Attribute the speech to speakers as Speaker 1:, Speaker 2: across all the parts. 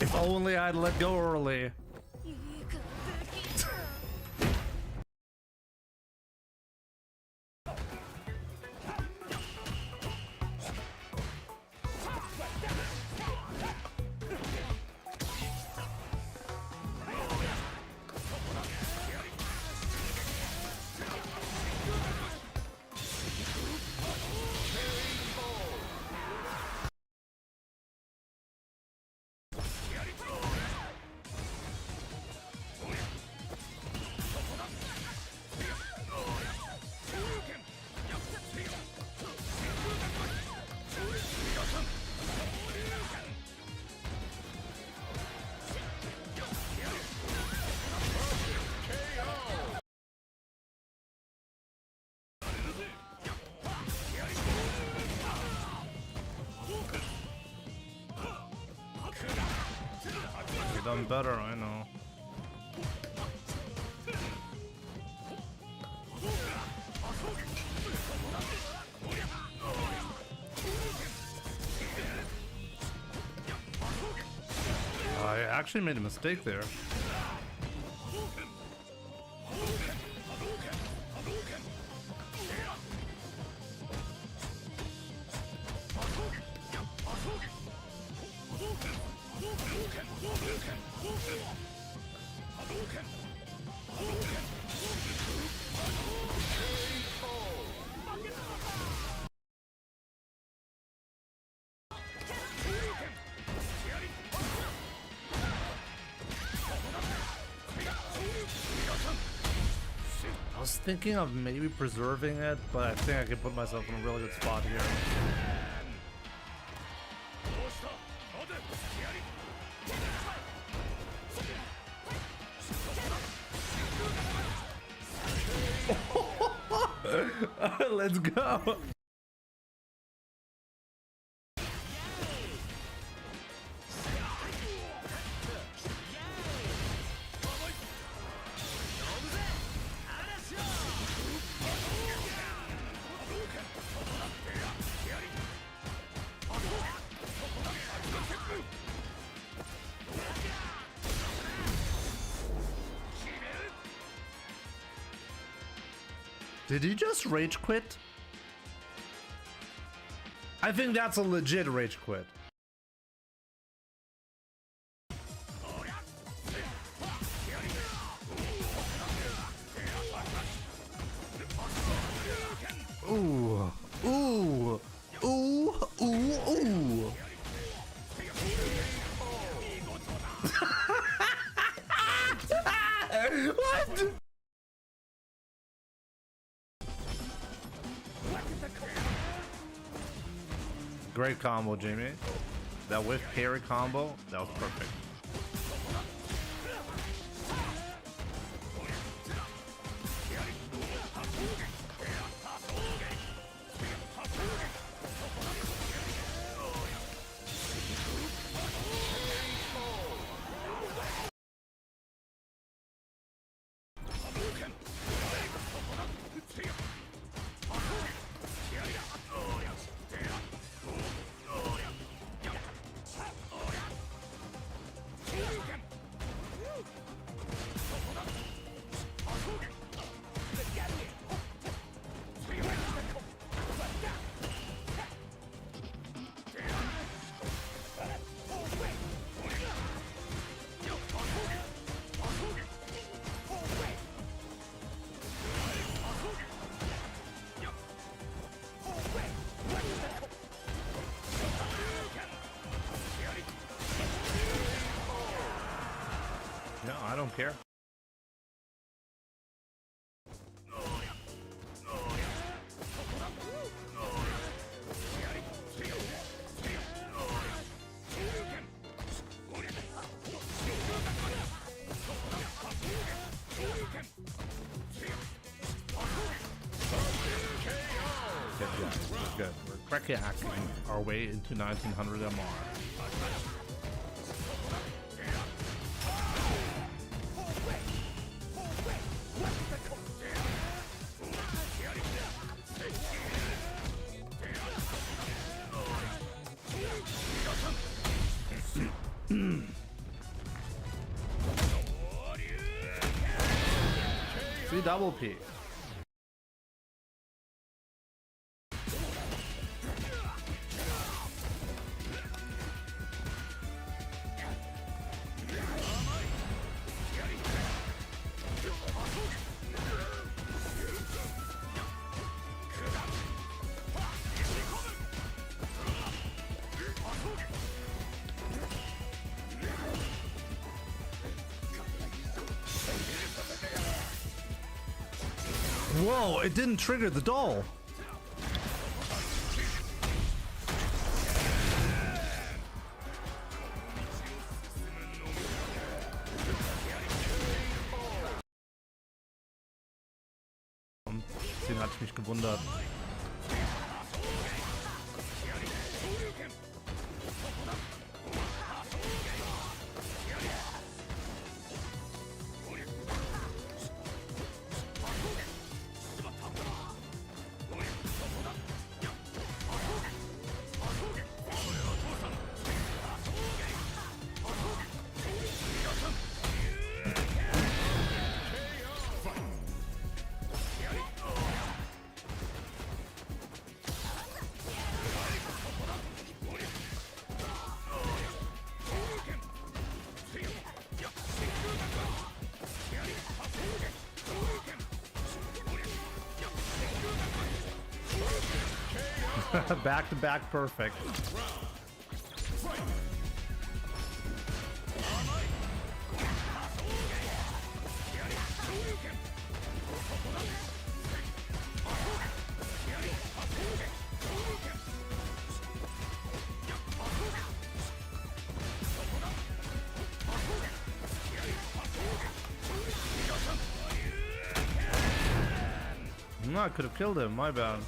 Speaker 1: If only I'd let go early. Done better, I know. I actually made a mistake there. I was thinking of maybe preserving it, but I think I can put myself in a really good spot here. Let's go. Did he just rage quit? I think that's a legit rage quit. Ooh, ooh, ooh, ooh, ooh. What? Great combo, Jamie. That whiff parry combo, that was perfect. No, I don't care. Good. We're cracking our way into 1900 MR. See double P. Whoa, it didn't trigger the doll. Deswegen hatte ich mich gewundert. Back to back perfect. No, I could have killed him, my bad.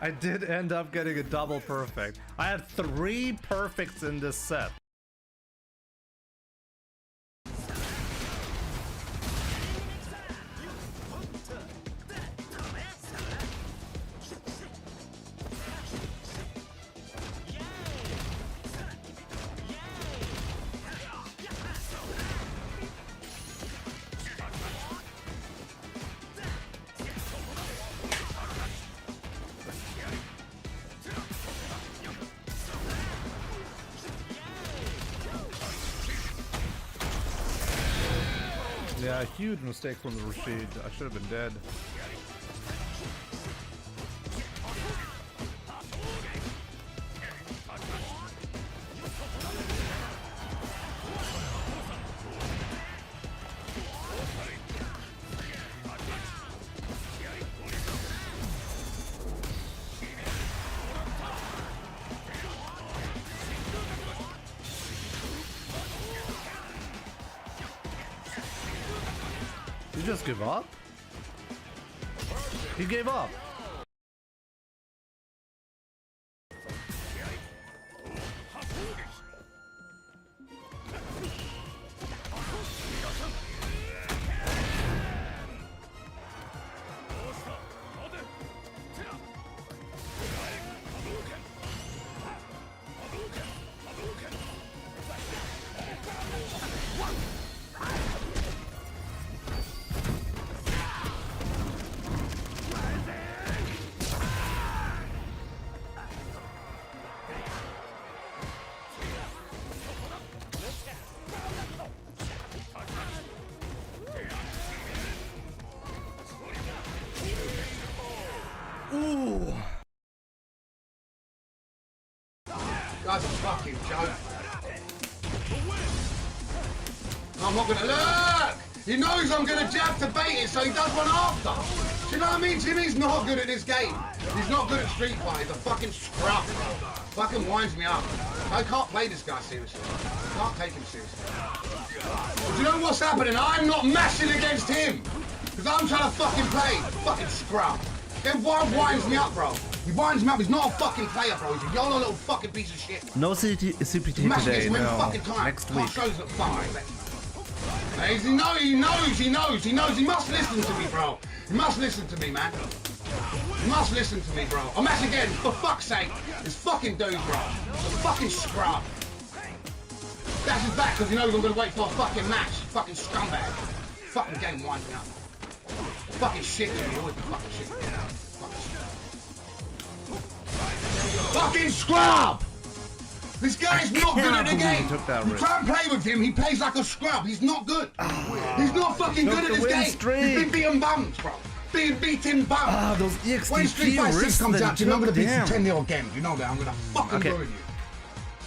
Speaker 1: I did end up getting a double perfect. I had 3 perfects in this set. Yeah, a huge mistake from the Rashid. I should have been dead. Did you just give up? He gave up. Ooh.
Speaker 2: That's a fucking joke. I'm not gonna look! He knows I'm gonna jab to bait it, so he does one after. Do you know what I mean? Jimmy's not good at this game. He's not good at Street Fighter. He's a fucking scrub, bro. Fucking winds me up. I can't play this guy seriously. I can't take him seriously. But do you know what's happening? I'm not mashing against him. Because I'm trying to fucking play. Fucking scrub. Then why winds me up, bro? He winds me up. He's not a fucking player, bro. He's a YOLO little fucking piece of shit.
Speaker 1: No CPT today, no. Next week.
Speaker 2: Shows that fun. He knows. He must listen to me, bro. He must listen to me, man. You must listen to me, bro. I'm match again, for fuck's sake. This fucking dude, bro. The fucking scrub. That's his back because he knows I'm gonna wait for a fucking match. Fucking scumbag. Fucking game winding up. Fucking shit to me. Always fucking shit to me. Fucking scrub! This guy's not good at the game. You try and play with him, he plays like a scrub. He's not good. He's not fucking good at this game. He's been beating bums, bro. Being beaten bum.
Speaker 1: Those EXT
Speaker 2: when Street Fighter 6 comes out, I'm gonna beat you 10-0 again. You know that. I'm gonna fucking go with you.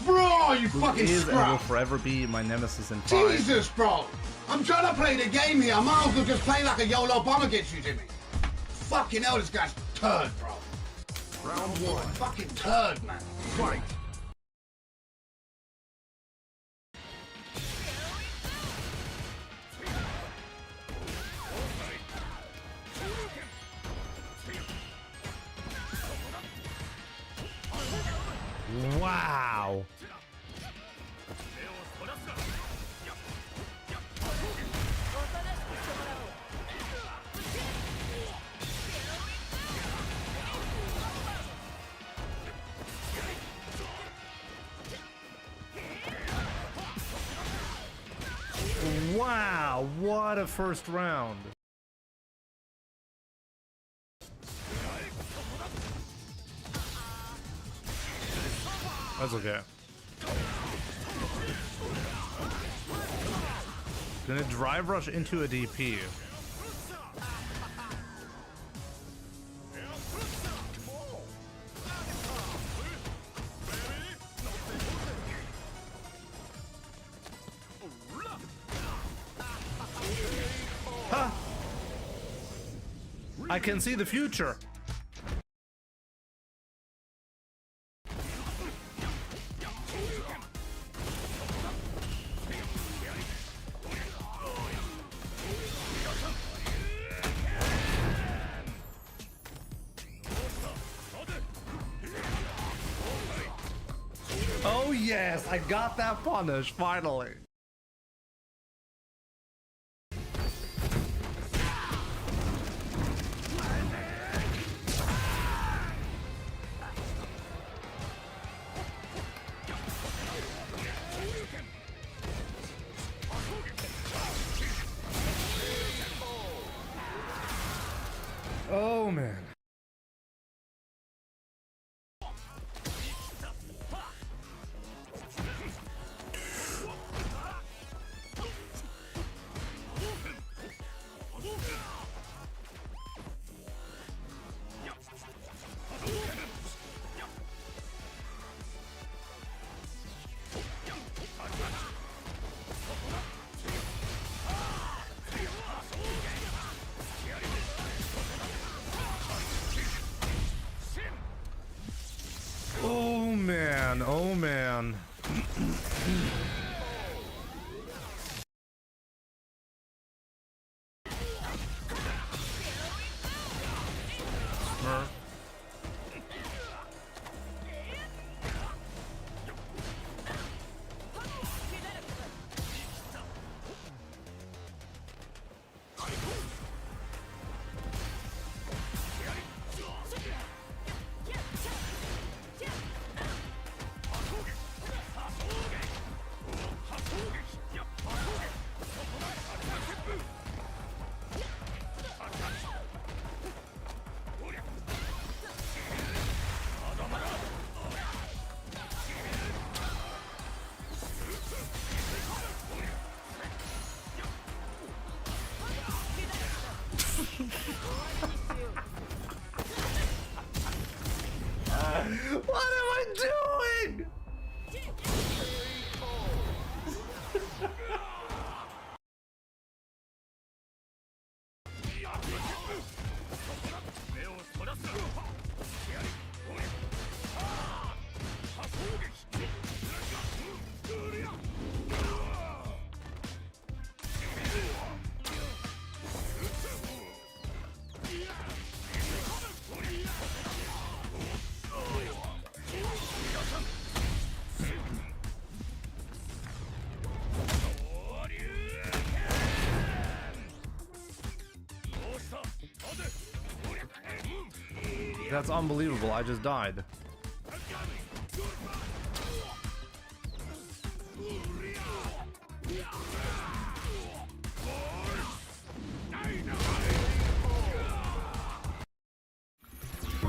Speaker 2: Bro, you fucking scrub.
Speaker 1: Will forever be my nemesis in 5.
Speaker 2: Jesus, bro. I'm trying to play the game here. I might as well just play like a YOLO bomb against you, Jimmy. Fucking hell, this guy's turd, bro. Round 1. Fucking turd, man. Fight.
Speaker 1: Wow. Wow, what a first round. That's okay. Gonna drive rush into a DP. Huh. I can see the future. Oh yes, I got that punish finally. Oh man. Oh man, oh man. Smurf. That's unbelievable. I just died.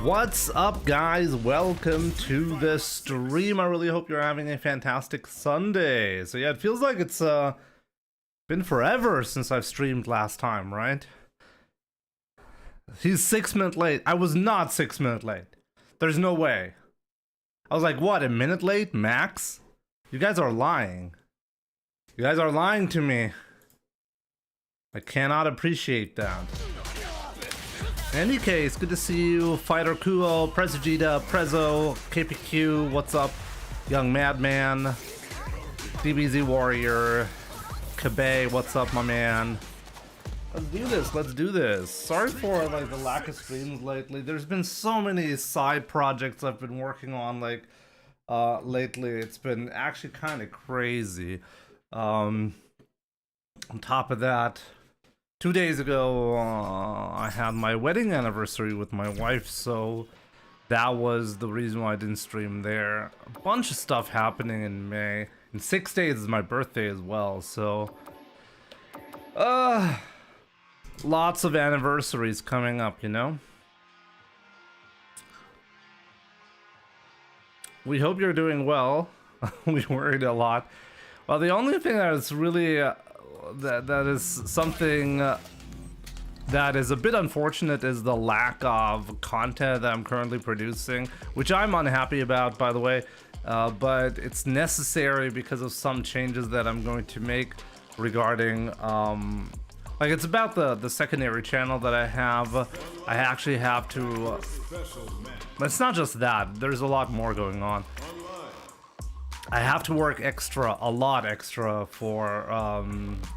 Speaker 1: What's up, guys? Welcome to the stream. I really hope you're having a fantastic Sunday. So yeah, it feels like it's been forever since I've streamed last time, right? He's 6 minutes late. I was not 6 minutes late. There's no way. I was like, what, a minute late, max? You guys are lying. You guys are lying to me. I cannot appreciate that. In any case, good to see you, Fighter Kuo, Prezogita, Prezzo, KPQ, what's up? Young Madman, DBZ Warrior, Kabe, what's up, my man? Let's do this. Sorry for like the lack of streams lately. There's been so many side projects I've been working on like lately. It's been actually kind of crazy. On top of that, 2 days ago, I had my wedding anniversary with my wife, so that was the reason why I didn't stream there. A bunch of stuff happening in May. In 6 days is my birthday as well, so... lots of anniversaries coming up, you know? We hope you're doing well. We worried a lot. Well, the only thing that is really... that is something that is a bit unfortunate is the lack of content that I'm currently producing, which I'm unhappy about, by the way, but it's necessary because of some changes that I'm going to make regarding like it's about the secondary channel that I have. I actually have to but it's not just that, there's a lot more going on. I have to work a lot extra for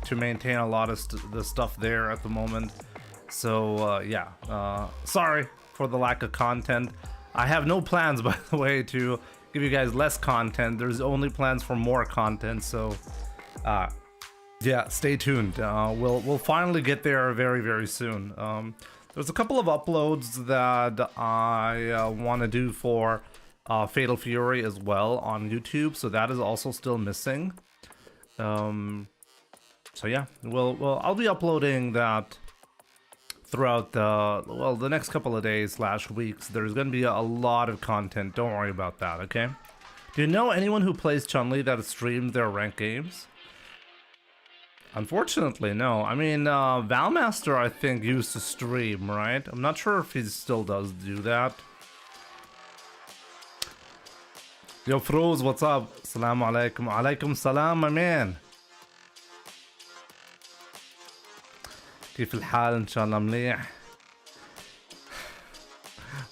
Speaker 1: to maintain a lot of the stuff there at the moment. So yeah, sorry for the lack of content. I have no plans, by the way, to give you guys less content. There's only plans for more content. So yeah, stay tuned. We'll finally get there very, very soon. There's a couple of uploads that I want to do for Fatal Fury as well on YouTube, so that is also still missing. So yeah, I'll be uploading that throughout the next couple of days / weeks. There's gonna be a lot of content. Don't worry about that, okay? Do you know anyone who plays Chun-Li that streams their ranked games? Unfortunately, no. I mean, Valmaster, I think, used to stream, right? I'm not sure if he still does do that. Yo, Froze, what's up? Assalamu alaikum. Alaikum salam, my man. كيف الحال إن شاء الله مليح.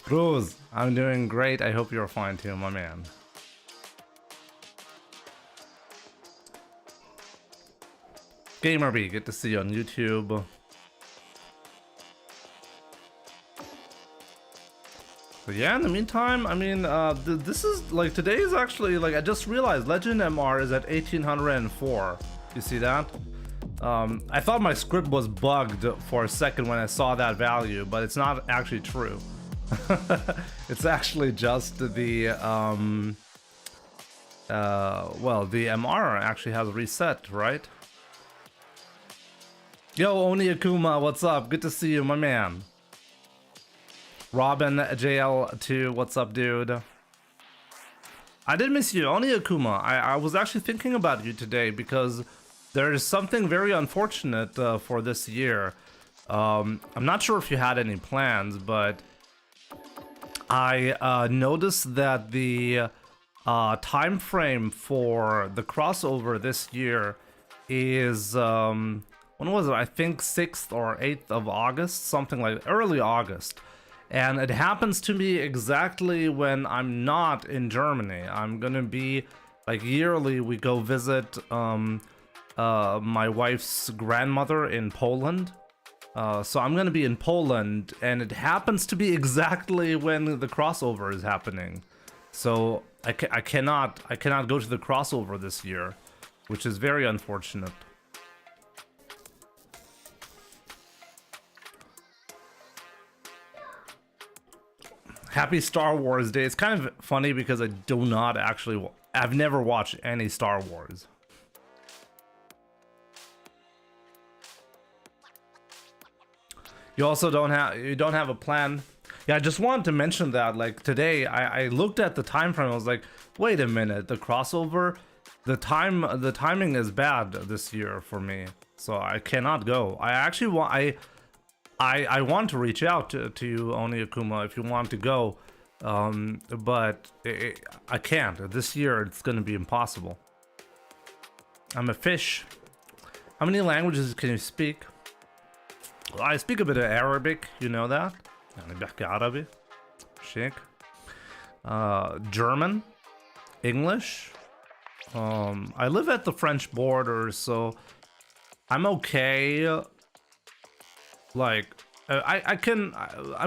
Speaker 1: Froze, I'm doing great. I hope you're fine too, my man. GamerB, good to see you on YouTube. But yeah, in the meantime, I mean, this is like, today is actually like, I just realized Legend MR is at 1804. You see that? I thought my script was bugged for a second when I saw that value, but it's not actually true. It's actually just the well, the MR actually has reset, right? Yo, Oni Akuma, what's up? Good to see you, my man. Robin JL2, what's up, dude? I did miss you, Oni Akuma. I was actually thinking about you today because there is something very unfortunate for this year. I'm not sure if you had any plans, but I noticed that the time frame for the crossover this year is when was it? I think 6th or 8th of August, something like early August. And it happens to me exactly when I'm not in Germany. I'm gonna be, like, yearly we go visit my wife's grandmother in Poland. So I'm gonna be in Poland, and it happens to be exactly when the crossover is happening. So I cannot go to the crossover this year, which is very unfortunate. Happy Star Wars Day. It's kind of funny because I do not actually... I've never watched any Star Wars. You also don't have a plan. Yeah, I just wanted to mention that. Like today, I looked at the time frame. I was like, wait a minute, the crossover, the timing is bad this year for me, so I cannot go. I actually want I want to reach out to you, Oni Akuma, if you want to go, but I can't. This year it's gonna be impossible. I'm a fish. How many languages can you speak? Well, I speak a bit of Arabic, you know that? German, English. I live at the French border, so I'm okay. Like, I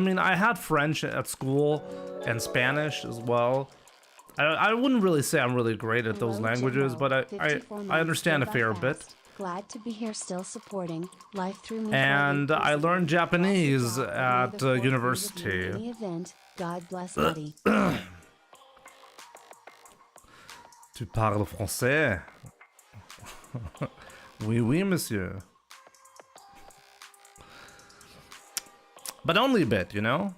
Speaker 1: mean, I had French at school and Spanish as well. I wouldn't really say I'm really great at those languages, but I understand a fair bit.
Speaker 3: Glad to be here, still supporting life through me.
Speaker 1: And I learned Japanese at university.
Speaker 3: Event. God bless, buddy.
Speaker 1: Tu parles français? Oui, oui, monsieur. But only a bit, you know?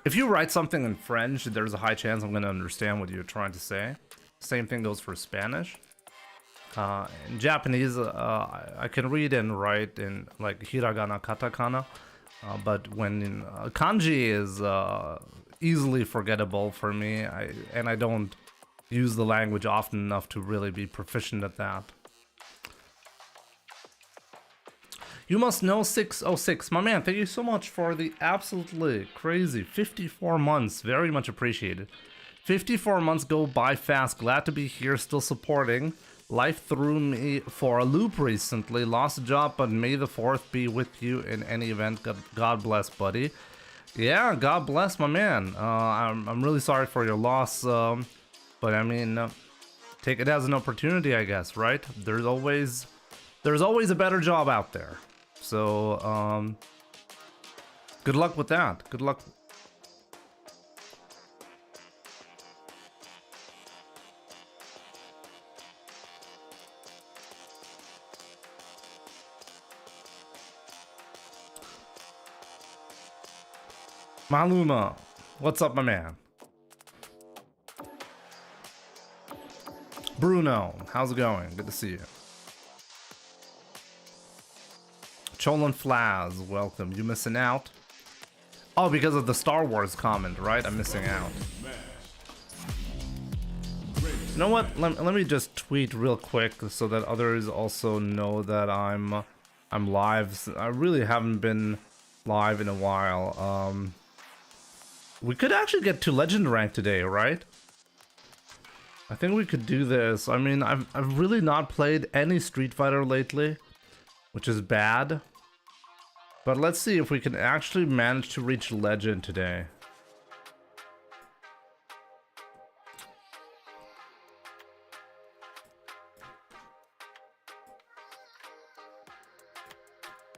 Speaker 1: If you write something in French, there's a high chance I'm going to understand what you're trying to say. Same thing goes for Spanish. In Japanese, I can read and write in like hiragana, katakana, but when kanji is easily forgettable for me, and I don't use the language often enough to really be proficient at that. You must know 606. My man, thank you so much for the absolutely crazy 54 months. Very much appreciated. 54 months go by fast. Glad to be here, still supporting. Life threw me for a loop recently. Lost a job, but may the 4th be with you in any event. God bless, buddy. Yeah, God bless, my man. I'm really sorry for your loss, but I mean, take it as an opportunity, I guess, right? There's always a better job out there. So, good luck with that. Good luck. Maluma, what's up, my man? Bruno, how's it going? Good to see you. Cholan Flaz, welcome. You missing out? Oh, because of the Star Wars comment, right? I'm missing out. You know what? Let me just tweet real quick so that others also know that I'm live. I really haven't been live in a while. We could actually get to legend rank today, right? I think we could do this. I mean, I've really not played any Street Fighter lately, which is bad. But let's see if we can actually manage to reach legend today.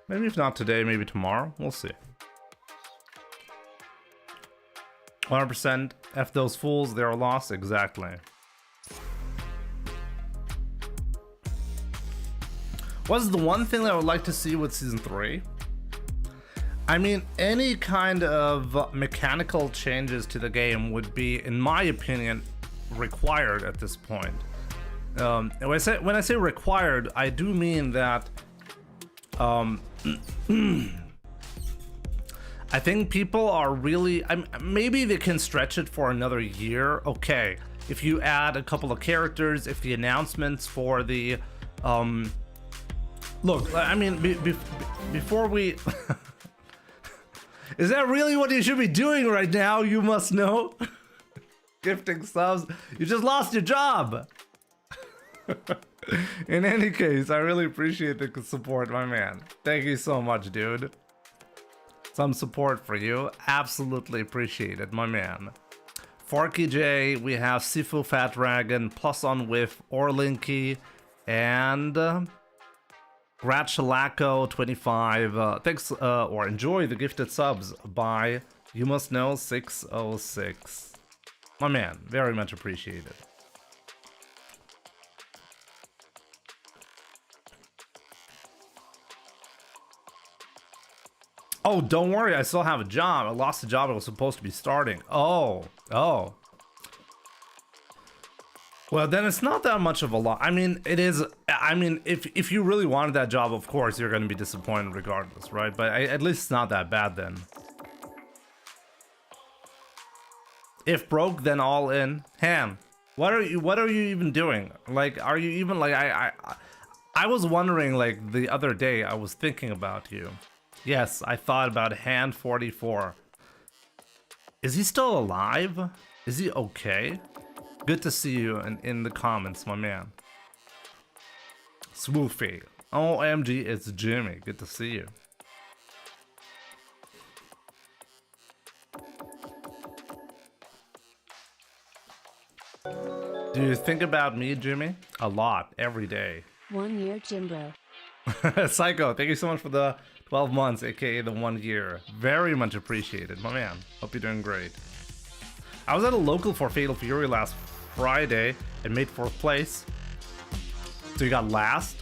Speaker 1: Maybe if not today, maybe tomorrow. We'll see. 100% F those fools, they're a loss. Exactly. What's the one thing that I would like to see with Season 3? I mean, any kind of mechanical changes to the game would be, in my opinion, required at this point. When I say required, I do mean that I think people are really... maybe they can stretch it for another year. Okay, if you add a couple of characters, if the announcements for the... look, I mean, before we... Is that really what you should be doing right now? You must know. Gifting subs. You just lost your job. In any case, I really appreciate the support, my man. Thank you so much, dude. Some support for you. Absolutely appreciate it, my man. Forky J, we have Sifu Fat Dragon, Plus on Whiff, Orlinky, and Gratchalaco25, thanks or enjoy the gifted subs by You Must Know 606. My man, very much appreciated. Oh, don't worry, I still have a job. I lost the job I was supposed to be starting. Oh. Well, then it's not that much of a lot. I mean, it is. I mean, if you really wanted that job, of course, you're going to be disappointed regardless, right? But at least it's not that bad then. If broke, then all in. Ham, what are you even doing? Like, are you even like I was wondering, like, the other day I was thinking about you. Yes, I thought about Hand 44. Is he still alive? Is he okay? Good to see you in the comments, my man. Swoofy. OMG, it's Jimmy. Good to see you. Do you think about me, Jimmy? A lot, every day.
Speaker 3: 1 year, Jimbro.
Speaker 1: Psycho, thank you so much for the 12 months, aka the 1 year. Very much appreciated, my man. Hope you're doing great. I was at a local for Fatal Fury last Friday and made 4th place. So you got last?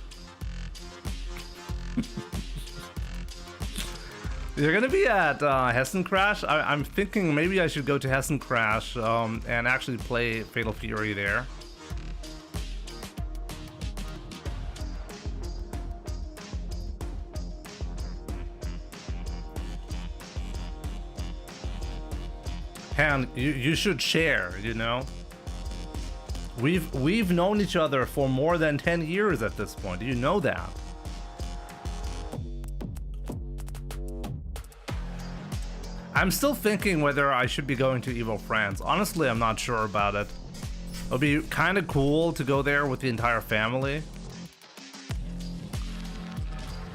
Speaker 1: You're gonna be at Hessen Crash? I'm thinking maybe I should go to Hessen Crash and actually play Fatal Fury there. Han, you should share, you know? We've known each other for more than 10 years at this point. Do you know that? I'm still thinking whether I should be going to Evo France. Honestly, I'm not sure about it. It would be kind of cool to go there with the entire family.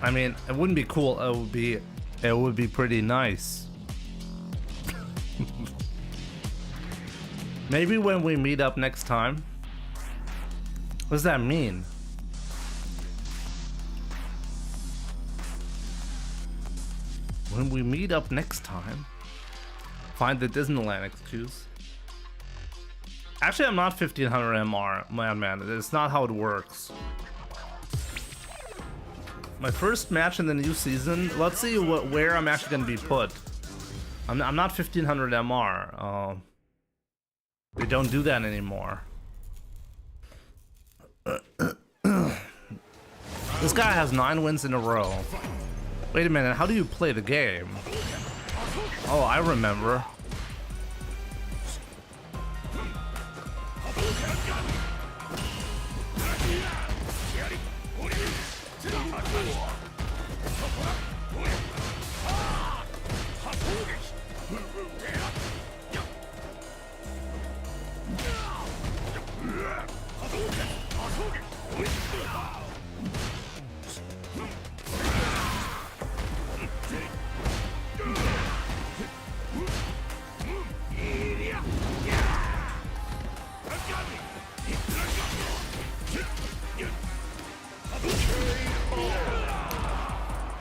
Speaker 1: I mean, it wouldn't be cool. It would be pretty nice. Maybe when we meet up next time. What does that mean? When we meet up next time. Find the Disneyland excuse. Actually, I'm not 1500 MR, man. It's not how it works. My first match in the new season. Let's see where I'm actually going to be put. I'm not 1500 MR. They don't do that anymore. This guy has 9 wins in a row. Wait a minute, how do you play the game? Oh, I remember.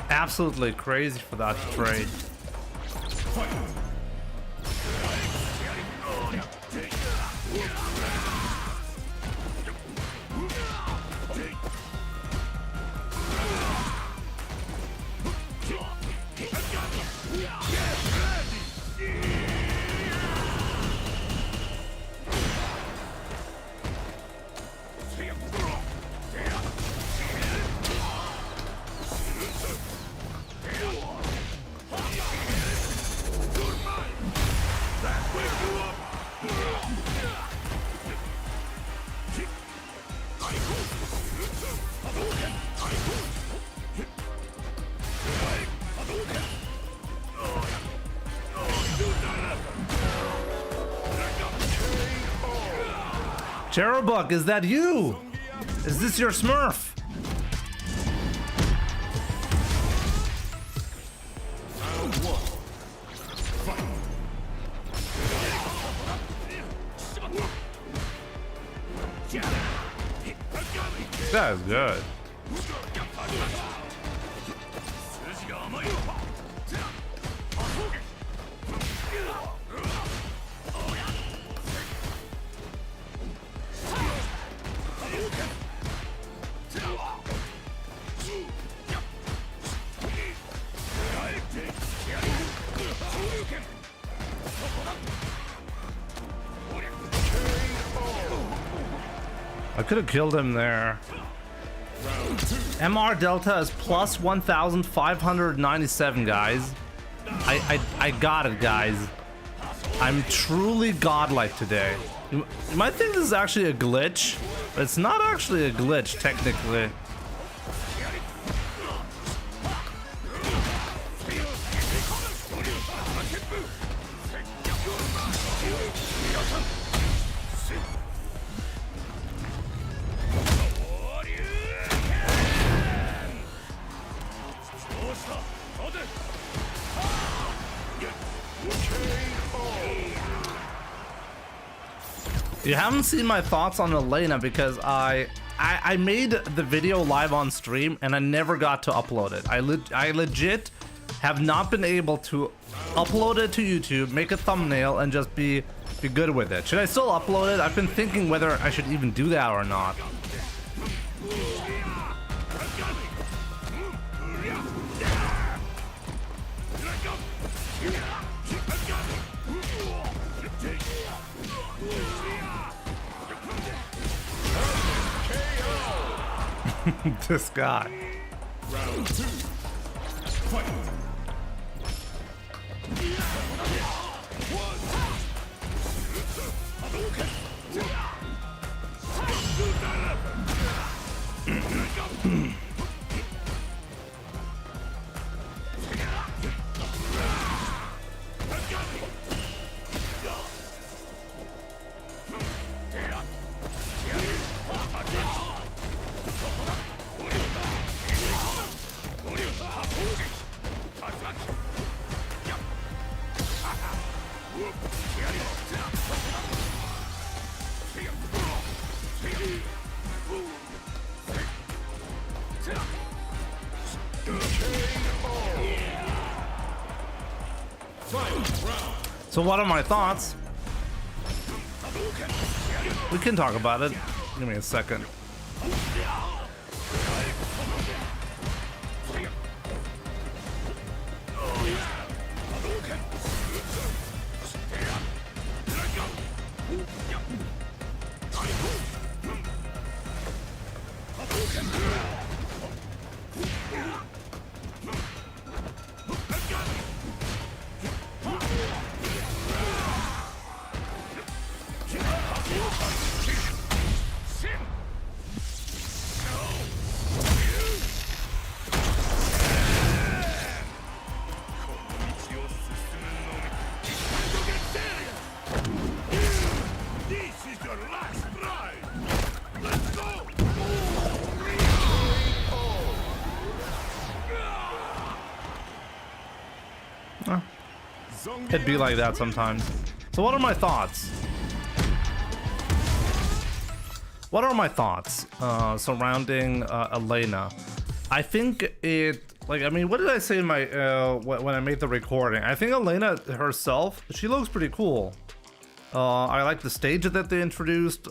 Speaker 1: Absolutely crazy for that trade. Cherubuk, is that you? Is this your Smurf? That is good. I could have killed him there. MR Delta is plus 1,597, guys. I got it, guys. I'm truly godlike today. You might think this is actually a glitch, but it's not actually a glitch, technically. You haven't seen my thoughts on Elena because I made the video live on stream and I never got to upload it. I legit have not been able to upload it to YouTube, make a thumbnail, and just be good with it. Should I still upload it? I've been thinking whether I should even do that or not. This guy.
Speaker 4: Round 2. Fight.
Speaker 1: So what are my thoughts? We can talk about it. Give me a second. It'd be like that sometimes. So what are my thoughts? What are my thoughts surrounding Elena? I think it, like, I mean, what did I say in my, when I made the recording? I think Elena herself, she looks pretty cool. I like the stage that they introduced.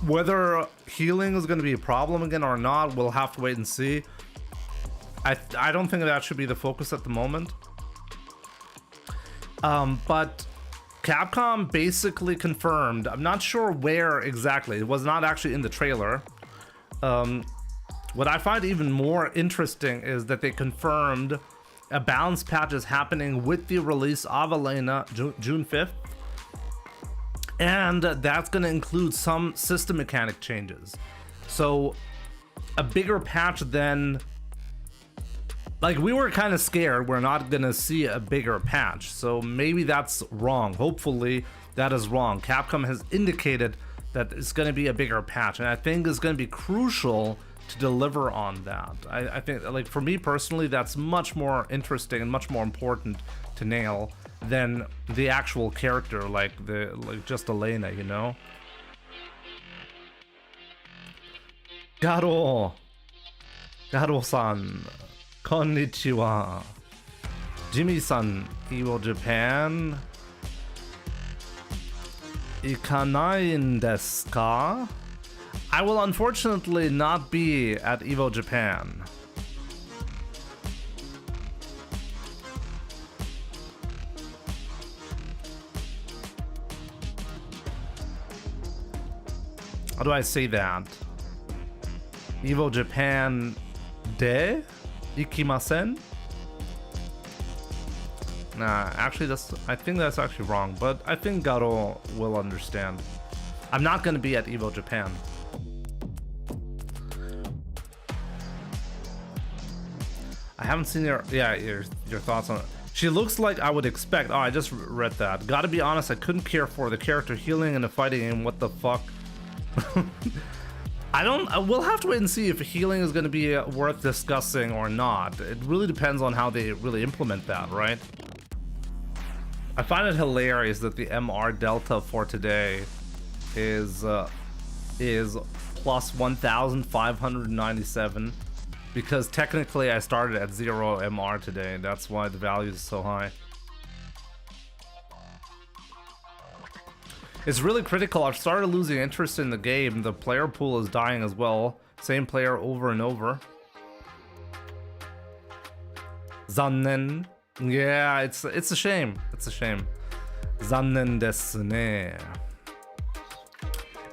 Speaker 1: Whether healing is going to be a problem again or not, we'll have to wait and see. I don't think that should be the focus at the moment. But Capcom basically confirmed, I'm not sure where exactly, it was not actually in the trailer. What I find even more interesting is that they confirmed a balance patch is happening with the release of Elena June 5th. And that's going to include some system mechanic changes. So a bigger patch than... Like, we were kind of scared we're not gonna see a bigger patch, so maybe that's wrong. Hopefully that is wrong. Capcom has indicated that it's gonna be a bigger patch, and I think it's gonna be crucial to deliver on that. I think, like, for me personally, that's much more interesting and much more important to nail than the actual character, like just Elena, you know? Garo-san. Konnichiwa. Jimmy-san, Evil Japan. Ikanain desu ka? I will unfortunately not be at Evo Japan. How do I say that? Evo Japan de ikimasen? Nah, actually I think that's actually wrong, but I think Garo will understand. I'm not gonna be at Evo Japan. I haven't seen your thoughts on it. She looks like I would expect. Oh, I just read that. Gotta be honest, I couldn't care for the character healing in the fighting game. What the fuck? We'll have to wait and see if healing is gonna be worth discussing or not. It really depends on how they really implement that, right? I find it hilarious that the MR delta for today is plus 1,597. Because technically I started at 0 MR today, that's why the value is so high. It's really critical. I've started losing interest in the game. The player pool is dying as well. Same player over and over. Zannen. Yeah, it's a shame. It's a shame. Zannen desu ne.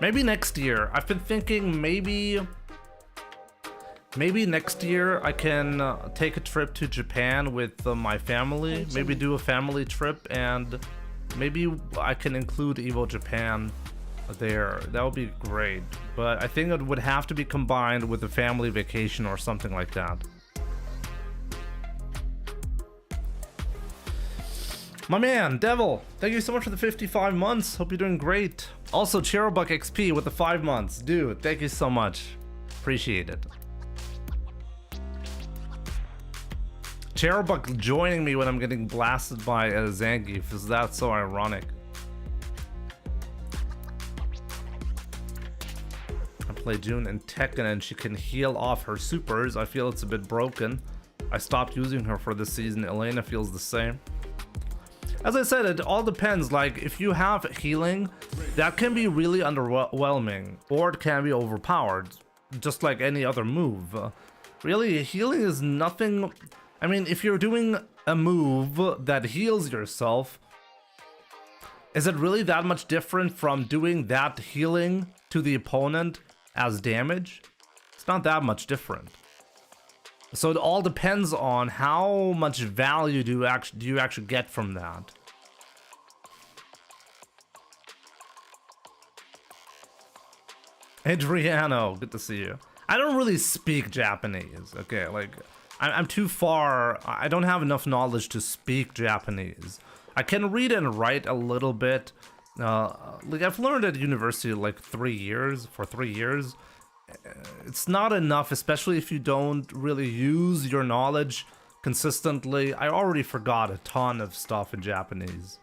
Speaker 1: Maybe next year. I've been thinking maybe next year I can take a trip to Japan with my family. Maybe do a family trip, and maybe I can include Evo Japan there. That would be great. But I think it would have to be combined with a family vacation or something like that. My man, Devil, thank you so much for the 55 months. Hope you're doing great. Also, Cherubuck XP with the 5 months. Dude, thank you so much. Appreciate it. Cherubuck joining me when I'm getting blasted by Zangief. Is that so ironic? I play June in Tekken and she can heal off her supers. I feel it's a bit broken. I stopped using her for this season. Elena feels the same. As I said, it all depends. Like, if you have healing, that can be really underwhelming, or it can be overpowered, just like any other move. Really, healing is nothing. I mean, if you're doing a move that heals yourself, is it really that much different from doing that healing to the opponent as damage? It's not that much different. So it all depends on how much value do you actually get from that. Adriano, good to see you. I don't really speak Japanese, okay? Like, I'm too far. I don't have enough knowledge to speak Japanese. I can read and write a little bit. Like, I've learned at university like 3 years. For 3 years, it's not enough, especially if you don't really use your knowledge consistently. I already forgot a ton of stuff in Japanese.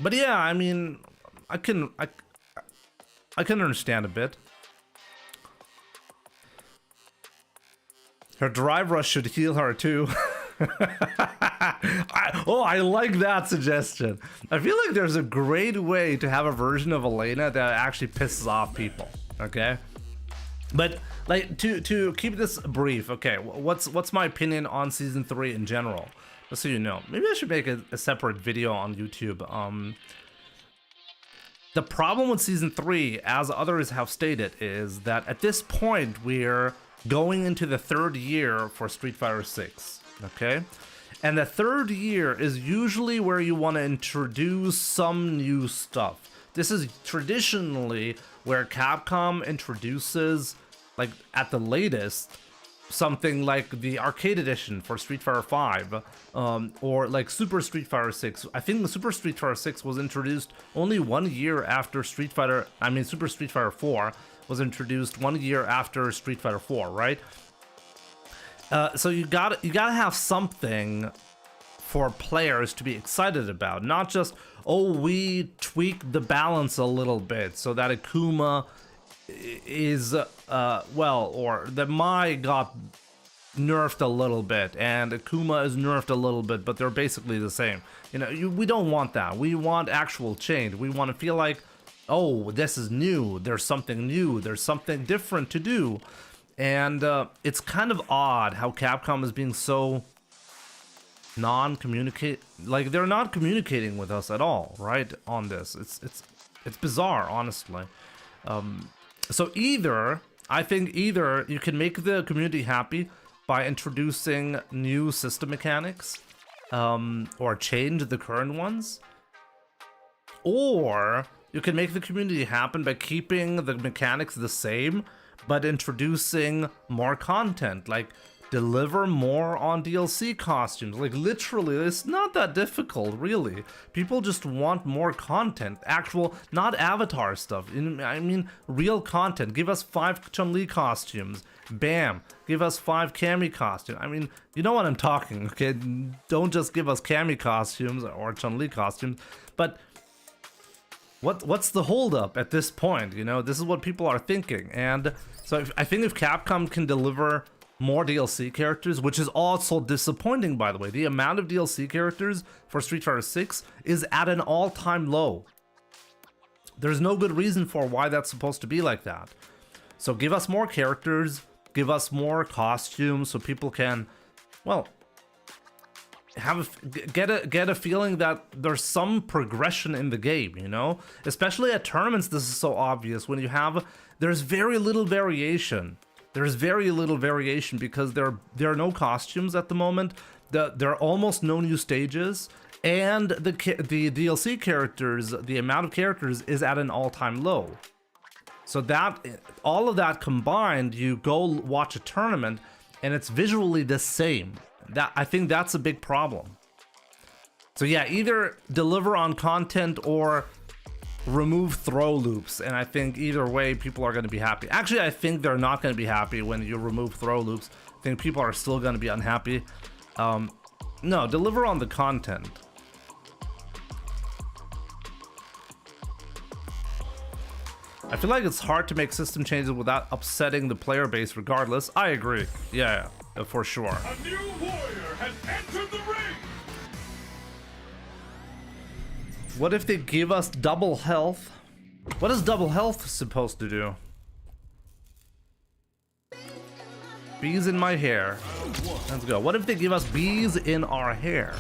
Speaker 1: But yeah, I mean, I can understand a bit. Her drive rush should heal her too. I like that suggestion. I feel like there's a great way to have a version of Elena that actually pisses off people. Okay, but like to keep this brief. Okay, what's my opinion on season 3 in general? Just so you know, maybe I should make a separate video on YouTube. The problem with season 3, as others have stated, is that at this point we're going into the 3rd year for Street Fighter 6, okay? And the 3rd year is usually where you want to introduce some new stuff. This is traditionally where Capcom introduces, like at the latest, something like the arcade edition for Street Fighter 5, or like Super Street Fighter 6. I think the Super Street Fighter 6 was introduced only 1 year after Super Street Fighter 4 was introduced 1 year after Street Fighter 4, right? So you gotta have something for players to be excited about, not just, oh, we tweaked the balance a little bit so that Akuma is or that Mai got nerfed a little bit and Akuma is nerfed a little bit, but they're basically the same. You know, we don't want that. We want actual change. We want to feel like, oh, this is new. There's something new. There's something different to do. And it's kind of odd how Capcom is being so like they're not communicating with us at all, right? On this, it's bizarre, honestly. So I think either you can make the community happy by introducing new system mechanics, or change the current ones, or you can make the community happen by keeping the mechanics the same, but introducing more content, like deliver more on DLC costumes. Like literally, it's not that difficult, really. People just want more content, actual, not avatar stuff. I mean, real content. Give us 5 Chun-Li costumes. Bam. Give us 5 Cammy costumes. I mean, you know what I'm talking, okay? Don't just give us Cammy costumes or Chun-Li costumes, but what's the holdup at this point? You know, this is what people are thinking. And so I think if Capcom can deliver more DLC characters, which is also disappointing, by the way. The amount of DLC characters for Street Fighter 6 is at an all-time low. There's no good reason for why that's supposed to be like that. So give us more characters, give us more costumes, so people can, well, get a feeling that there's some progression in the game, you know? Especially at tournaments, this is so obvious. When you have, there's very little variation. There's very little variation because there are no costumes at the moment. There are almost no new stages, and the DLC characters, the amount of characters is at an all-time low. So that all of that combined, you go watch a tournament, and it's visually the same. I think that's a big problem. So yeah, either deliver on content or remove throw loops, and I think either way people are going to be happy. Actually, I think they're not going to be happy when you remove throw loops. I think people are still going to be unhappy. No, deliver on the content. I feel like it's hard to make system changes without upsetting the player base regardless. I agree. Yeah, for sure.
Speaker 4: A new warrior has entered the ring.
Speaker 1: What if they give us double health? What is double health supposed to do? Bees in my hair. Let's go. What if they give us bees in our hair?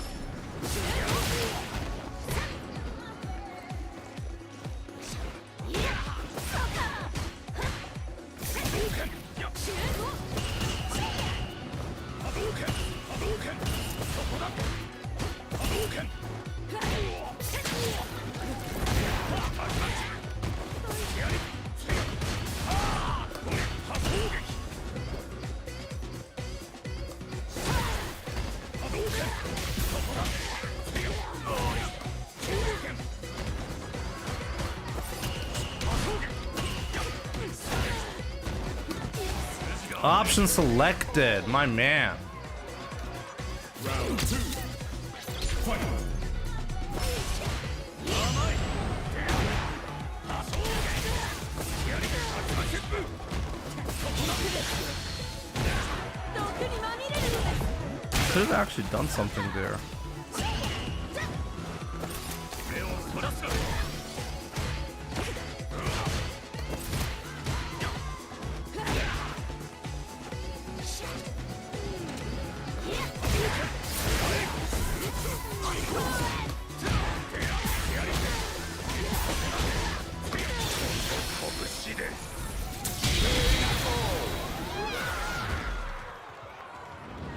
Speaker 1: Option selected, my man.
Speaker 4: Round 2. Fight.
Speaker 1: Could have actually done something there.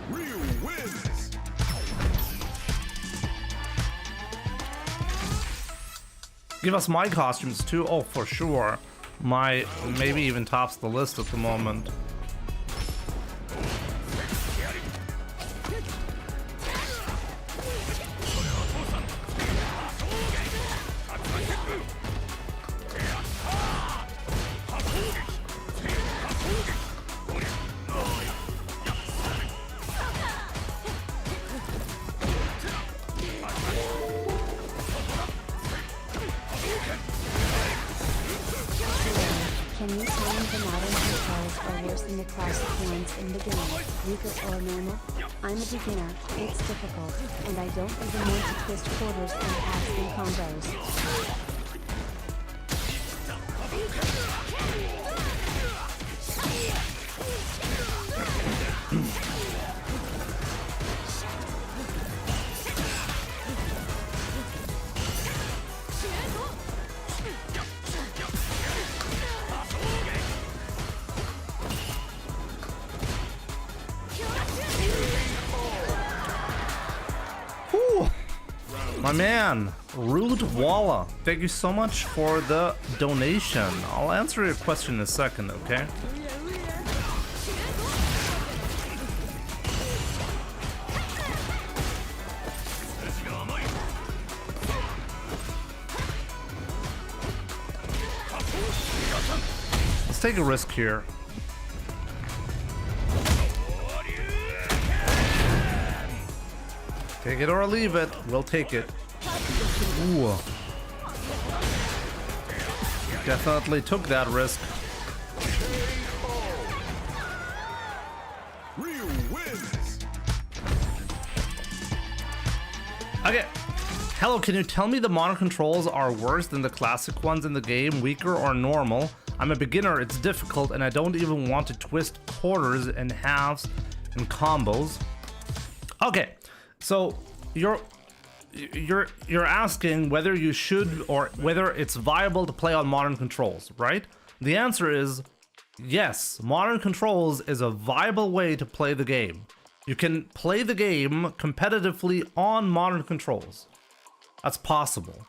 Speaker 4: Ryu wins.
Speaker 1: Give us my costumes too. Oh, for sure. My maybe even tops the list at the moment.
Speaker 3: Can you find the modern controls or worse than the classic ones in the game, weaker or normal? I'm a beginner, it's difficult, and I don't even want to twist quarters and pass in combos.
Speaker 1: My man, Rude Walla, thank you so much for the donation. I'll answer your question in a second, okay? Let's take a risk here. Take it or leave it. We'll take it. Ooh. Definitely took that risk.
Speaker 4: Ryu wins.
Speaker 1: Okay. Hello, can you tell me the modern controls are worse than the classic ones in the game, weaker or normal? I'm a beginner, it's difficult, and I don't even want to twist quarters and halves and combos. Okay. So you're asking whether you should or whether it's viable to play on modern controls, right? The answer is yes. Modern controls is a viable way to play the game. You can play the game competitively on modern controls. That's possible.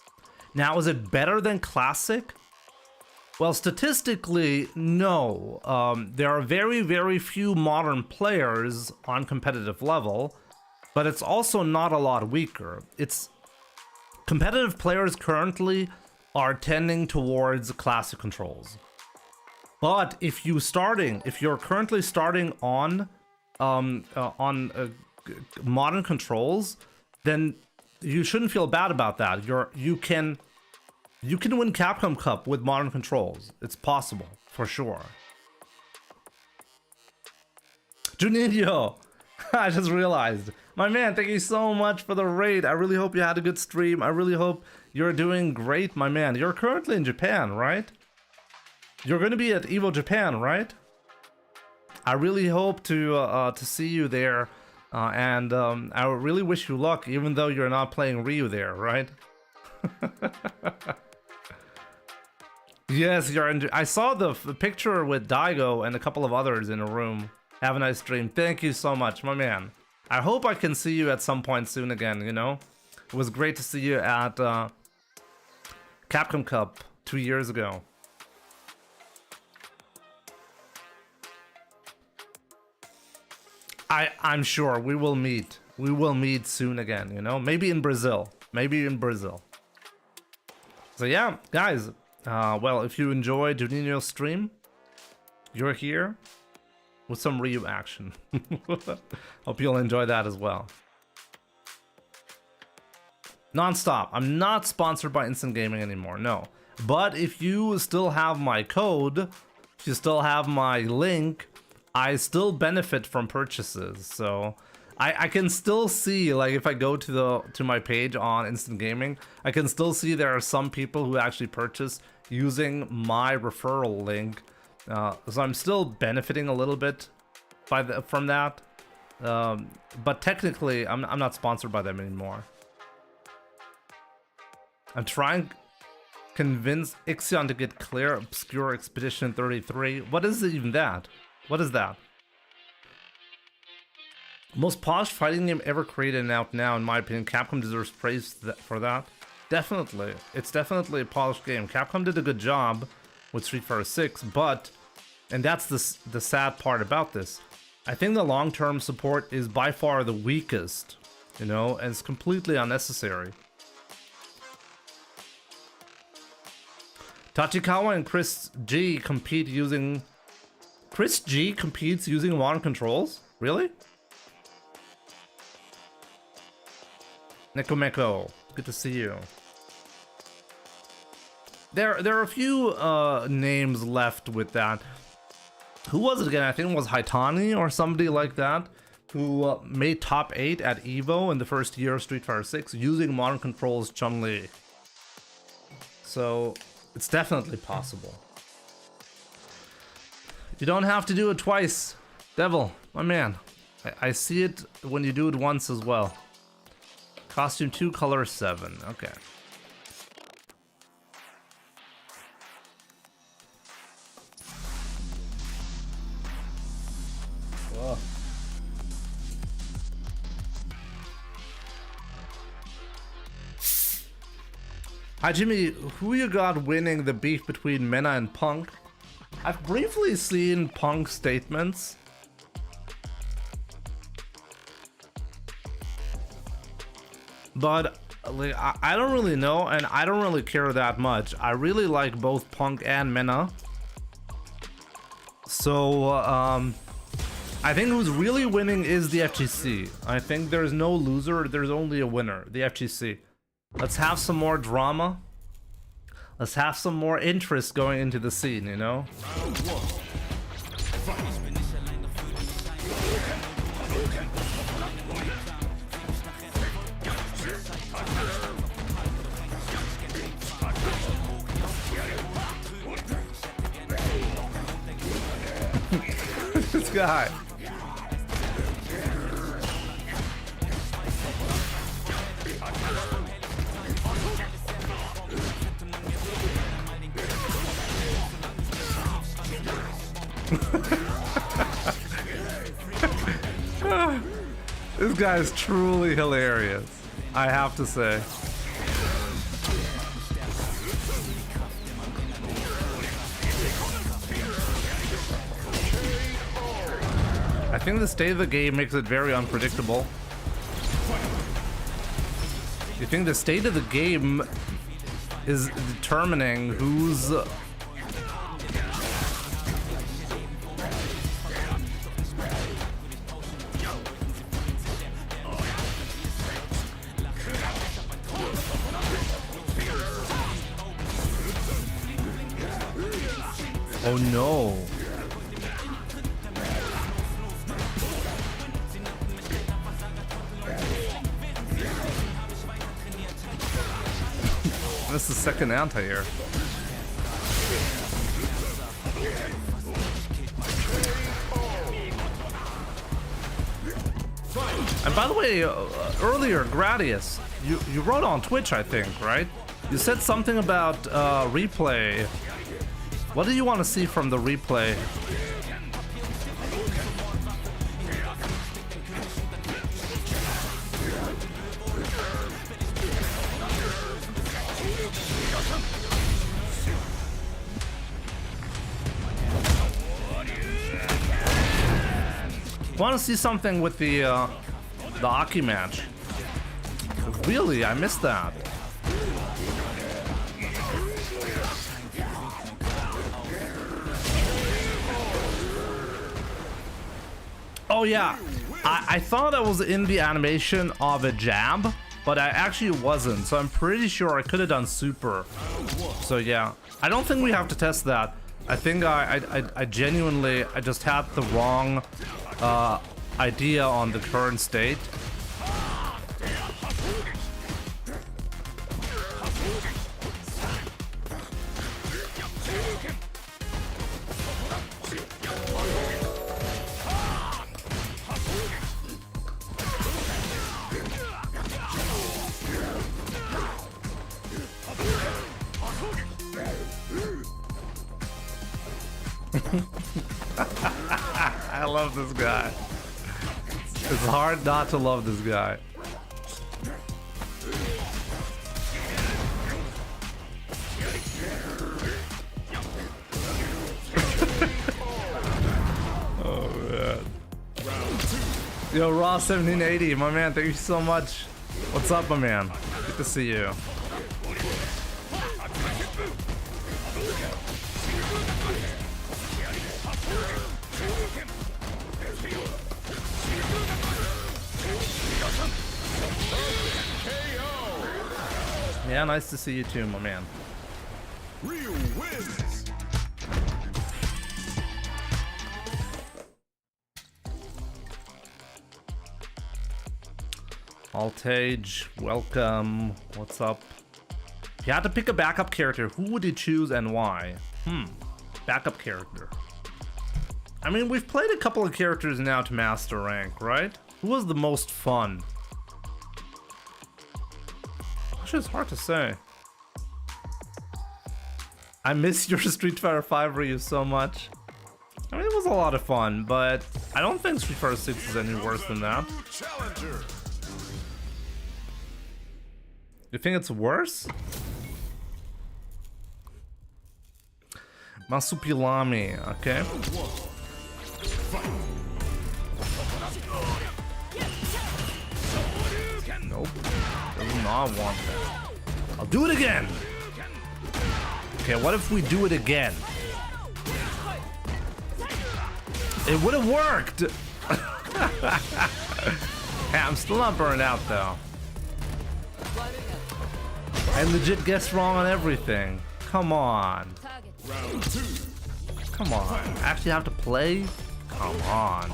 Speaker 1: Now, is it better than classic? Well, statistically, no. There are very, very few modern players on competitive level. But it's also not a lot weaker. It's competitive players currently are tending towards classic controls. But if you're currently starting on modern controls, then you shouldn't feel bad about that. You can win Capcom Cup with modern controls. It's possible for sure. Juninho, I just realized. My man, thank you so much for the raid. I really hope you had a good stream. I really hope you're doing great, my man. You're currently in Japan, right? You're going to be at Evo Japan, right? I really hope to see you there, and I really wish you luck, even though you're not playing Ryu there, right? Yes, you're in. I saw the picture with Daigo and a couple of others in a room. Have a nice stream. Thank you so much, my man. I hope I can see you at some point soon again, you know? It was great to see you at Capcom Cup 2 years ago. I'm sure we will meet. We will meet soon again, you know? Maybe in Brazil. Maybe in Brazil. So yeah, guys. Well, if you enjoyed Juninho's stream, you're here with some Ryu action. Hope you'll enjoy that as well. Non-stop. I'm not sponsored by Instant Gaming anymore, no. But if you still have my code, if you still have my link, I still benefit from purchases. So I can still see, like, if I go to my page on Instant Gaming, I can still see there are some people who actually purchase using my referral link. So I'm still benefiting a little bit from that, but technically I'm not sponsored by them anymore. I'm trying to convince Ixion to get clear Obscure Expedition 33. What is even that? What is that? Most polished fighting game ever created and out now, in my opinion. Capcom deserves praise for that. Definitely. It's definitely a polished game. Capcom did a good job with Street Fighter 6, but, and that's the sad part about this, I think the long-term support is by far the weakest, you know, and it's completely unnecessary. Tachikawa and Chris G compete using... Chris G competes using modern controls? Really? Nekomeko, good to see you. There are a few names left with that. Who was it again? I think it was Haitani or somebody like that, who made top 8 at EVO in the first year of Street Fighter 6 using modern controls Chun-Li. So it's definitely possible. You don't have to do it twice. Devil, my man. I see it when you do it once as well. Costume 2, color 7. Okay. Whoa. Hi Jimmy, who you got winning the beef between Mena and Punk? I've briefly seen Punk's statements. But like, I don't really know, and I don't really care that much. I really like both Punk and Mena. So, I think who's really winning is the FGC. I think there's no loser, there's only a winner, the FGC. Let's have some more drama. Let's have some more interest going into the scene, you know? This guy. This guy is truly hilarious, I have to say. I think the state of the game makes it very unpredictable. You think the state of the game is determining who's... Oh no. This is second anti-air. And by the way, earlier, Gradius, you wrote on Twitch, I think, right? You said something about replay. What do you want to see from the replay? Want to see something with the Aki match? Really, I missed that. Oh yeah, I thought I was in the animation of a jab, but I actually wasn't, so I'm pretty sure I could have done super. So yeah, I don't think we have to test that. I think I genuinely, I just had the wrong idea on the current state. I love this guy. It's hard not to love this guy. Oh man. Yo, Raw 1780, my man, thank you so much. What's up, my man? Good to see you. Yeah, nice to see you too, my man.
Speaker 4: Real wins.
Speaker 1: Altage, welcome. What's up? If you had to pick a backup character, who would you choose and why? Backup character. I mean, we've played a couple of characters now to master rank, right? Who was the most fun? Actually, it's hard to say. I miss your Street Fighter 5 Ryu so much. I mean, it was a lot of fun, but I don't think Street Fighter 6 is any worse than that.
Speaker 4: Challenger.
Speaker 1: You think it's worse? Masupilami, okay. Nope. Does not want that. I'll do it again! Okay, what if we do it again? It would have worked! Hey, I'm still not burned out though. I legit guessed wrong on everything. Come on. Come on. I actually have to play? Come on.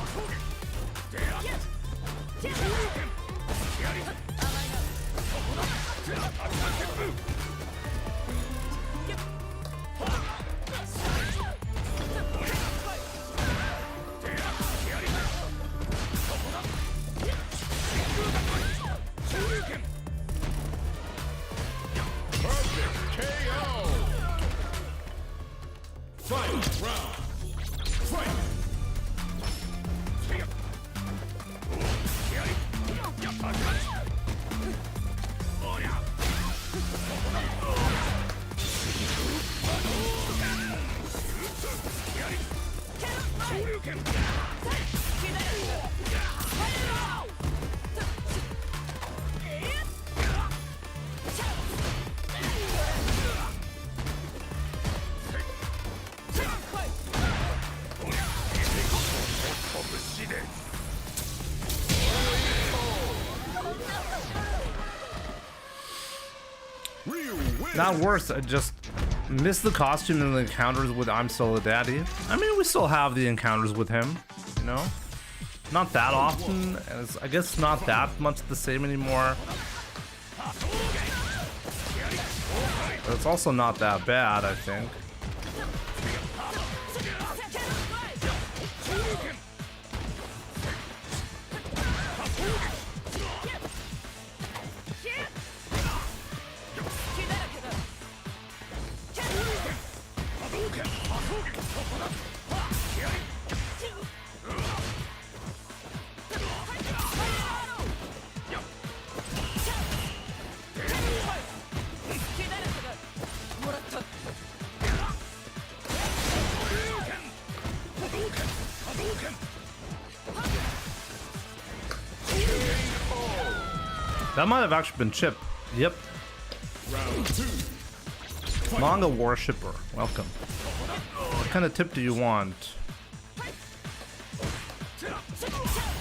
Speaker 1: Not worse, I just missed the costume in the encounters with I'm Solo Daddy. I mean, we still have the encounters with him, you know? Not that often, and it's, I guess not that much the same anymore. But it's also not that bad, I think. That might have actually been Chip. Yep. Manga worshipper, welcome. What kind of tip do you want?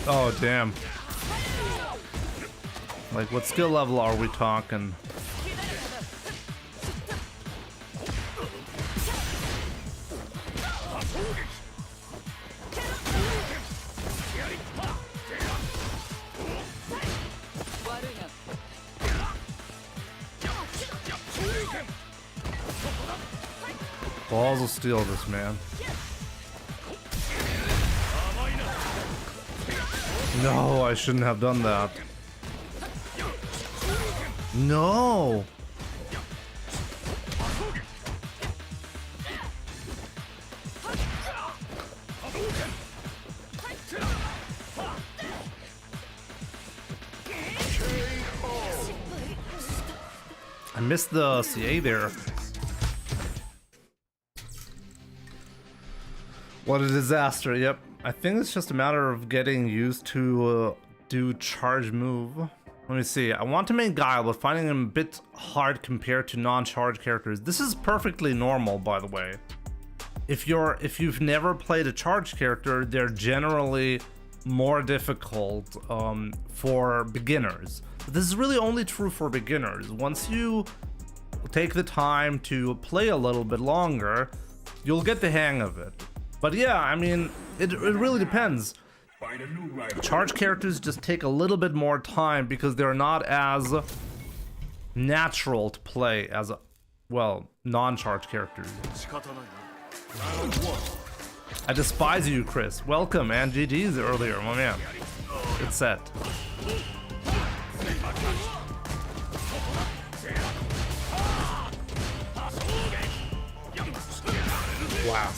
Speaker 1: Oh, damn. Like, what skill level are we talking? Balls of steel, this man. No, I shouldn't have done that. No! I missed the CA there. What a disaster, yep. I think it's just a matter of getting used to do charge move. Let me see, I want to make Guile, but finding him a bit hard compared to non-charge characters. This is perfectly normal, by the way. If you've never played a charge character, they're generally more difficult for beginners. But this is really only true for beginners. Once you take the time to play a little bit longer, you'll get the hang of it. But yeah, I mean, it really depends. Charge characters just take a little bit more time because they're not as natural to play as, well, non-charge characters. I despise you, Chris. Welcome, and GG's earlier, my man. It's set. Wow.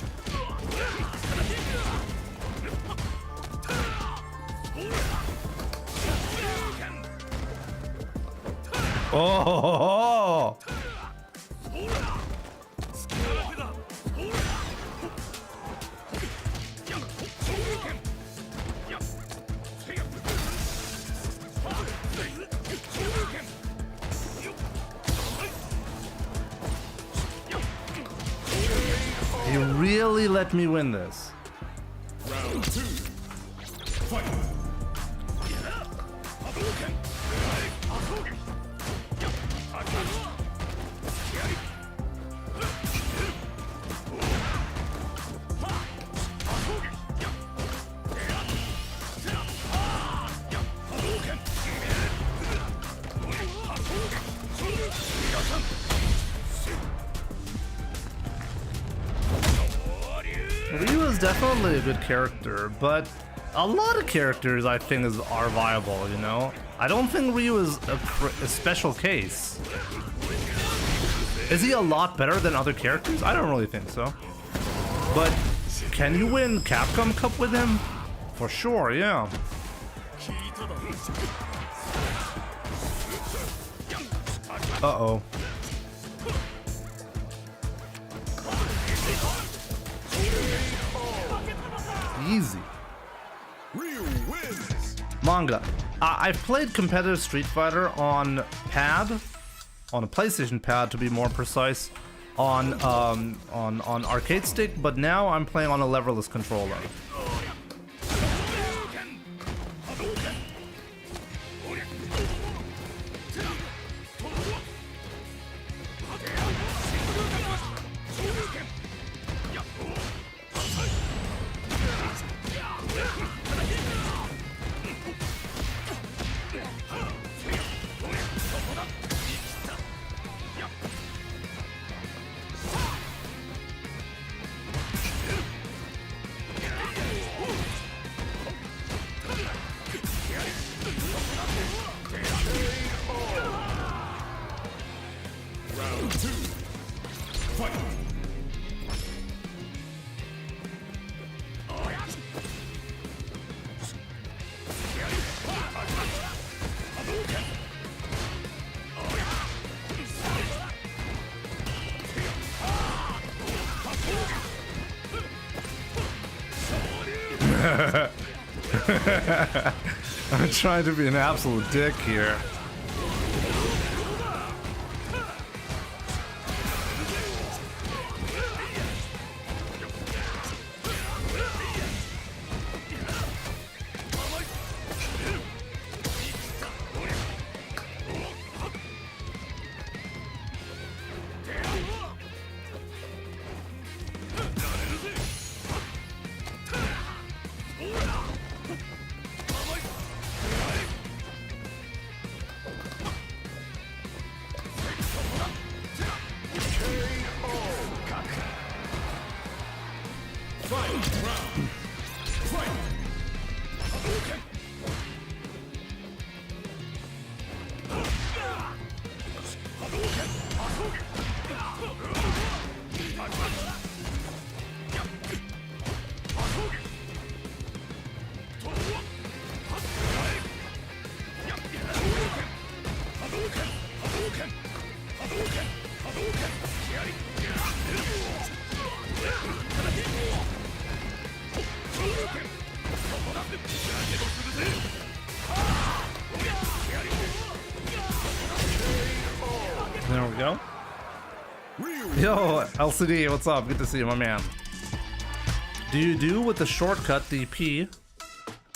Speaker 1: Oh! You really let me win this.
Speaker 4: Round 2. Fight.
Speaker 1: Ryu is definitely a good character, but a lot of characters I think are viable, you know? I don't think Ryu is a special case. Is he a lot better than other characters? I don't really think so. But can you win Capcom Cup with him? For sure, yeah. Uh-oh. Easy.
Speaker 4: Ryu wins.
Speaker 1: Manga. I've played competitive Street Fighter on pad, on a PlayStation pad to be more precise, on arcade stick, but now I'm playing on a leverless controller.
Speaker 4: Round 2. Fight.
Speaker 1: I'm trying to be an absolute dick here. There we go. Yo, LCD, what's up? Good to see you, my man. Do you do with the shortcut DP?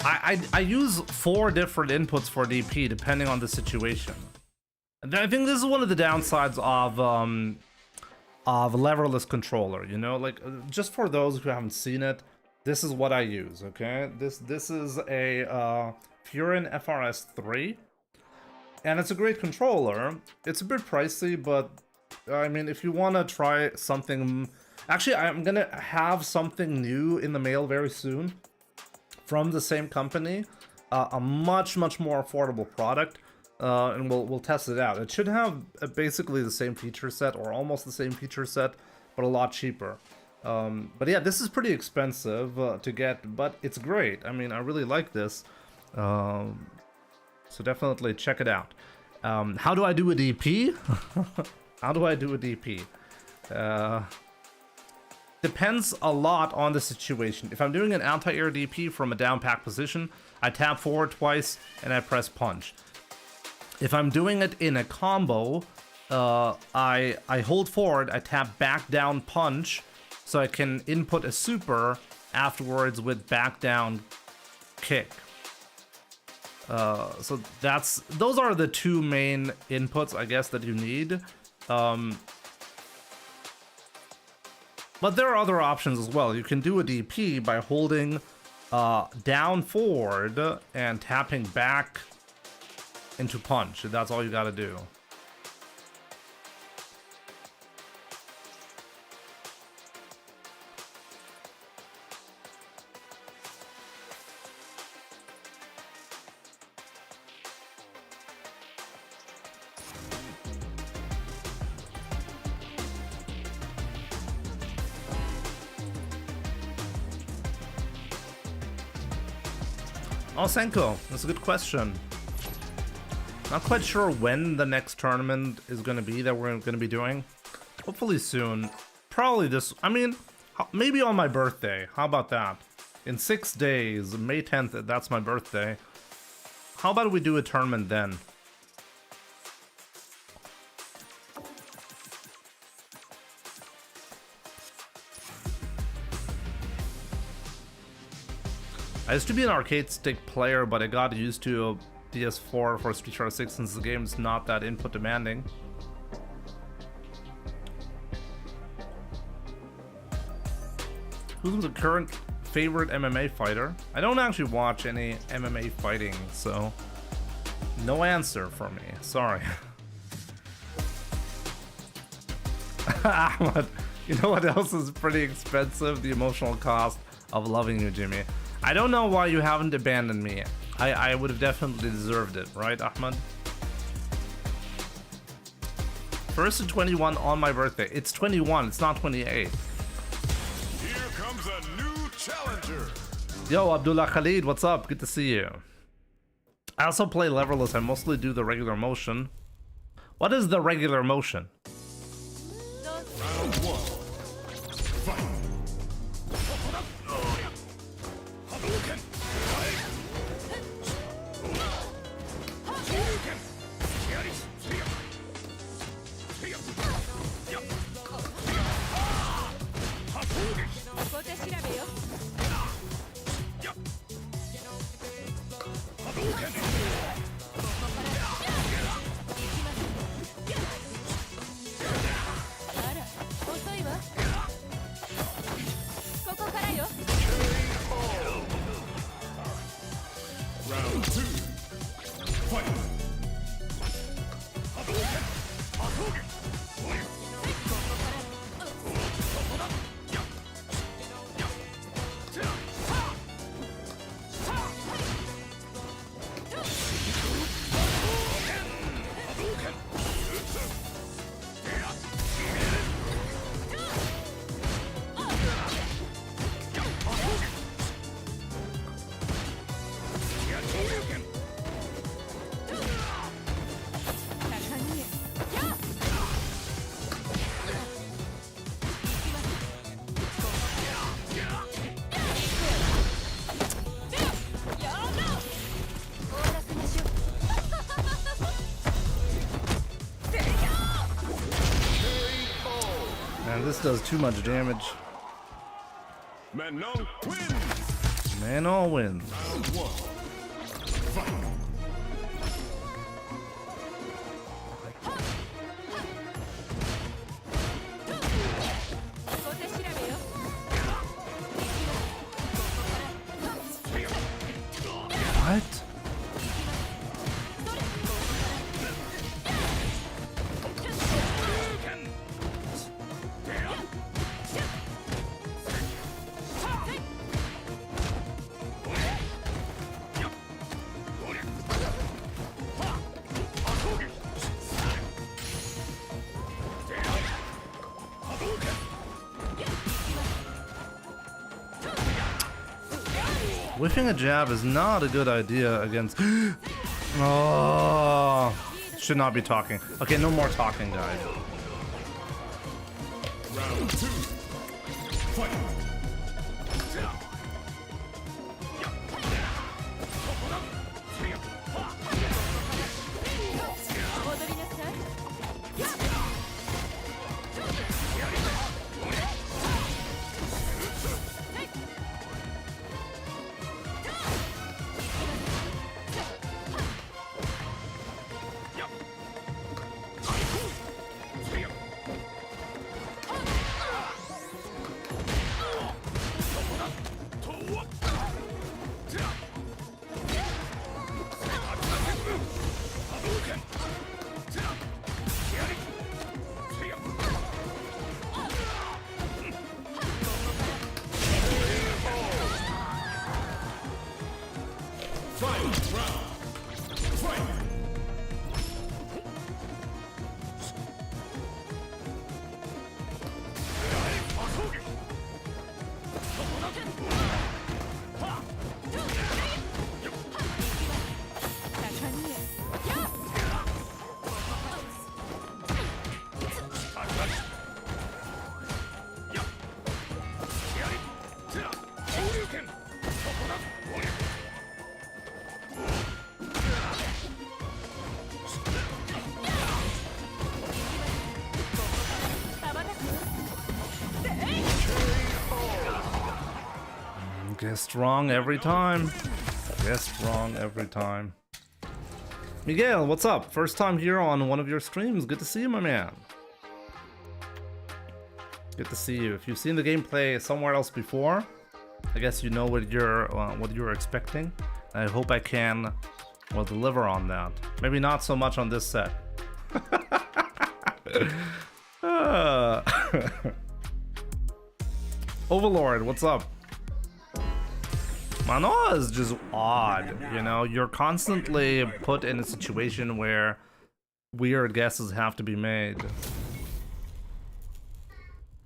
Speaker 1: I use 4 different inputs for DP depending on the situation. And I think this is one of the downsides of leverless controller. You know, like just for those who haven't seen it, this is what I use. Okay, this is a Furin FRS 3. And it's a great controller. It's a bit pricey, but I mean, if you want to try something... Actually, I'm going to have something new in the mail very soon from the same company. A much more affordable product. And we'll test it out. It should have basically the same feature set, or almost the same feature set, but a lot cheaper. But yeah, this is pretty expensive to get, but it's great. I mean, I really like this. So definitely check it out. How do I do a DP? How do I do a DP? Depends a lot on the situation. If I'm doing an anti-air DP from a down pack position, I tap forward twice and I press punch. If I'm doing it in a combo, I hold forward, I tap back down punch, so I can input a super afterwards with back down kick. So those are the two main inputs, I guess, that you need. But there are other options as well. You can do a DP by holding down forward and tapping back into punch. That's all you gotta do. Oh, Senko, that's a good question. Not quite sure when the next tournament is going to be that we're going to be doing. Hopefully soon. Probably this, I mean, maybe on my birthday. How about that? In 6 days, May 10th, that's my birthday. How about we do a tournament then? I used to be an arcade stick player, but I got used to a DS4 for Street Fighter 6 since the game is not that input demanding. Who's the current favorite MMA fighter? I don't actually watch any MMA fighting, so no answer for me. Sorry. Ahmad, you know what else is pretty expensive? The emotional cost of loving you, Jimmy. I don't know why you haven't abandoned me. I would have definitely deserved it, right, Ahmed? First to 21 on my birthday. It's 21, it's not 28.
Speaker 4: Here comes a new challenger.
Speaker 1: Yo, Abdullah Khalid, what's up? Good to see you. I also play leverless. I mostly do the regular motion. What is the regular motion?
Speaker 4: Round one. Fight. Round two. Fight.
Speaker 1: Man, this does too much damage.
Speaker 4: Manon wins.
Speaker 1: Manon wins.
Speaker 4: Round one. Fight.
Speaker 1: What? Whiffing a jab is not a good idea against... Oh, should not be talking. Okay, no more talking, guys.
Speaker 4: Round two. Fight.
Speaker 1: Guessed wrong every time. Guessed wrong every time. Miguel, what's up? First time here on one of your streams. Good to see you, my man. Good to see you. If you've seen the gameplay somewhere else before, I guess you know what you're expecting. I hope I can, well, deliver on that. Maybe not so much on this set. Overlord, what's up? Manoa is just odd, you know? You're constantly put in a situation where weird guesses have to be made.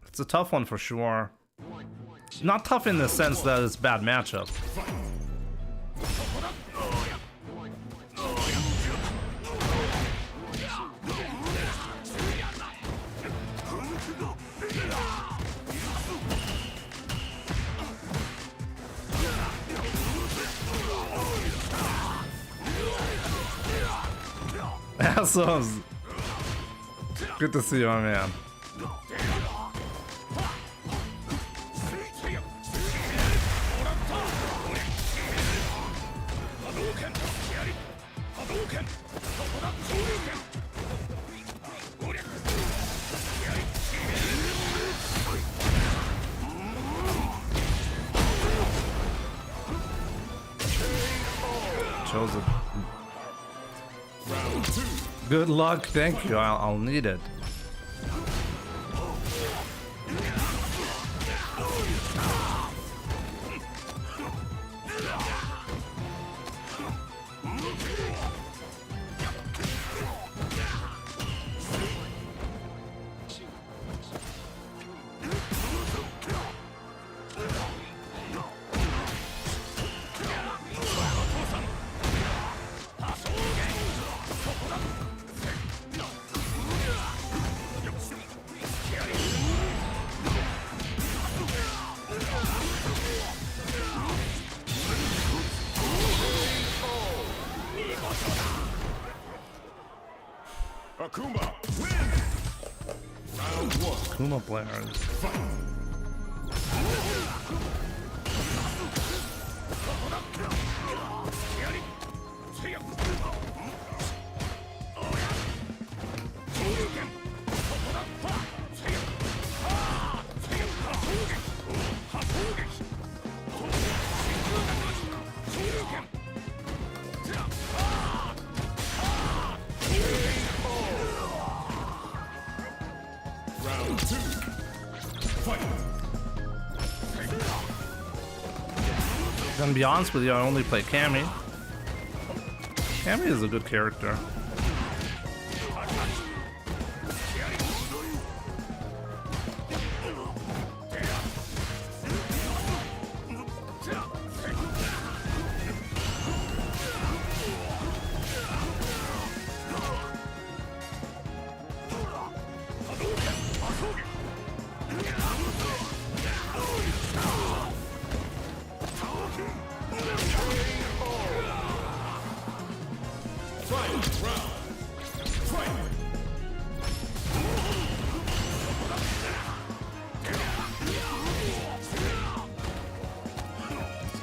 Speaker 1: It's a tough one for sure. Not tough in the sense that it's bad matchup. Assholes. Good to see you, my man. Chose it. Good luck, thank you. I'll need it.
Speaker 4: Akuma, win! Round one.
Speaker 1: Kuma players.
Speaker 4: Round two. Fight.
Speaker 1: Gonna be honest with you, I only play Cammy. Cammy is a good character.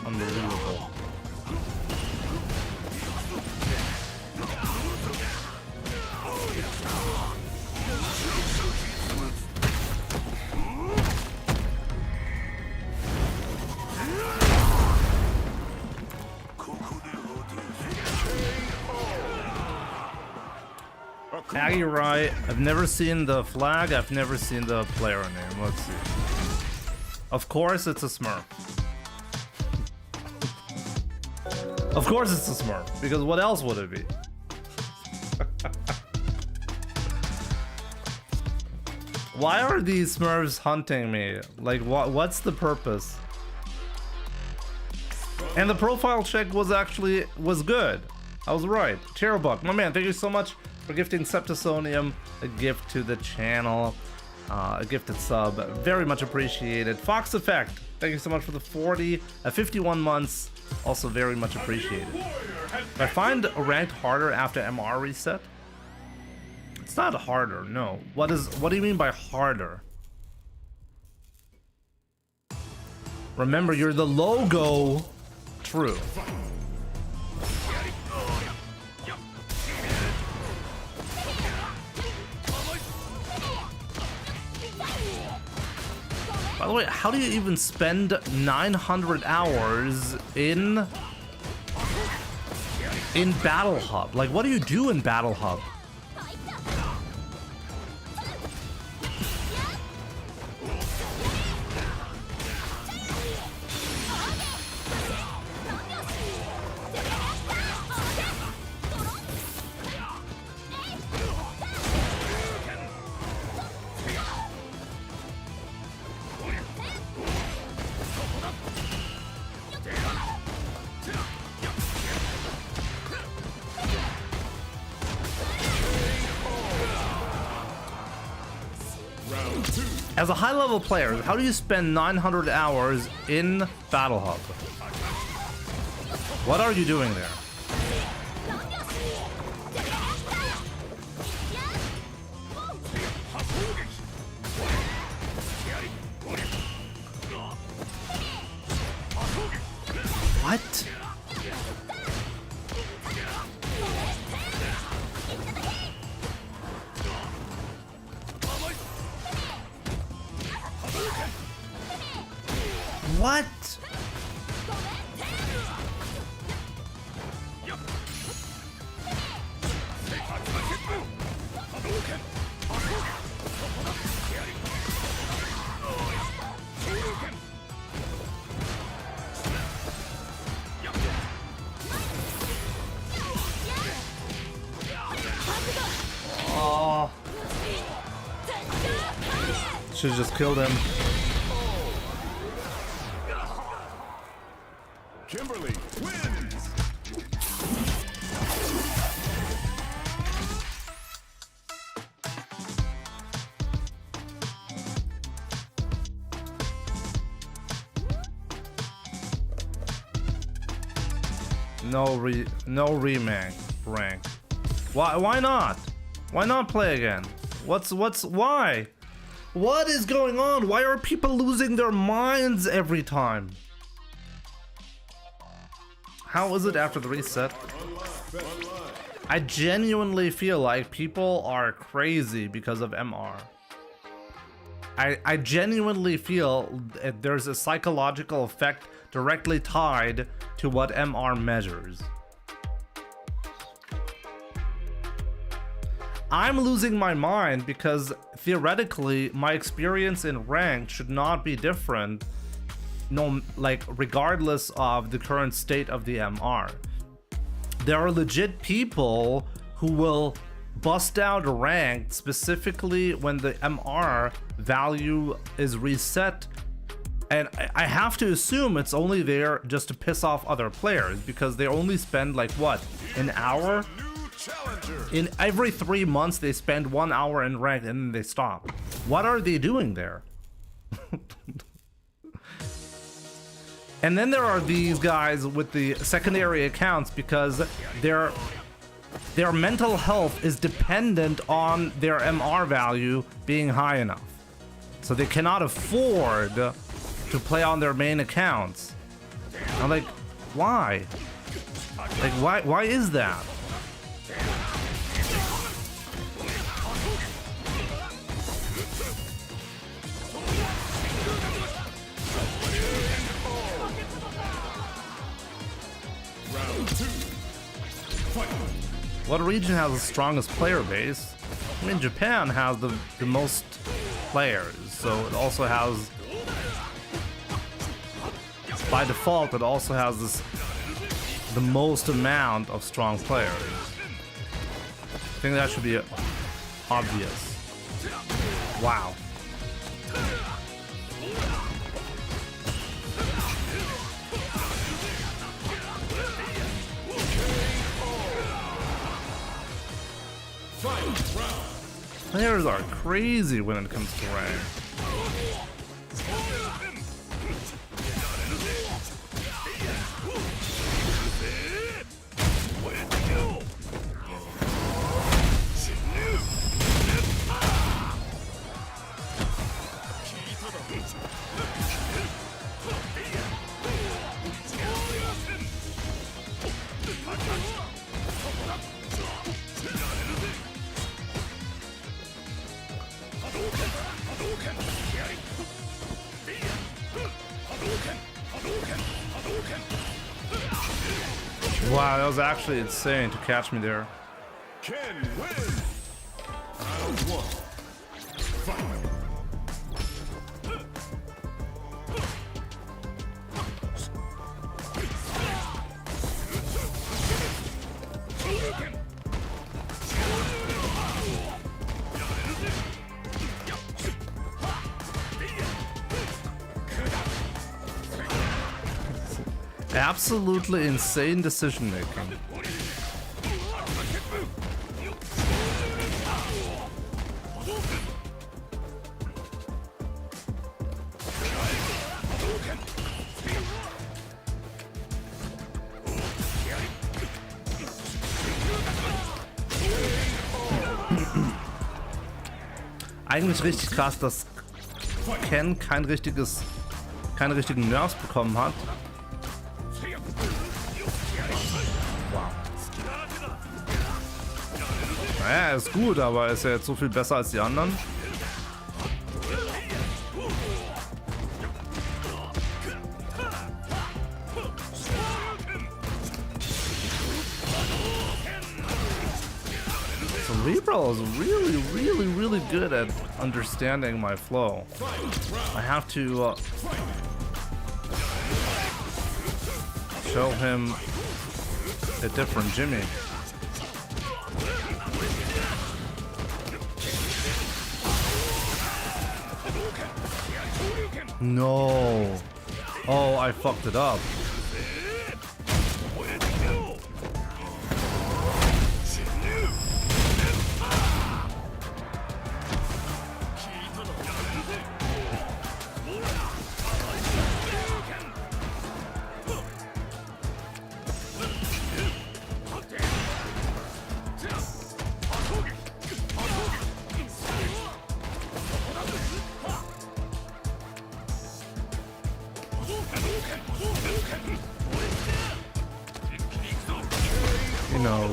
Speaker 1: Unbelievable. Aggie right. I've never seen the flag, I've never seen the player name. Let's see. Of course it's a smurf. Of course it's a smurf, because what else would it be? Why are these smurfs hunting me? Like, what's the purpose? And the profile check was good. I was right. Cherubuck, my man, thank you so much for gifting Septisonium a gift to the channel. A gifted sub, very much appreciated. Fox Effect, thank you so much for the 51 months, also very much appreciated. I find a ranked harder after MR reset. It's not harder, no. What do you mean by harder? Remember, you're the logo. True. By the way, how do you even spend 900 hours in Battle Hub? Like, what do you do in Battle Hub? As a high-level player, how do you spend 900 hours in Battle Hub? What are you doing there? What? What? Oh. Should just killed him.
Speaker 4: Kimberly wins.
Speaker 1: No remake rank. Why not? Why not play again? Why? What is going on? Why are people losing their minds every time? How is it after the reset? I genuinely feel like people are crazy because of MR. I genuinely feel that there's a psychological effect directly tied to what MR measures. I'm losing my mind because theoretically my experience in ranked should not be different, regardless of the current state of the MR. There are legit people who will bust out ranked specifically when the MR value is reset, and I have to assume it's only there just to piss off other players because they only spend like what, an hour? In every 3 months they spend 1 hour in ranked and then they stop. What are they doing there? And then there are these guys with the secondary accounts because their mental health is dependent on their MR value being high enough. So they cannot afford to play on their main accounts. I'm like, why? Like, why is that? What region has the strongest player base? I mean, Japan has the most players, so it also has, by default, it also has the most amount of strong players. I think that should be obvious. Wow. Players are crazy when it comes to rank. Wow, that was actually insane to catch me there.
Speaker 4: Ken wins. Round 1. Fight.
Speaker 1: Absolutely insane decision making. Eigentlich richtig krass, dass Ken keine richtigen Nerfs bekommen hat. Wow. Naja, er ist gut, aber ist er jetzt so viel besser als die anderen? Cerebral is really good at understanding my flow. I have to show him a different Jimmy. No. Oh, I fucked it up.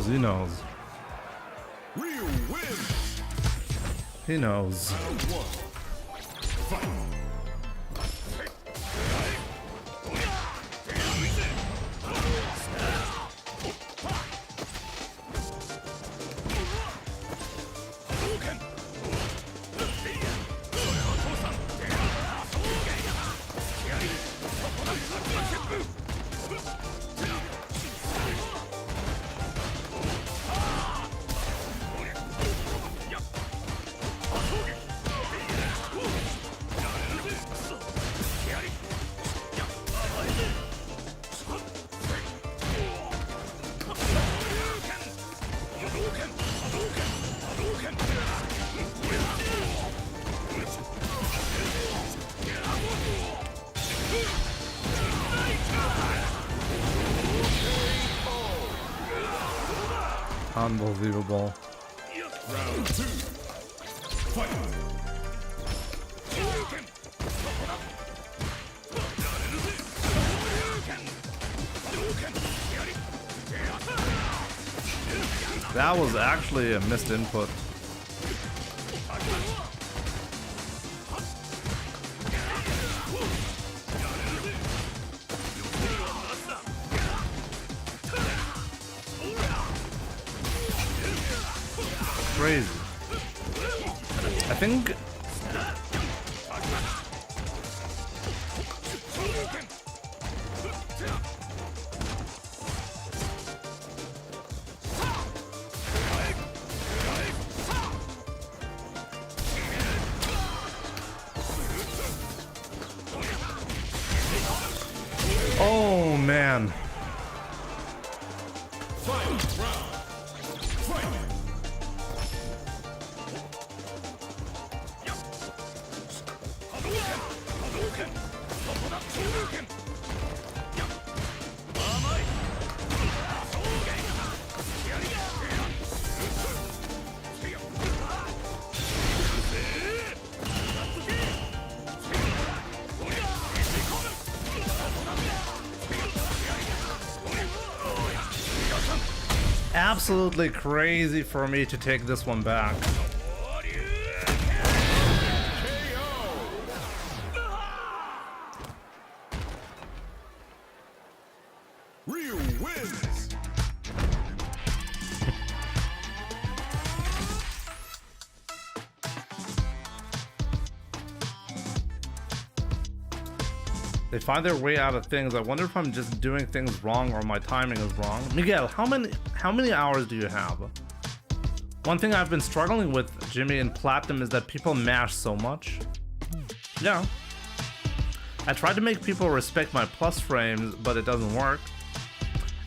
Speaker 1: He knows.
Speaker 4: Real wins.
Speaker 1: He knows.
Speaker 4: Round 1. Fight.
Speaker 1: Unbelievable.
Speaker 4: Round 2. Fight.
Speaker 1: That was actually a missed input. Crazy. I think oh man. Absolutely crazy for me to take this one back. They find their way out of things. I wonder if I'm just doing things wrong or my timing is wrong. Miguel, how many hours do you have? One thing I've been struggling with, Jimmy, in Platinum is that people mash so much. Yeah. I tried to make people respect my plus frames, but it doesn't work.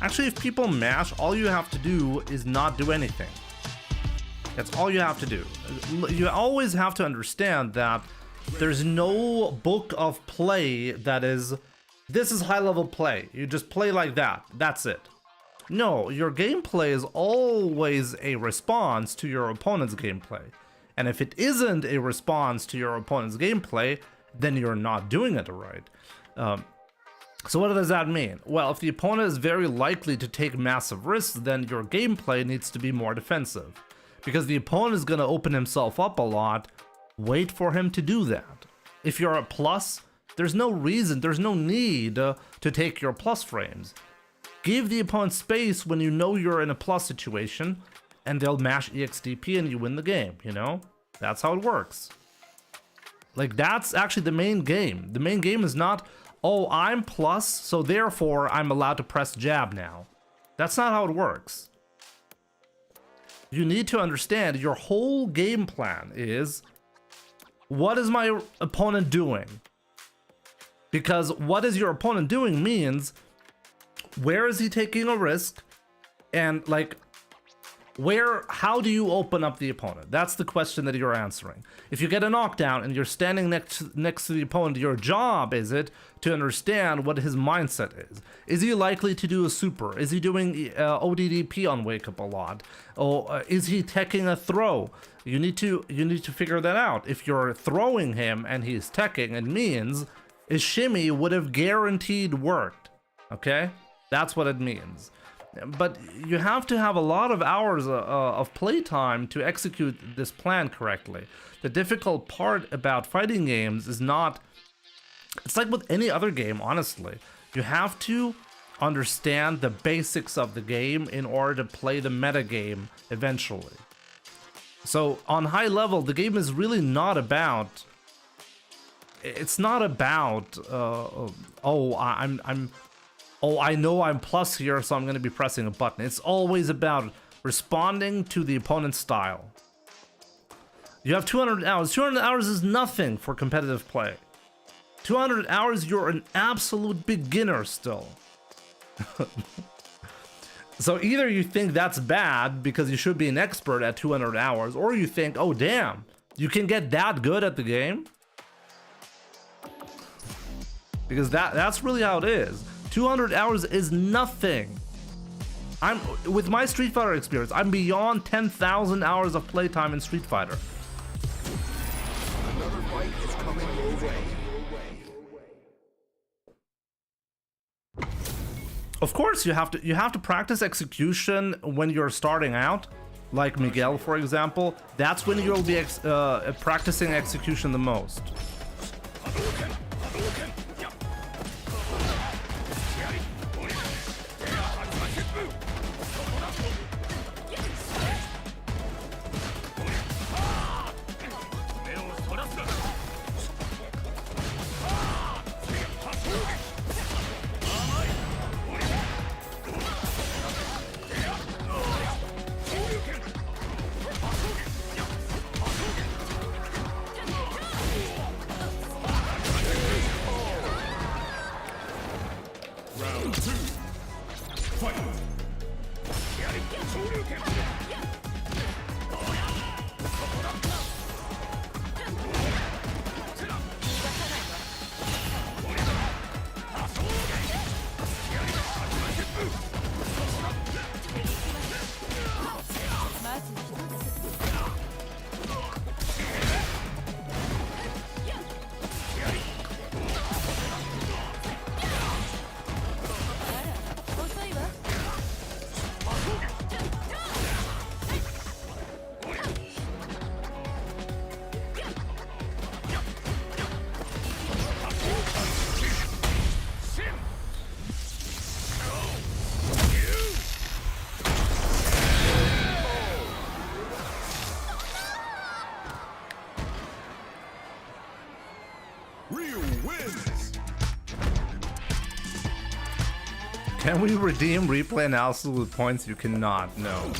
Speaker 1: Actually, if people mash, all you have to do is not do anything. That's all you have to do. You always have to understand that there's no book of play that is, this is high level play. You just play like that. That's it. No, your gameplay is always a response to your opponent's gameplay. And if it isn't a response to your opponent's gameplay, then you're not doing it right. So what does that mean? Well, if the opponent is very likely to take massive risks, then your gameplay needs to be more defensive. Because the opponent is going to open himself up a lot. Wait for him to do that. If you're a plus, there's no reason, there's no need to take your plus frames. Give the opponent space when you know you're in a plus situation, and they'll mash EXDP and you win the game, you know? That's how it works. Like, that's actually the main game. The main game is not, oh, I'm plus, so therefore I'm allowed to press jab now. That's not how it works. You need to understand your whole game plan is, what is my opponent doing? Because what is your opponent doing means, where is he taking a risk? And like, how do you open up the opponent? That's the question that you're answering. If you get a knockdown and you're standing next to the opponent, your job is it to understand what his mindset is. Is he likely to do a super? Is he doing ODDP on wake up a lot? Or is he teching a throw? You need to figure that out. If you're throwing him and he's teching, it means his shimmy would have guaranteed worked. Okay, that's what it means. But you have to have a lot of hours of playtime to execute this plan correctly. The difficult part about fighting games is not, it's like with any other game, honestly. You have to understand the basics of the game in order to play the meta game eventually. So on high level, the game is really not about, it's not about, oh, I know I'm plus here, so I'm going to be pressing a button. It's always about responding to the opponent's style. You have 200 hours. 200 hours is nothing for competitive play. 200 hours, you're an absolute beginner still. So either you think that's bad because you should be an expert at 200 hours, or you think, oh damn, you can get that good at the game? Because that's really how it is. 200 hours is nothing. With my Street Fighter experience, I'm beyond 10,000 hours of playtime in Street Fighter.
Speaker 5: Another fight is coming your way.
Speaker 1: Of course, you have to practice execution when you're starting out, like Miguel, for example. That's when you'll be practicing execution the most.
Speaker 4: Round 2. Fight. Real wins.
Speaker 1: Can we redeem replay analysis with points? You cannot, no.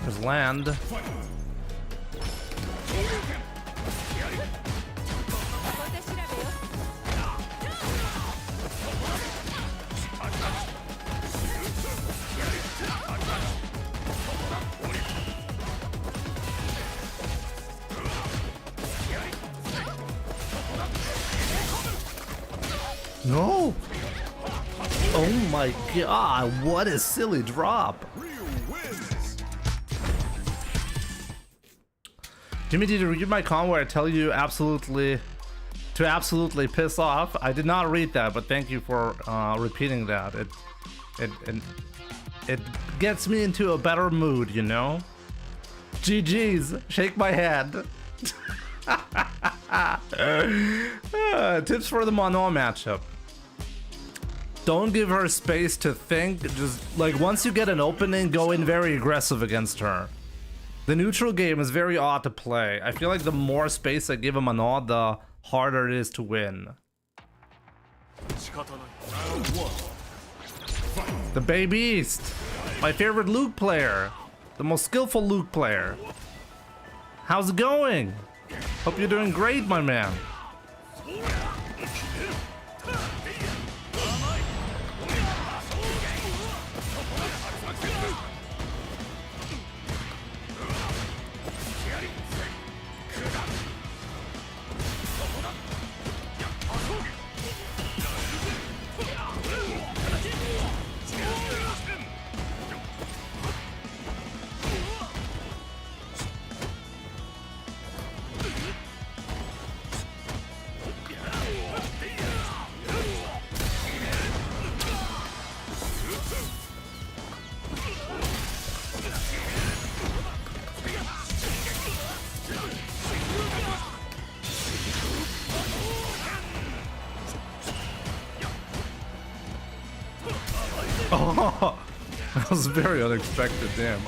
Speaker 1: There's land. No! Oh my god, what a silly drop! Jimmy, did you read my comment where I tell you to absolutely piss off? I did not read that, but thank you for repeating that. It gets me into a better mood, you know? GG's, shake my head. Tips for the Mono matchup. Don't give her space to think, just like once you get an opening, go in very aggressive against her. The neutral game is very odd to play. I feel like the more space I give a Mono, the harder it is to win. The Babyist, my favorite Luke player, the most skillful Luke player. How's it going? Hope you're doing great, my man. Oh, that was very unexpected, damn.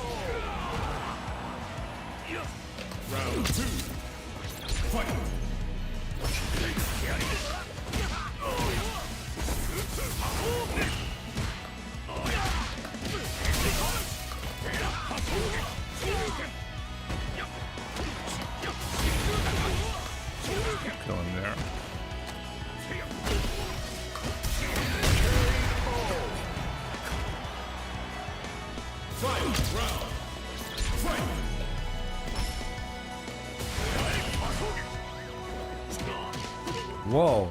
Speaker 4: Round 2. Fight.
Speaker 1: Going there. Whoa.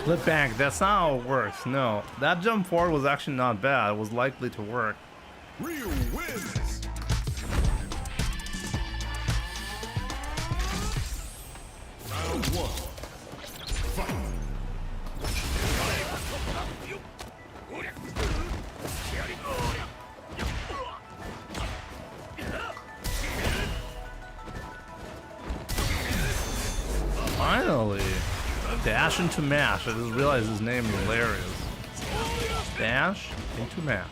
Speaker 1: Flip back, that's not how it works, no. That jump forward was actually not bad, it was likely to work.
Speaker 4: Ryu wins. Round 1. Fight.
Speaker 1: Finally! Dash into mash. I just realized his name is hilarious. Dash into mash.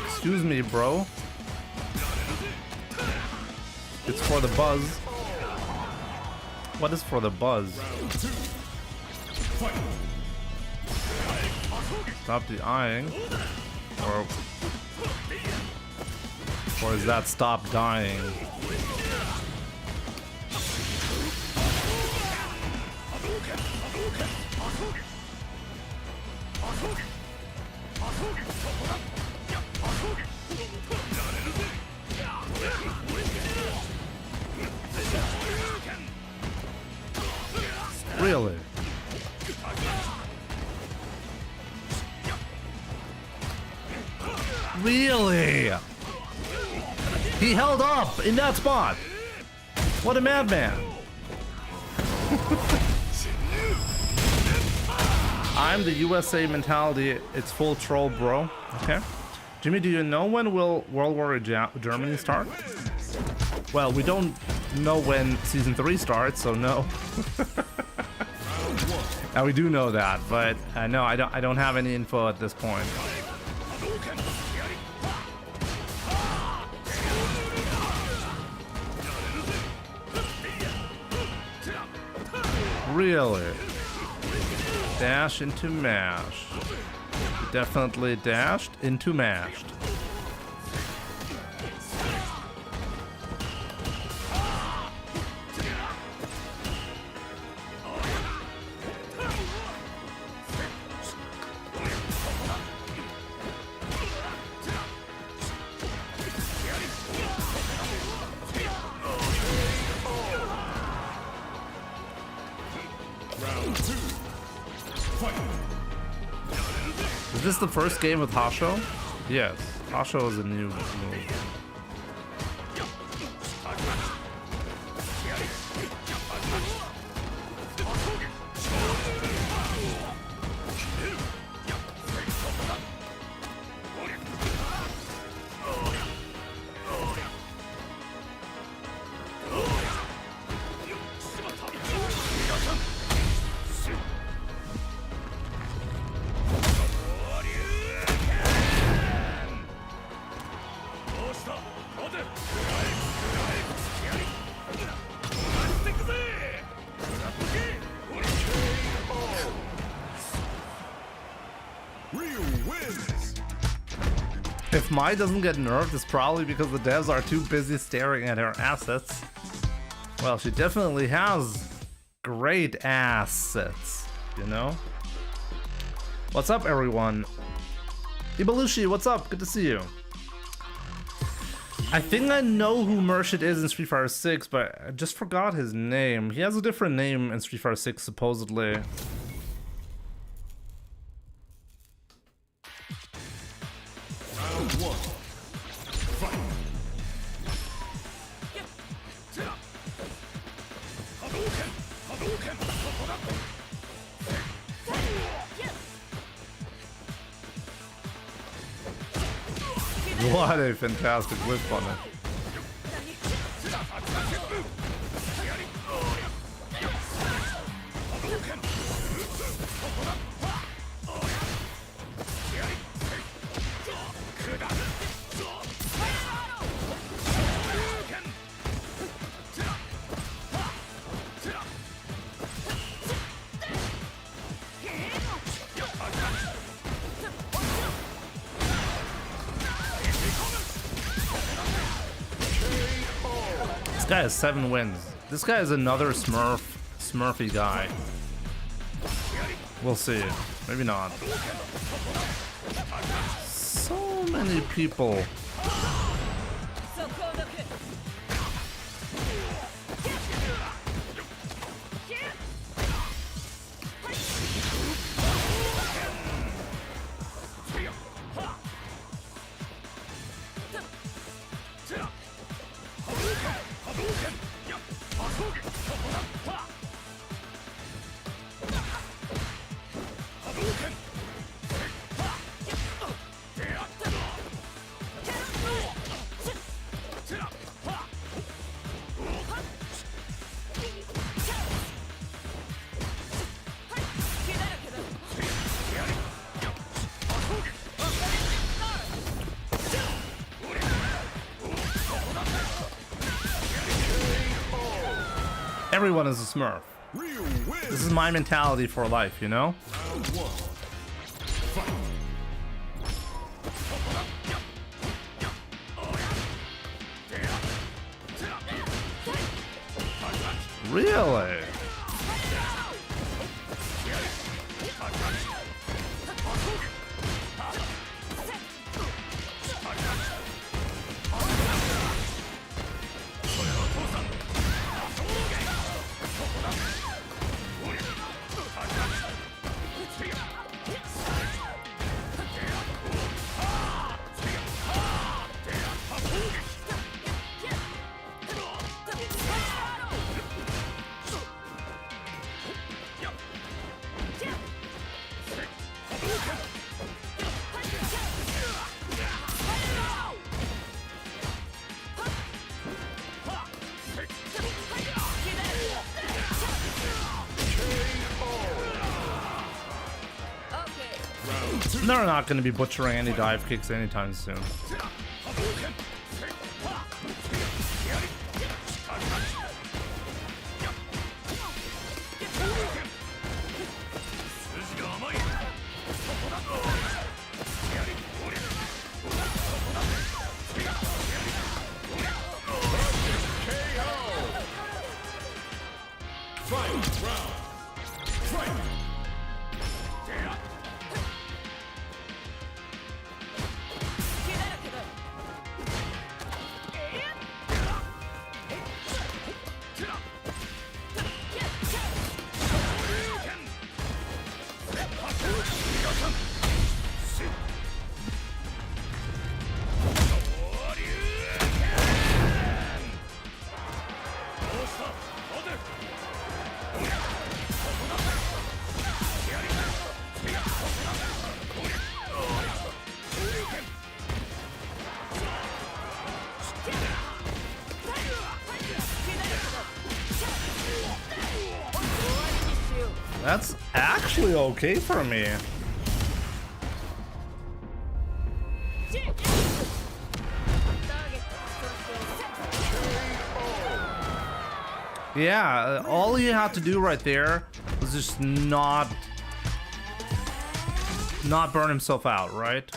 Speaker 1: Excuse me, bro. It's for the buzz. What is for the buzz?
Speaker 4: Round 2. Fight.
Speaker 1: Stop the eyeing. Or is that stop dying? Really? Really? He held up in that spot. What a madman. I'm the USA mentality. It's full troll, bro. Okay. Jimmy, do you know when will World War Germany start? Well, we don't know when season 3 starts, so no. Now we do know that, but no, I don't have any info at this point. Really? Dash into mash. Definitely dashed into mashed. Is this the first game with Hasho? Yes, Hasho is a new move. If Mai doesn't get nerfed, it's probably because the devs are too busy staring at her assets. Well, she definitely has great assets, you know? What's up, everyone? Ibelushi, what's up? Good to see you. I think I know who Mershid is in Street Fighter 6, but I just forgot his name. He has a different name in Street Fighter 6, supposedly. What a fantastic whip on it. This guy has 7 wins. This guy is another smurfy guy. We'll see. Maybe not. So many people. Everyone is a smurf. This is my mentality for life, you know? Really? They're not going to be butchering any dive kicks anytime soon. That's actually okay for me. Yeah, all you have to do right there was just not burn himself out, right?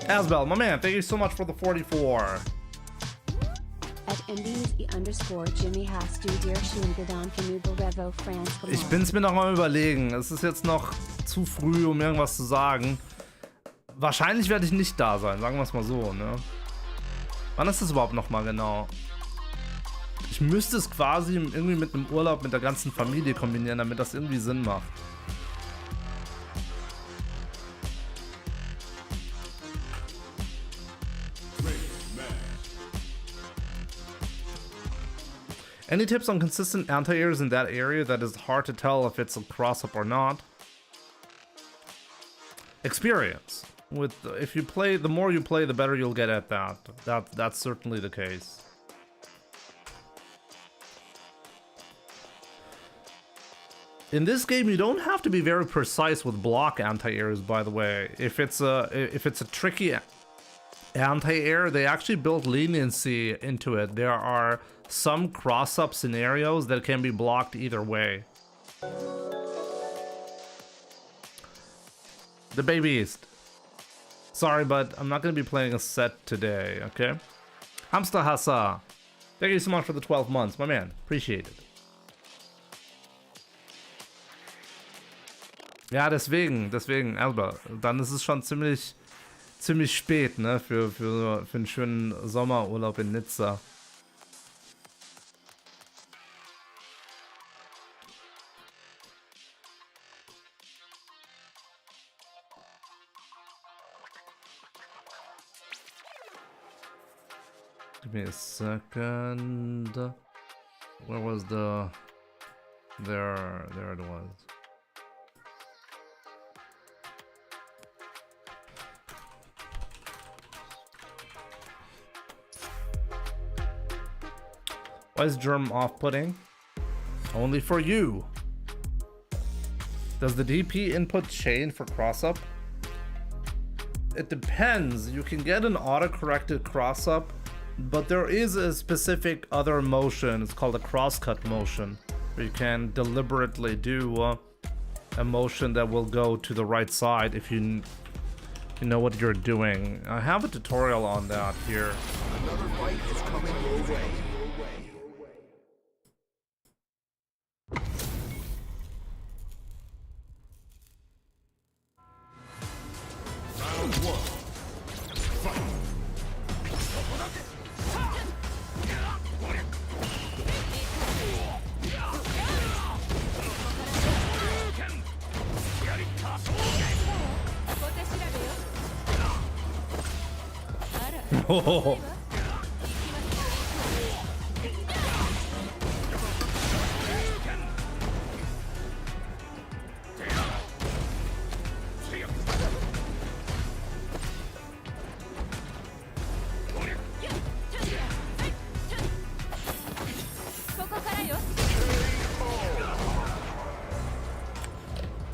Speaker 1: Asbel, my man, thank you so much for the 44.
Speaker 3: At MBSE_Jimmy hast du dir schon Gedanken über Revo France gemacht?
Speaker 1: Ich bin's mir noch mal überlegen. Es ist jetzt noch zu früh, um irgendwas zu sagen. Wahrscheinlich werde ich nicht da sein, sagen wir es mal so, ne? Wann ist das überhaupt noch mal genau? Ich müsste es quasi irgendwie mit einem Urlaub mit der ganzen Familie kombinieren, damit das irgendwie Sinn macht. Any tips on consistent anti-airs in that area that is hard to tell if it's a cross-up or not? Experience. If you play, the more you play, the better you'll get at that. That's certainly the case. In this game, you don't have to be very precise with block anti-airs, by the way. If it's a tricky anti-air, they actually built leniency into it. There are some cross-up scenarios that can be blocked either way. The Babyist. Sorry, but I'm not going to be playing a set today, okay? Hamster Hassa. Thank you so much for the 12 months, my man. Appreciate it. Ja, deswegen, Alba. Dann ist es schon ziemlich spät, ne, für einen schönen Sommerurlaub in Nizza. Give me a second. Where was the... There it was. Why is Germ off-putting? Only for you. Does the DP input chain for cross-up? It depends. You can get an auto-corrected cross-up, but there is a specific other motion. It's called a cross-cut motion, where you can deliberately do a motion that will go to the right side if you know what you're doing. I have a tutorial on that here.
Speaker 5: Another fight is coming your way.
Speaker 4: Round one. Fight.
Speaker 1: Oh.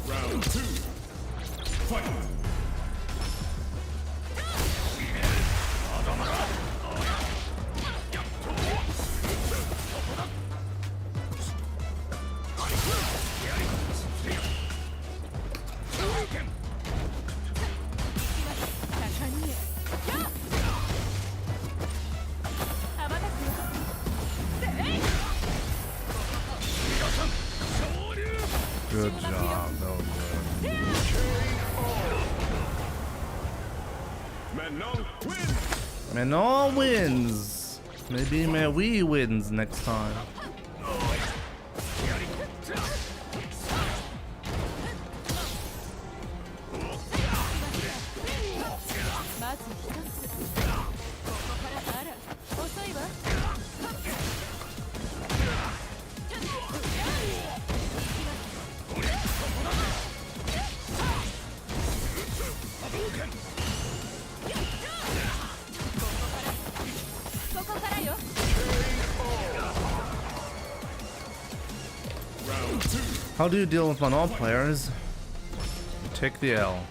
Speaker 4: Round two. Fight.
Speaker 1: Good job. That was good.
Speaker 4: Manon wins.
Speaker 1: Manon wins. Maybe Marie wins next time. How do you deal with Manon players? You take the L. 1,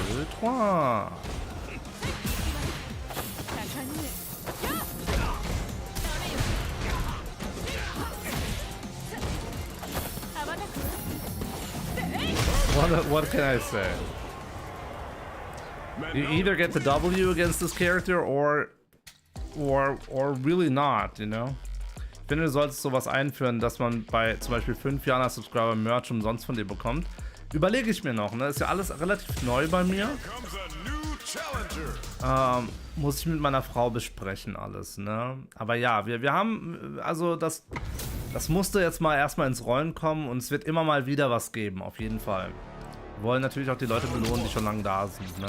Speaker 1: 2, 3. What can I say? You either get the W against this character or really not, you know? Ich finde, du solltest sowas einführen, dass man bei zum Beispiel 5 Jahren als Subscriber Merch umsonst von dir bekommt. Überlege ich mir noch, ne? Ist ja alles relativ neu bei mir. Muss ich mit meiner Frau besprechen alles, ne? Aber ja, wir haben, also das musste jetzt mal erstmal ins Rollen kommen und es wird immer mal wieder was geben, auf jeden Fall. Wir wollen natürlich auch die Leute belohnen, die schon lange da sind, ne?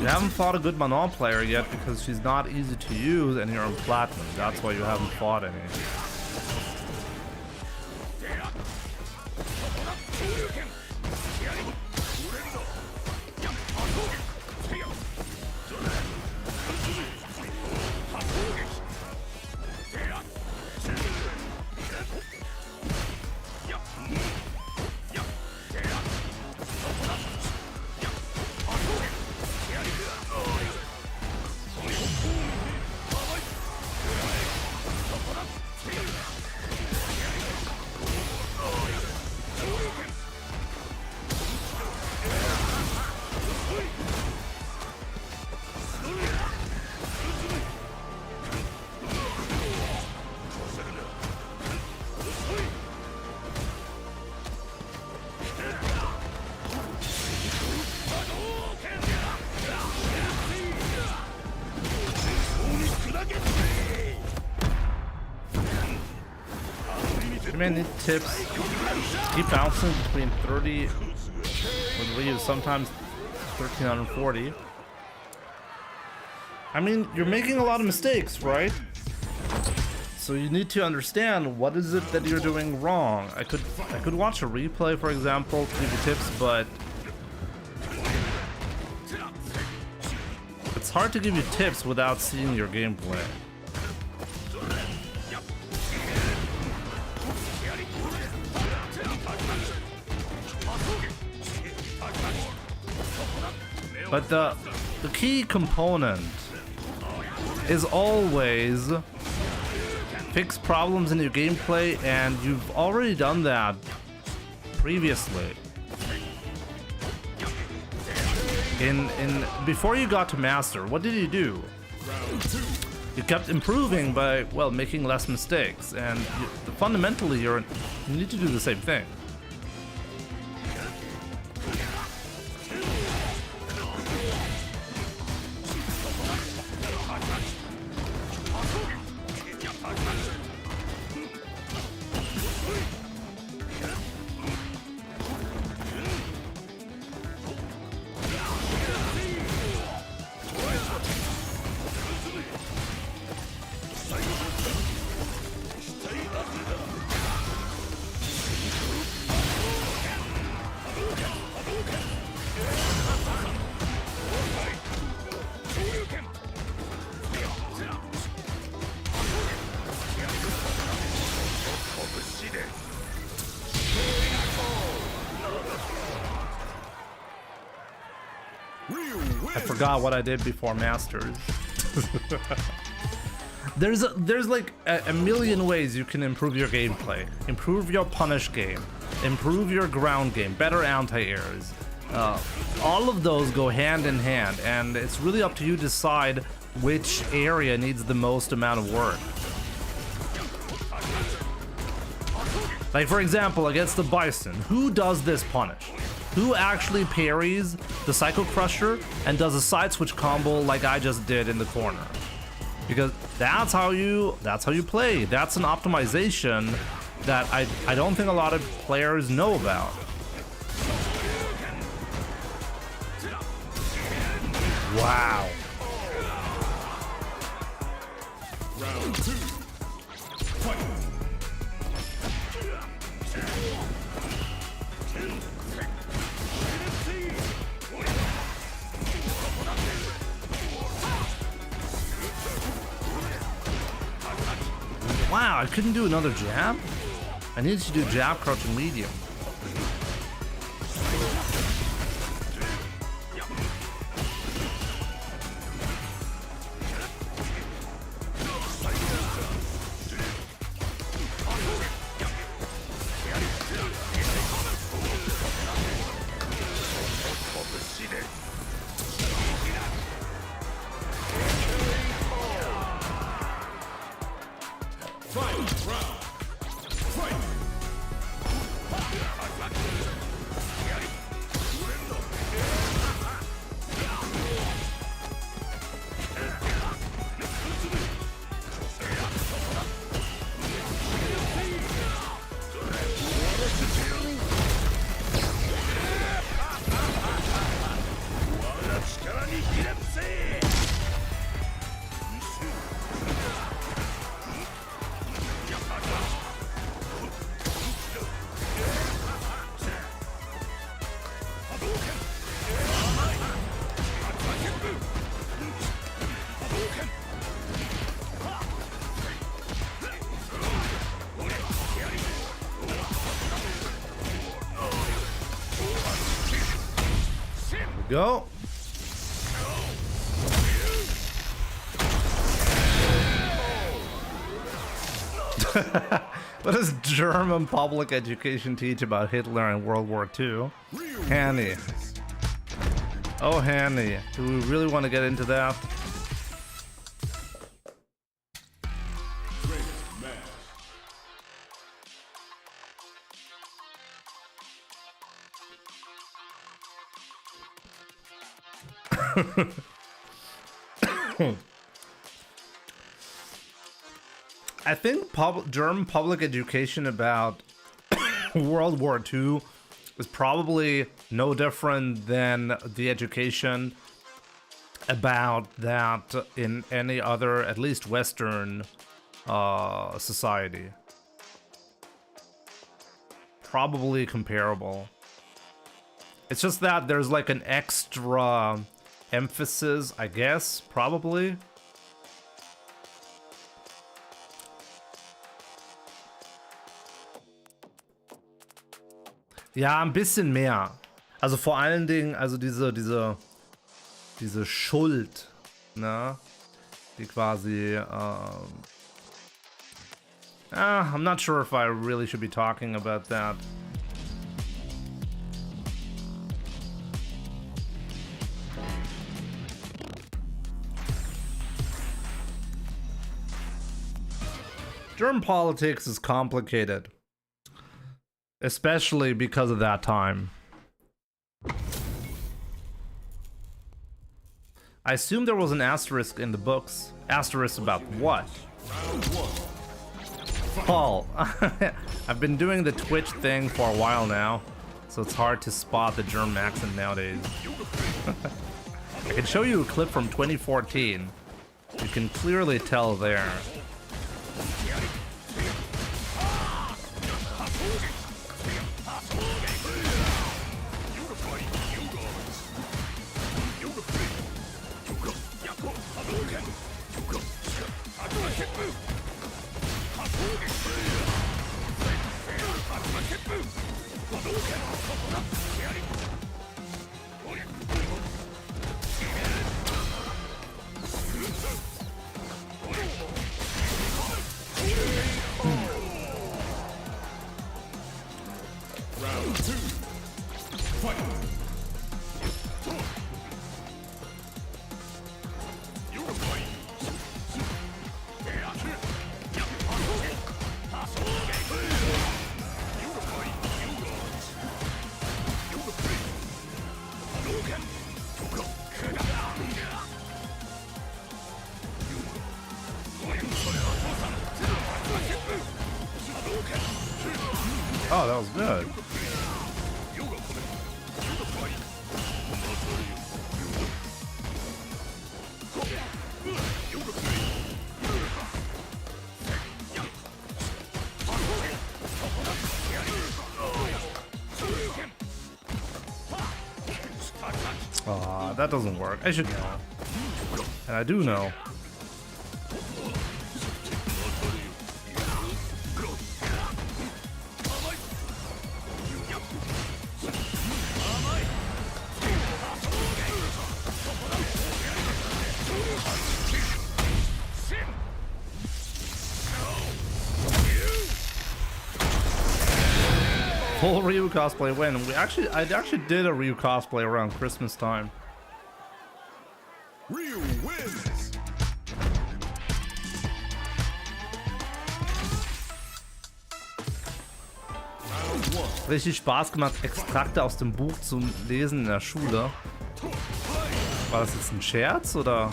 Speaker 1: You haven't fought a good Manon player yet because she's not easy to use and you're on platinum. That's why you haven't fought any. You may need tips. Keep bouncing between 30 with leaves, sometimes 1340. I mean, you're making a lot of mistakes, right? So you need to understand what is it that you're doing wrong. I could watch a replay, for example, to give you tips, but it's hard to give you tips without seeing your gameplay. But the key component is always fix problems in your gameplay, and you've already done that previously. Before you got to master, what did you do? You kept improving by, well, making less mistakes, and fundamentally you need to do the same thing. I forgot what I did before Masters. There's like a million ways you can improve your gameplay. Improve your punish game. Improve your ground game. Better anti-airs. All of those go hand in hand, and it's really up to you to decide which area needs the most amount of work. Like, for example, against the Bison, who does this punish? Who actually parries the Psycho Crusher and does a side switch combo like I just did in the corner? Because that's how you play. That's an optimization that I don't think a lot of players know about. Wow.
Speaker 4: Round 2. Fight.
Speaker 1: Wow, I couldn't do another jab? I needed to do jab, crouch, and medium. Go. What does German public education teach about Hitler and World War II? Hanny. Oh, Hanny. Do we really want to get into that? I think German public education about World War II is probably no different than the education about that in any other, at least Western society. Probably comparable. It's just that there's like an extra emphasis, I guess, probably. Ja, ein bisschen mehr. Also vor allen Dingen, also diese Schuld, ne? Die quasi, I'm not sure if I really should be talking about that. German politics is complicated. Especially because of that time. I assume there was an asterisk in the books. Asterisk about what? Paul. I've been doing the Twitch thing for a while now, so it's hard to spot the German accent nowadays. I can show you a clip from 2014. You can clearly tell there.
Speaker 4: Round 2. Fight.
Speaker 1: Oh, that was good. That doesn't work. I should know. And I do know. Full Ryu cosplay win. I actually did a Ryu cosplay around Christmas time.
Speaker 4: Ryu wins.
Speaker 1: Richtig Spaß gemacht, Extrakte aus dem Buch zu lesen in der Schule. War das jetzt ein Scherz oder?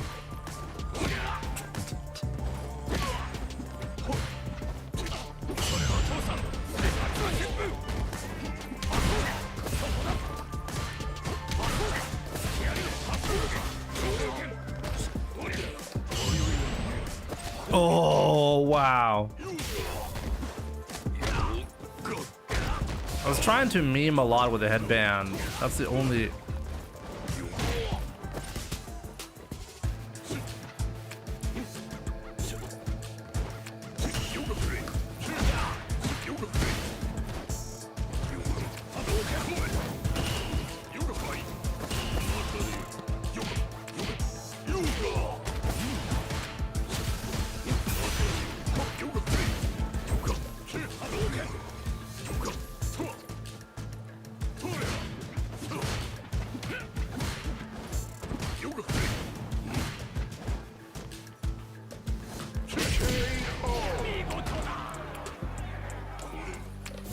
Speaker 1: Oh, wow. I was trying to meme a lot with the headband. That's the only...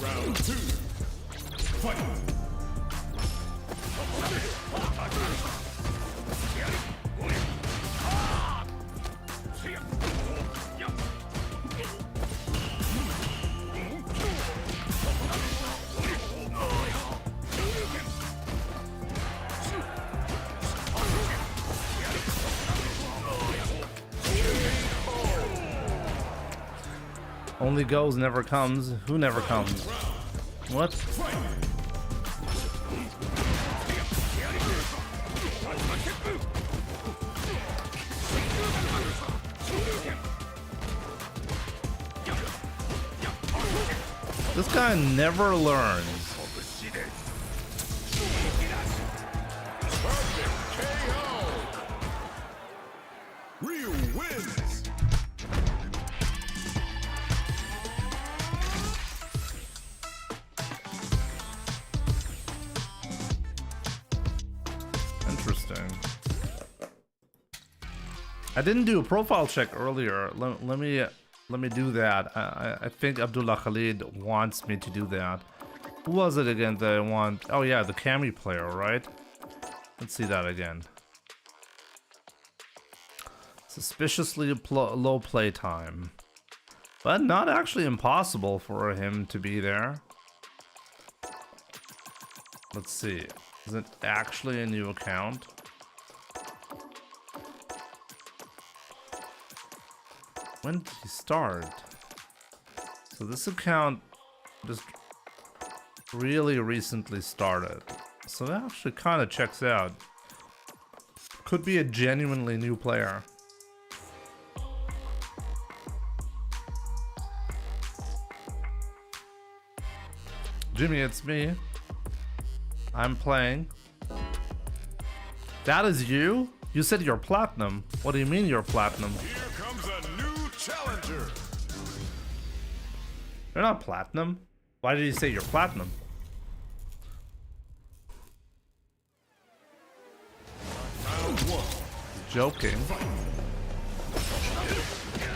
Speaker 4: Round 2. Fight.
Speaker 1: Only goes, never comes. Who never comes? What? This guy never learns.
Speaker 4: Ryu wins.
Speaker 1: Interesting. I didn't do a profile check earlier. Let me do that. I think Abdullah Khalid wants me to do that. Who was it again that I want? Oh yeah, the Cammy player, right? Let's see that again. Suspiciously low play time, but not actually impossible for him to be there. Let's see. Is it actually a new account? When did he start? So this account just really recently started. So that actually kind of checks out. Could be a genuinely new player. Jimmy, it's me. I'm playing. That is you? You said you're platinum. What do you mean you're platinum?
Speaker 4: Here comes a new challenger.
Speaker 1: You're not platinum. Why did you say you're platinum?
Speaker 4: Round one.
Speaker 1: Joking.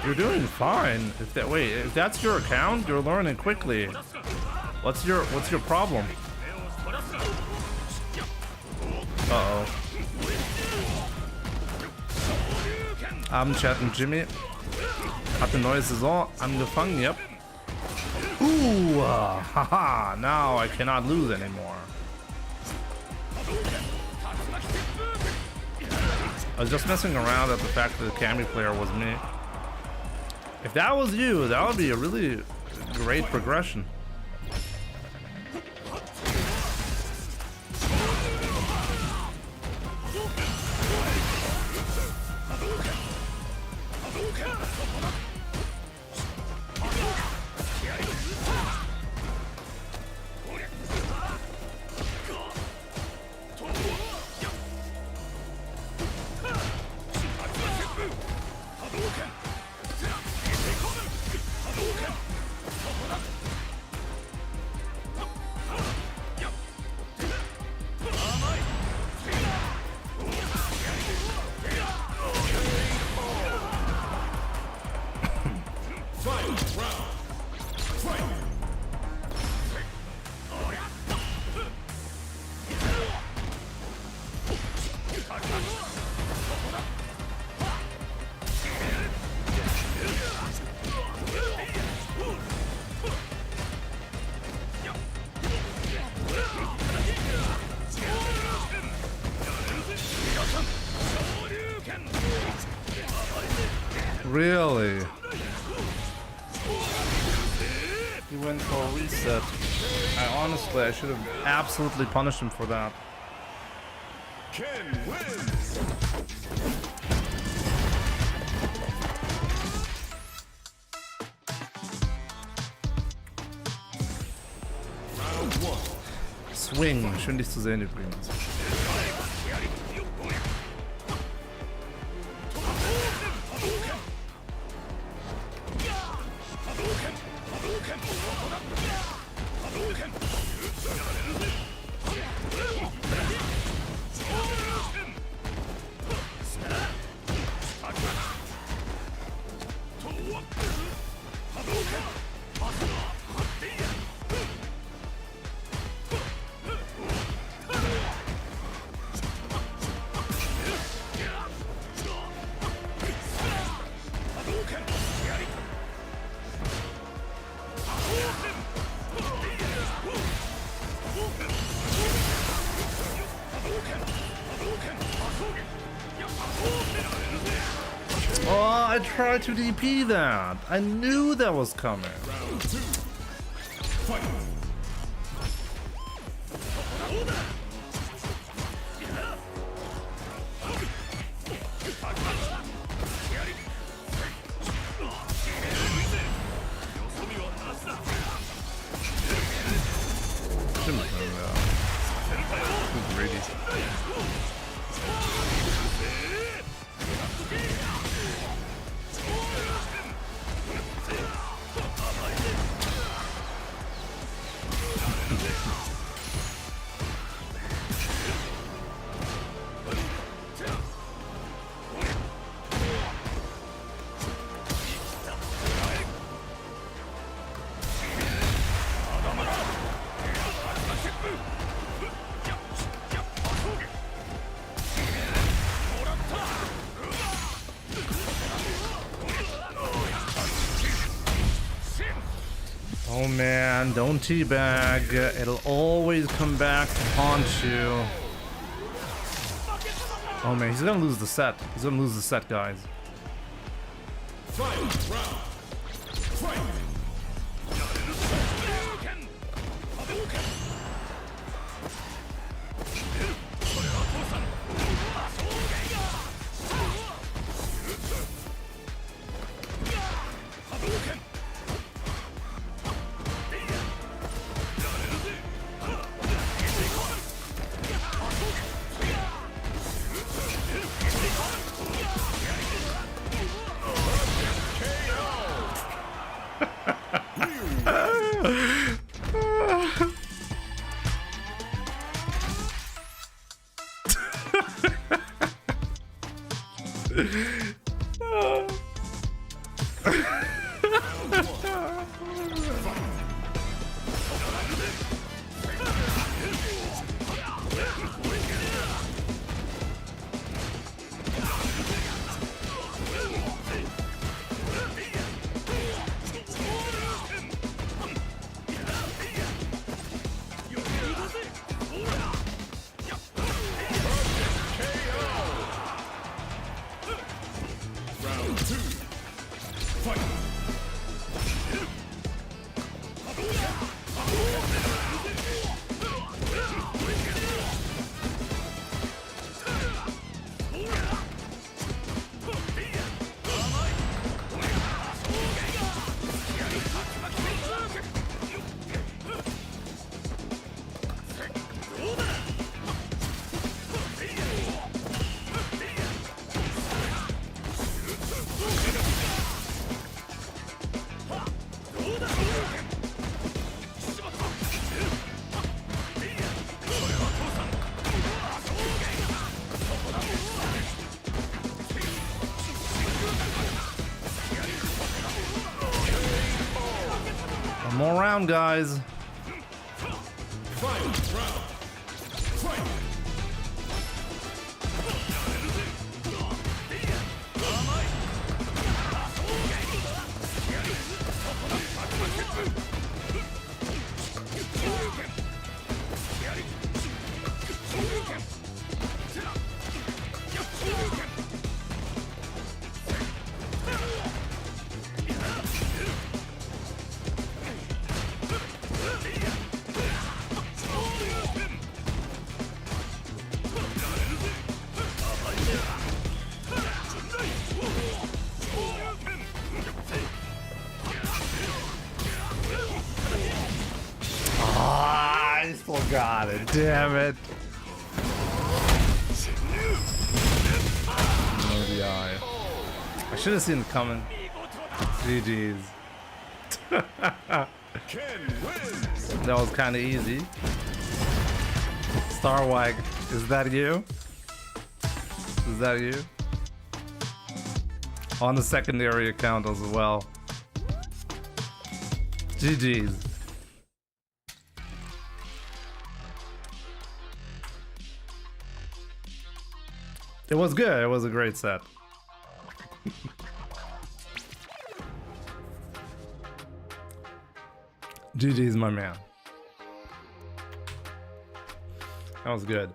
Speaker 1: You're doing fine. If that's your account, you're learning quickly. What's your problem? Uh-oh. Abendchat Jimmy hat eine neue Saison angefangen, yep. Ooh, haha, now I cannot lose anymore. I was just messing around at the fact that the Cammy player was me. If that was you, that would be a really great progression. Really? He went for a reset. I should have absolutely punished him for that.
Speaker 4: Ken wins. Round one.
Speaker 1: Swing, schön dich zu sehen übrigens. I tried to DP that. I knew that was coming.
Speaker 4: Round 2. Fight.
Speaker 1: Shouldn't have done that. Too greedy. Oh man, don't teabag. It'll always come back to haunt you. Oh man, he's gonna lose the set. He's gonna lose the set, guys.
Speaker 4: Fight. Round. Fight.
Speaker 1: One more round, guys.
Speaker 4: Fight. Round. Fight.
Speaker 1: I still got it. Damn it. No DI. I should have seen it coming. GG's.
Speaker 4: Ken wins.
Speaker 1: That was kind of easy. Starwag, is that you? Is that you? On the secondary account as well. GG's. It was good. It was a great set. GG's, my man. That was good.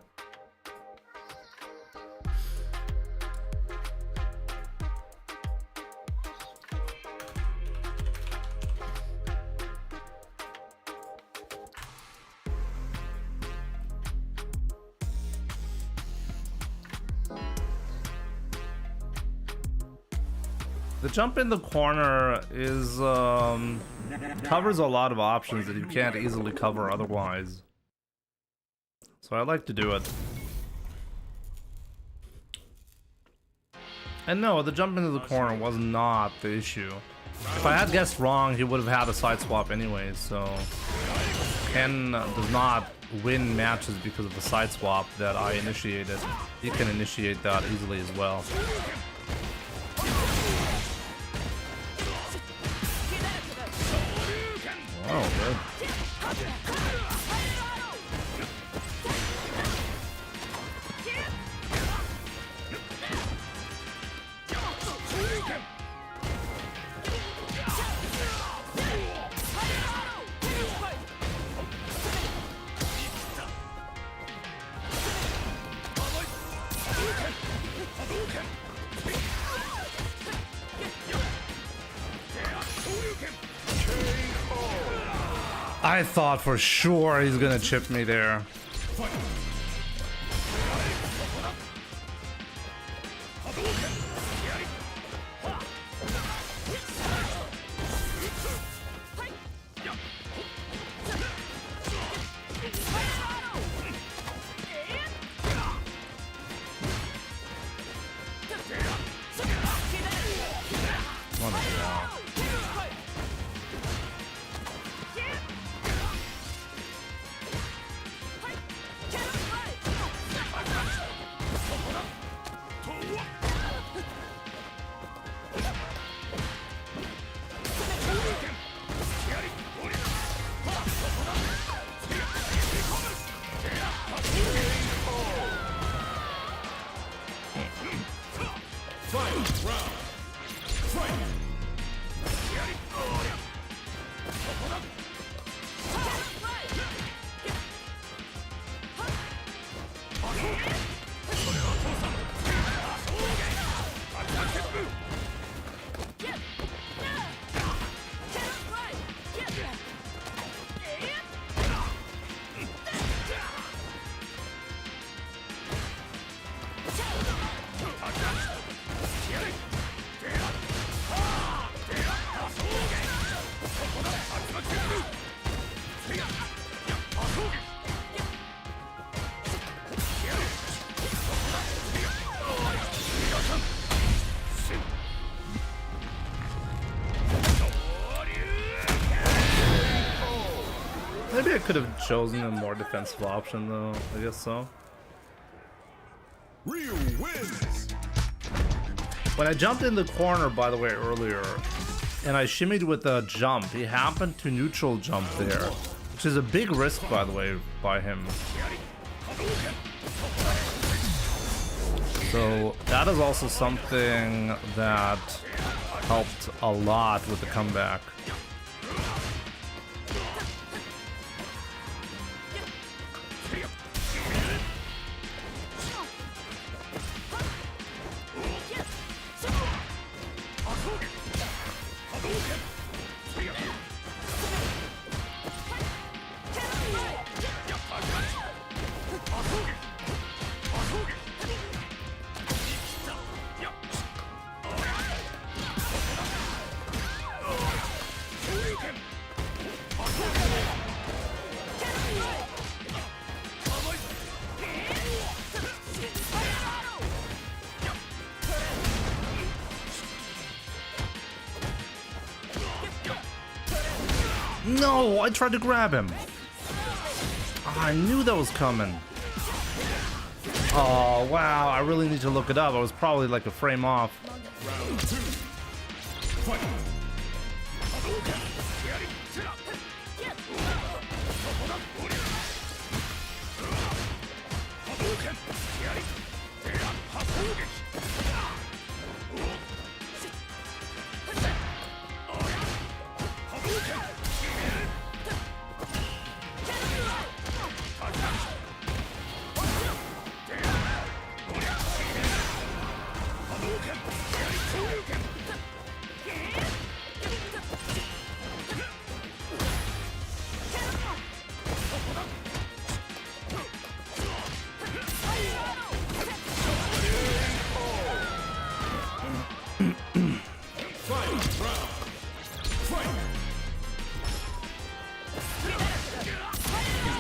Speaker 1: The jump in the corner is covers a lot of options that you can't easily cover otherwise. So I like to do it. And no, the jump into the corner was not the issue. If I had guessed wrong, he would have had a side swap anyway, so... Ken does not win matches because of the side swap that I initiated. He can initiate that easily as well. Oh, good. I thought for sure he's gonna chip me there. Maybe I could have chosen a more defensive option though, I guess so.
Speaker 4: Ryu wins.
Speaker 1: When I jumped in the corner, by the way, earlier, and I shimmied with a jump, he happened to neutral jump there, which is a big risk, by the way, by him. So that is also something that helped a lot with the comeback. No, I tried to grab him. Oh, I knew that was coming. Oh, wow, I really need to look it up. I was probably like a frame off.
Speaker 4: Round 2. Fight.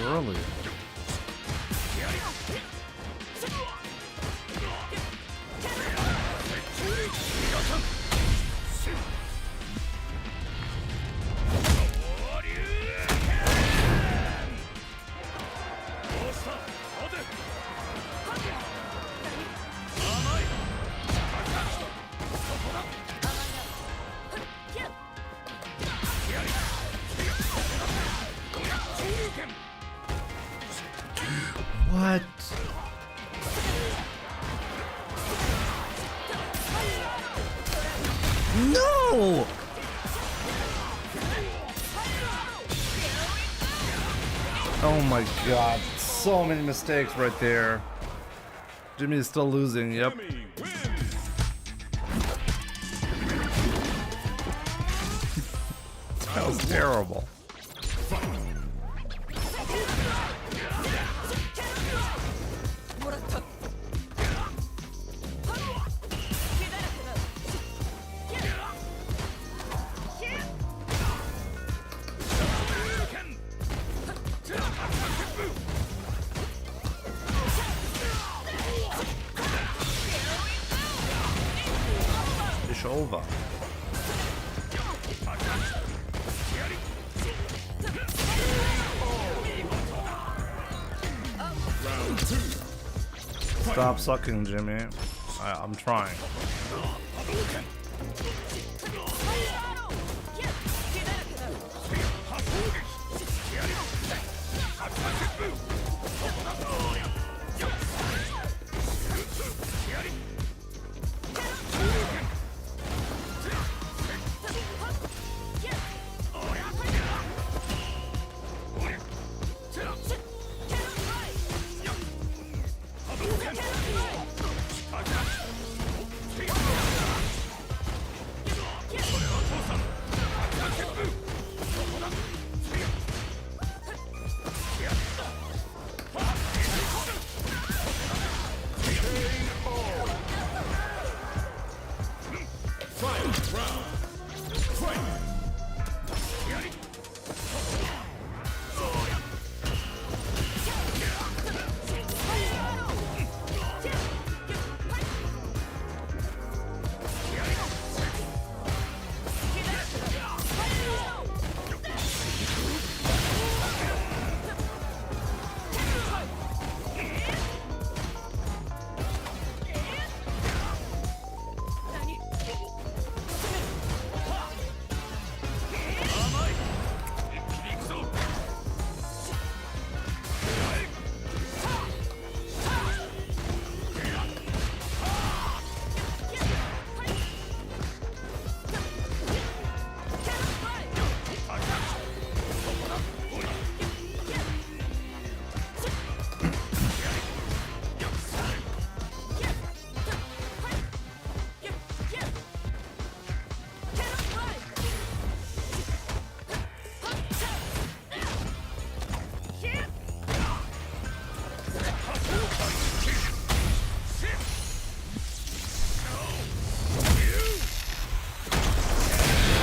Speaker 1: Early. What? No! Oh my god, so many mistakes right there. Jimmy is still losing, yep.
Speaker 4: Jimmy wins.
Speaker 1: That was terrible. It's over.
Speaker 4: Round 2.
Speaker 1: Stop sucking, Jimmy. I'm trying.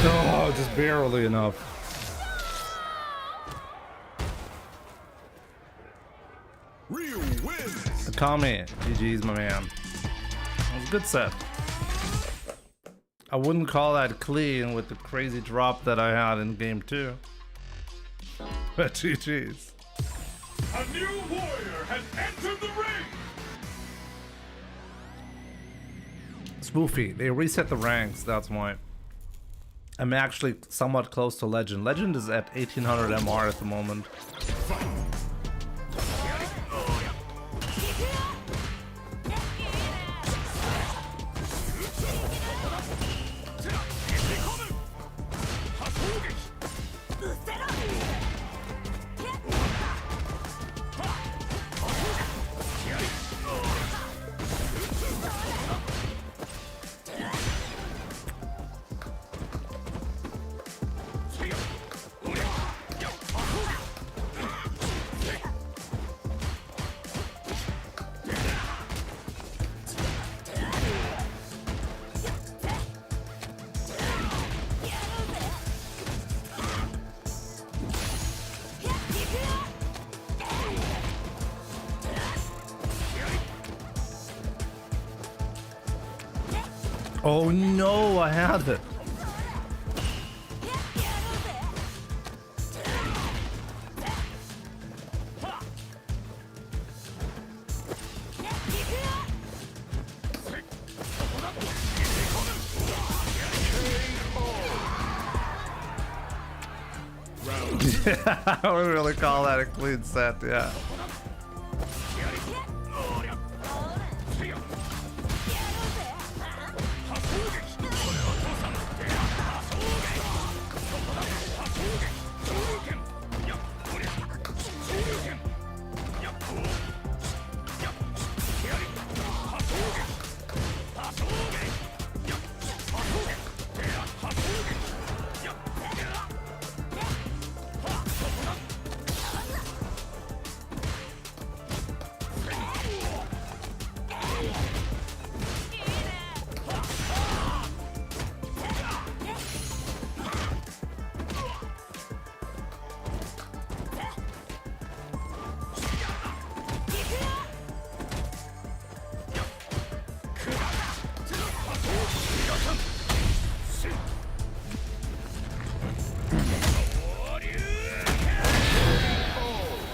Speaker 1: Oh, just barely enough.
Speaker 4: Ryu wins.
Speaker 1: Akame, GG's my man. That was a good set. I wouldn't call that clean with the crazy drop that I had in game 2. But GG's.
Speaker 4: A new warrior has entered the ring.
Speaker 1: Spoofy, they reset the ranks, that's why. I'm actually somewhat close to Legend. Legend is at 1800 MR at the moment. Oh no, I had it. Yeah, I would really call that a clean set, yeah.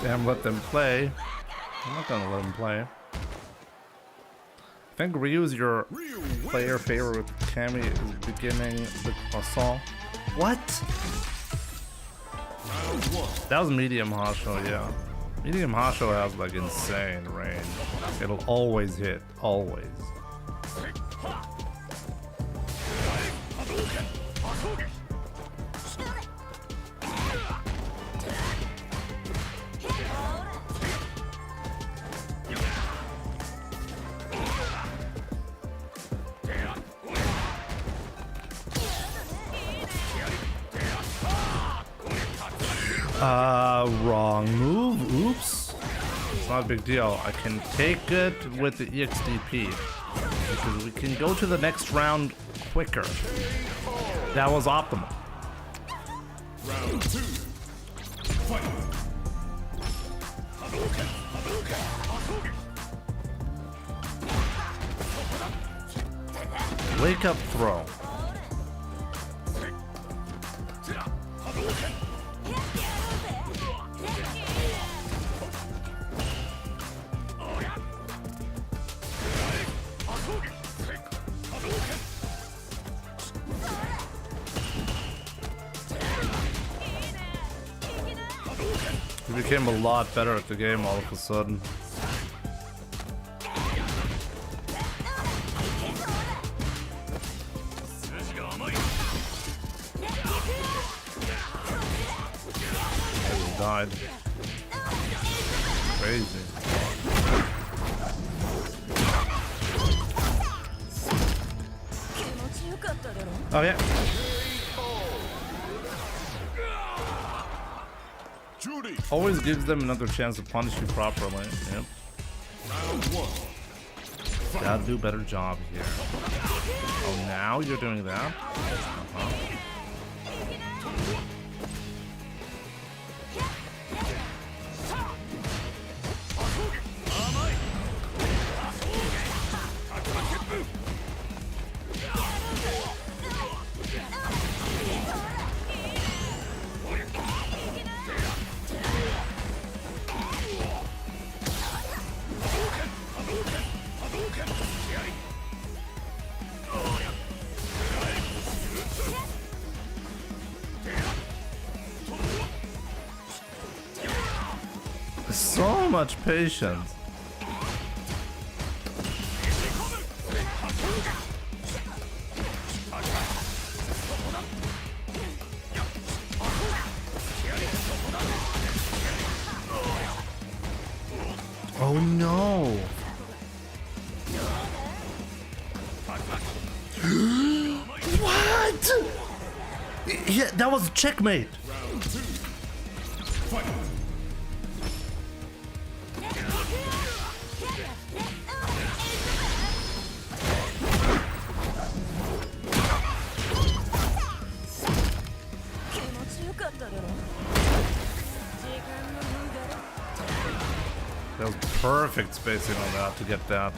Speaker 1: Damn, let them play. I'm not gonna let them play. I think Ryu's your player favorite. Cammy is beginning the assault. What? That was medium Hasho, yeah. Medium Hasho has like insane range. It'll always hit, always. Wrong move. Oops. It's not a big deal. I can take it with the EXDP because we can go to the next round quicker. That was optimal.
Speaker 4: Round 2. Fight.
Speaker 1: Wake up throw. He became a lot better at the game all of a sudden. He died. Crazy. Oh yeah. Always gives them another chance to punish you properly. Yep. Gotta do a better job here. Oh, now you're doing that? So much patience. Oh no. What? Yeah, that was a checkmate. That was perfect spacing on that to get that.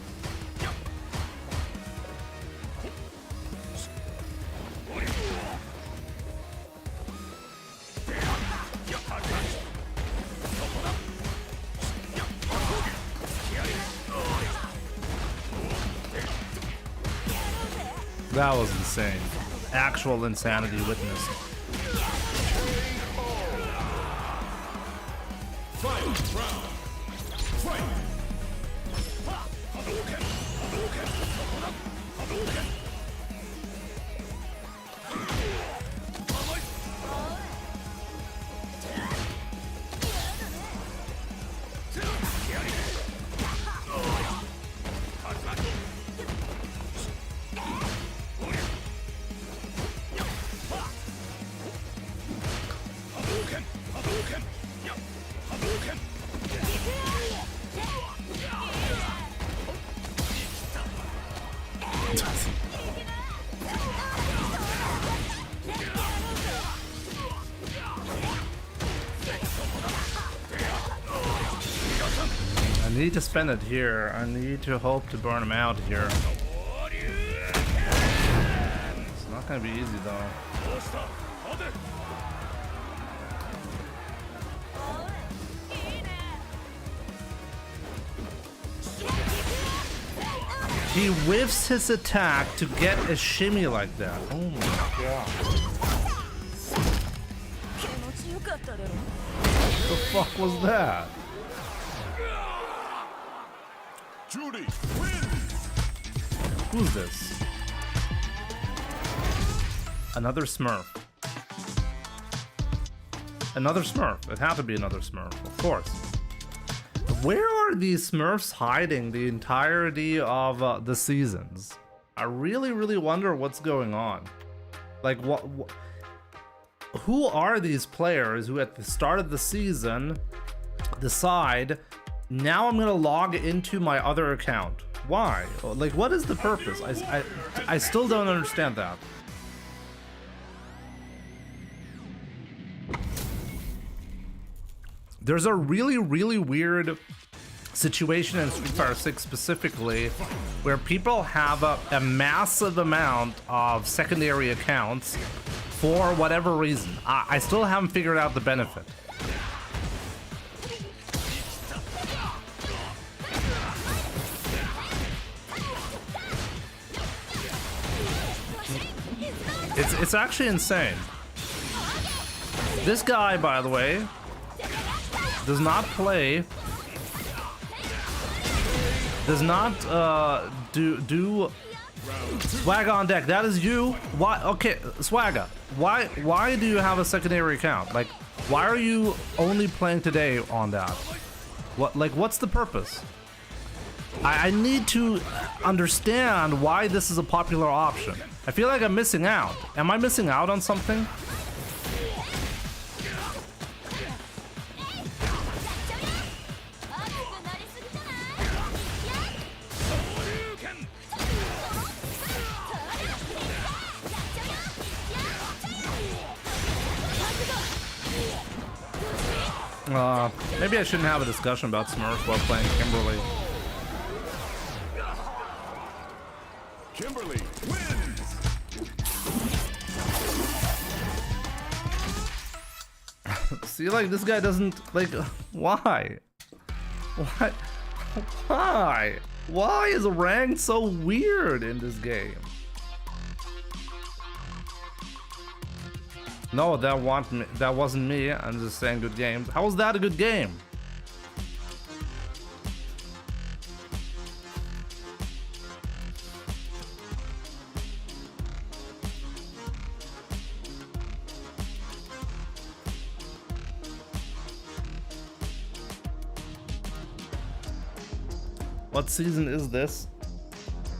Speaker 1: That was insane. Actual insanity witnessed.
Speaker 4: Final round. Fight. Hadouken. Hadouken. Hadouken. Hadouken. Hadouken. Hadouken.
Speaker 1: I need to spend it here. I need to hope to burn him out here. It's not gonna be easy though. He whiffs his attack to get a shimmy like that. Oh my god. What the fuck was that?
Speaker 4: Judy, win!
Speaker 1: Who's this? Another smurf. Another smurf. It had to be another smurf, of course. Where are these smurfs hiding the entirety of the seasons? I really wonder what's going on. Like, what who are these players who at the start of the season decide, now I'm gonna log into my other account? Why? Like, what is the purpose? I still don't understand that. There's a really weird situation in Street Fighter 6 specifically where people have a massive amount of secondary accounts for whatever reason. I still haven't figured out the benefit. It's actually insane. This guy, by the way, does not play, does not do swag on deck. That is you. Why? Okay, Swagga, why do you have a secondary account? Like, why are you only playing today on that? What's the purpose? I need to understand why this is a popular option. I feel like I'm missing out. Am I missing out on something? Maybe I shouldn't have a discussion about Smurf while playing Kimberly.
Speaker 4: Kimberly wins!
Speaker 1: See, like, this guy doesn't, like, why? What? Why? Why is ranked so weird in this game? No, that wasn't me. I'm just saying good games. How was that a good game? What season is this?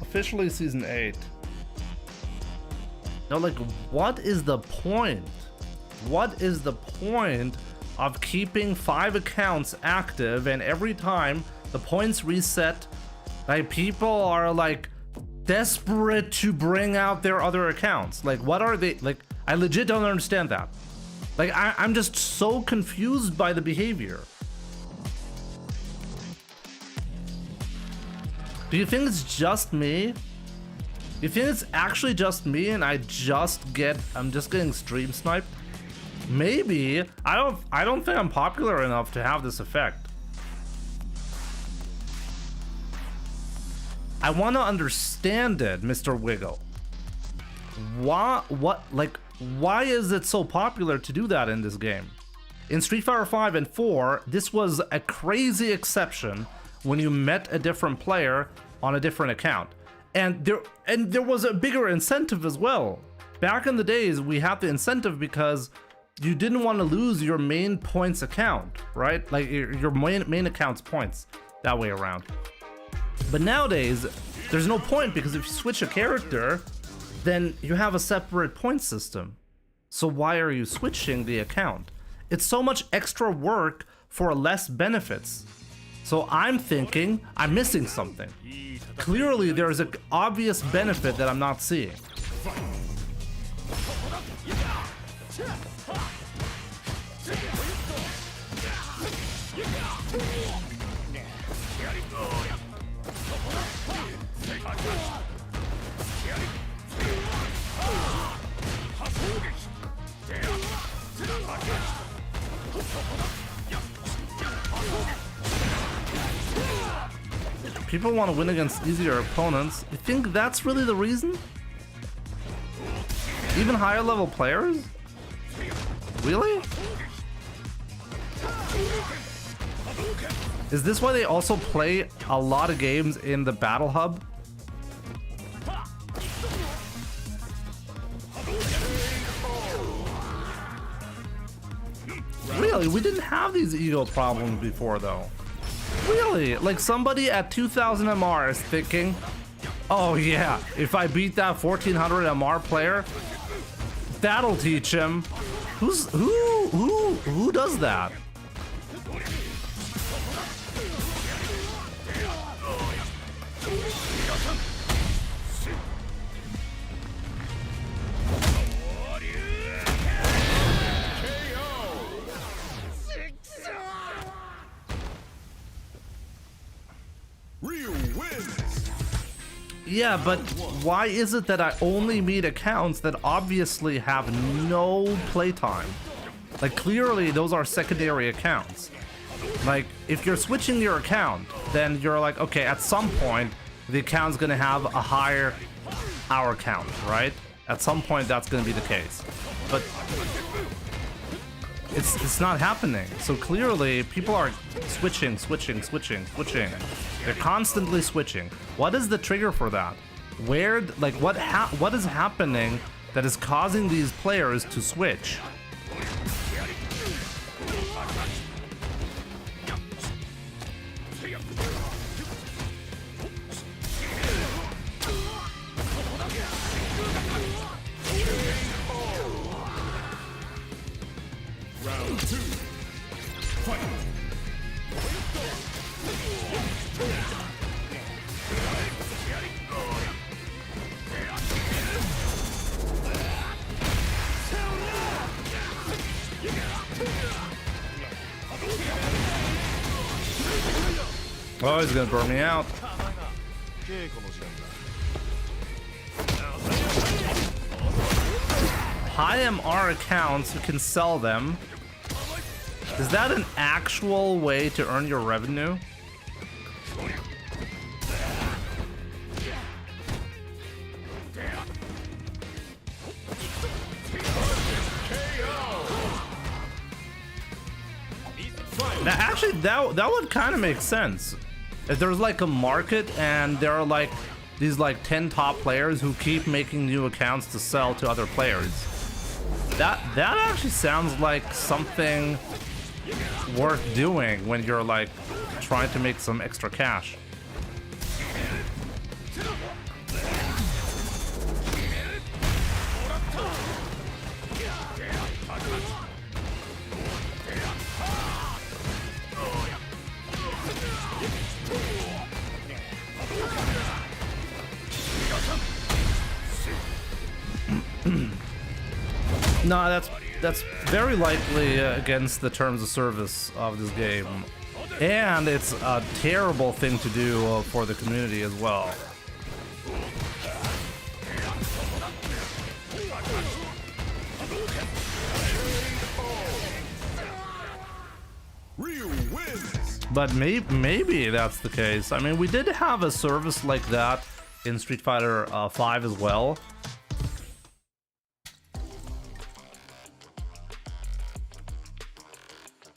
Speaker 1: Officially season 8. No, like, what is the point? What is the point of keeping 5 accounts active and every time the points reset, like, people are like desperate to bring out their other accounts? Like, what are they? Like, I legit don't understand that. Like, I'm just so confused by the behavior. Do you think it's just me? You think it's actually just me and I'm just getting stream sniped? Maybe. I don't think I'm popular enough to have this effect. I want to understand it, Mr. Wiggle. why is it so popular to do that in this game? In Street Fighter 5 and 4, this was a crazy exception when you met a different player on a different account. And there was a bigger incentive as well. Back in the days, we had the incentive because you didn't want to lose your main points account, right? Like your main account's points, that way around. But nowadays, there's no point because if you switch a character, then you have a separate point system. So why are you switching the account? It's so much extra work for less benefits. So I'm thinking I'm missing something. Clearly there's an obvious benefit that I'm not seeing. People want to win against easier opponents. You think that's really the reason? Even higher level players? Really? Is this why they also play a lot of games in the Battle Hub? Really? We didn't have these ego problems before though. Really? Like somebody at 2000 MR is thinking, oh yeah, if I beat that 1400 MR player, that'll teach him. Who does that? Yeah, but why is it that I only meet accounts that obviously have no playtime? Like, clearly those are secondary accounts. Like, if you're switching your account, then you're like, okay, at some point, the account's gonna have a higher hour count, right? At some point, that's gonna be the case. But it's not happening. So clearly, people are switching. They're constantly switching. What is the trigger for that? What is happening that is causing these players to switch?
Speaker 4: Round 2. Fight.
Speaker 1: Oh, he's gonna burn me out. High MR accounts, you can sell them. Is that an actual way to earn your revenue? Now, actually, that would kind of make sense. If there's like a market and there are like these like 10 top players who keep making new accounts to sell to other players. That actually sounds like something worth doing when you're like trying to make some extra cash. No, that's very likely against the terms of service of this game, and it's a terrible thing to do for the community as well. But maybe that's the case. I mean, we did have a service like that in Street Fighter 5 as well.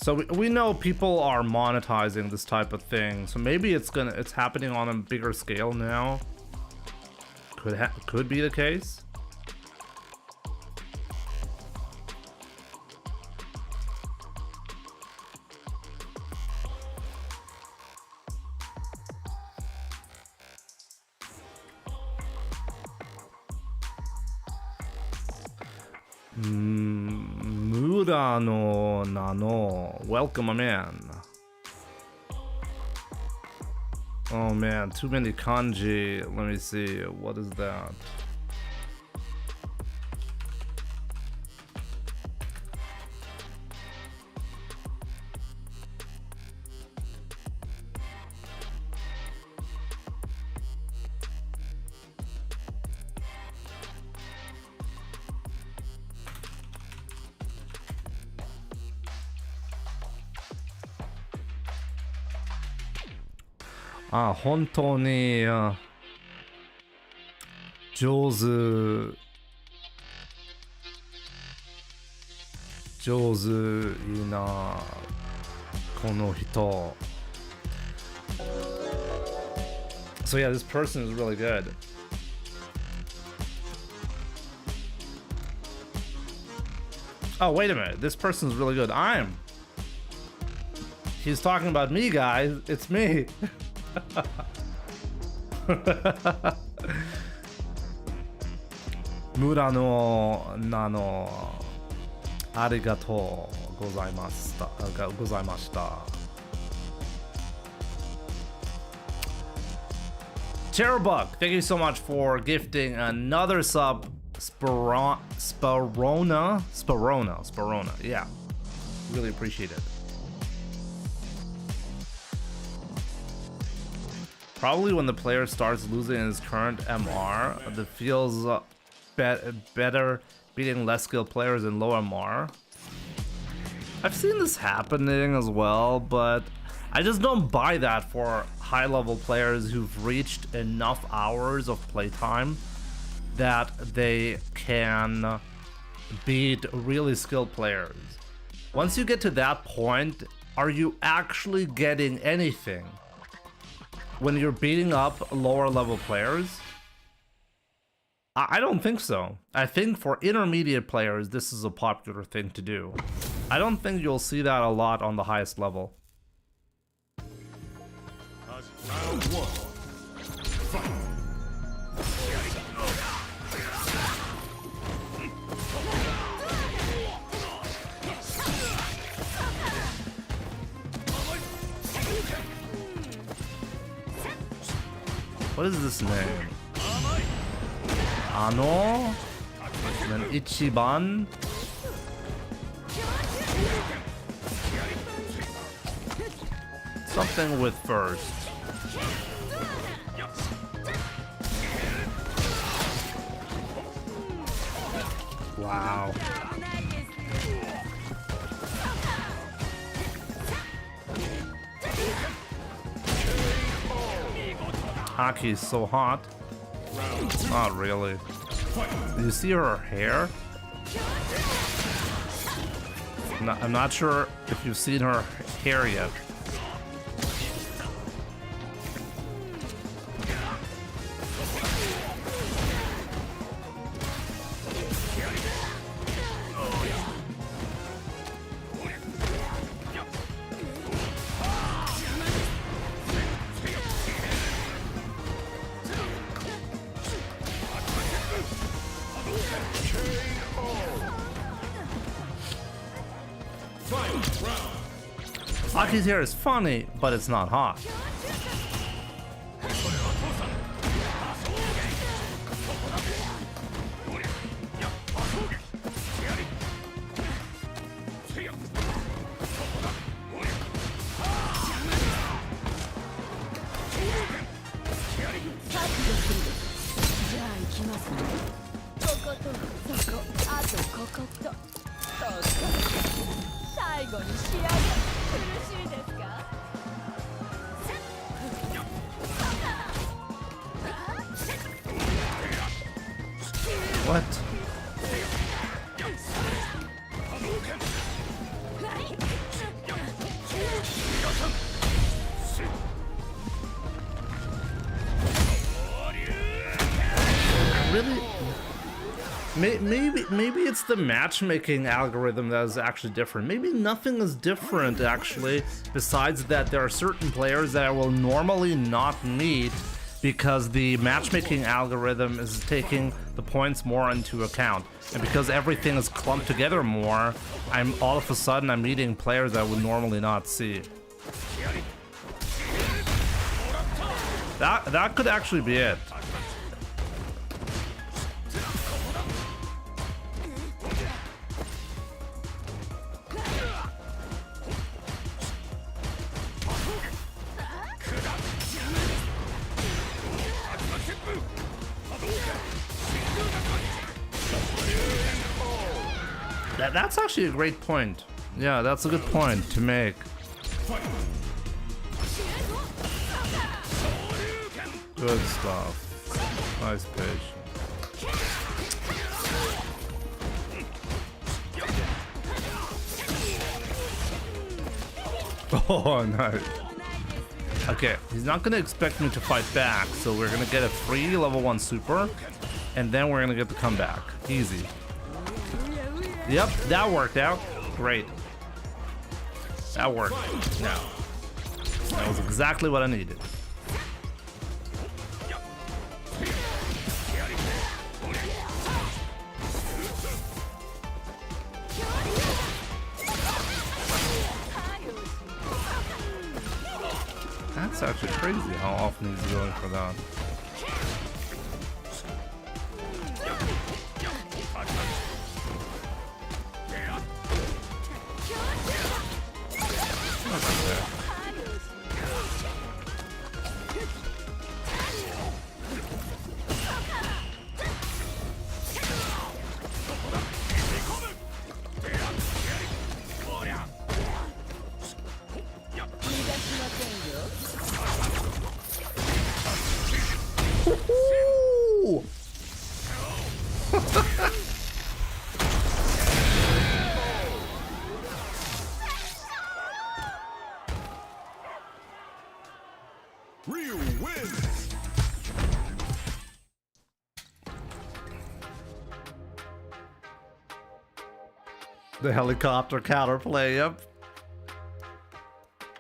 Speaker 1: So we know people are monetizing this type of thing, so maybe it's happening on a bigger scale now. Could be the case. Murano Nano, welcome, my man. Oh man, too many kanji. Let me see, what is that? Ah, 本当に上手いいなこの人. So yeah, this person is really good. Oh, wait a minute. This person is really good. He's talking about me, guys. It's me. Murano Nano, arigatou gozaimashita. Cherubug, thank you so much for gifting another sub. Sparona. Yeah, really appreciate it. Probably when the player starts losing his current MR, it feels better beating less skilled players in low MR. I've seen this happening as well, but I just don't buy that for high level players who've reached enough hours of playtime that they can beat really skilled players. Once you get to that point, are you actually getting anything when you're beating up lower level players? I don't think so. I think for intermediate players, this is a popular thing to do. I don't think you'll see that a lot on the highest level.
Speaker 4: Round one. Fight.
Speaker 1: What is this name? Ano? And then Ichiban? Something with first. Wow. Haki is so hot. Not really. Do you see her hair? I'm not sure if you've seen her hair yet. Aki's hair is funny, but it's not hot. What? Maybe it's the matchmaking algorithm that is actually different. Maybe nothing is different actually, besides that there are certain players that I will normally not meet because the matchmaking algorithm is taking the points more into account. And because everything is clumped together more, I'm all of a sudden I'm meeting players I would normally not see. That could actually be it. That's actually a great point. Yeah, that's a good point to make. Good stuff. Nice pitch. Oh, nice. Okay, he's not gonna expect me to fight back, so we're gonna get a free level 1 super, and then we're gonna get the comeback. Easy. Yep, that worked out. Great. That worked. Now, that was exactly what I needed. That's actually crazy how often he's going for that.
Speaker 5: Ryu wins.
Speaker 1: The helicopter counterplay, yep.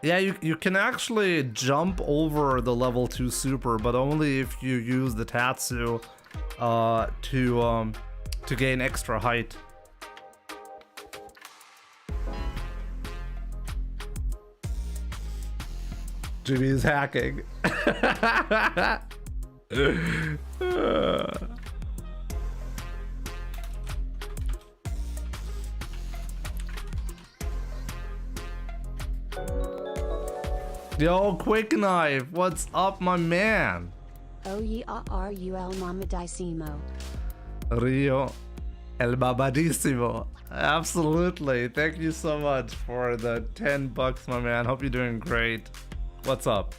Speaker 1: Yeah, you can actually jump over the level 2 super, but only if you use the Tatsu to gain extra height. Jimmy's hacking. Yo, Quick Knife, what's up, my man?
Speaker 3: OYERUL Mamadissimo.
Speaker 1: Rio El Babadissimo. Absolutely. Thank you so much for the 10 bucks, my man. Hope you're doing great. What's up?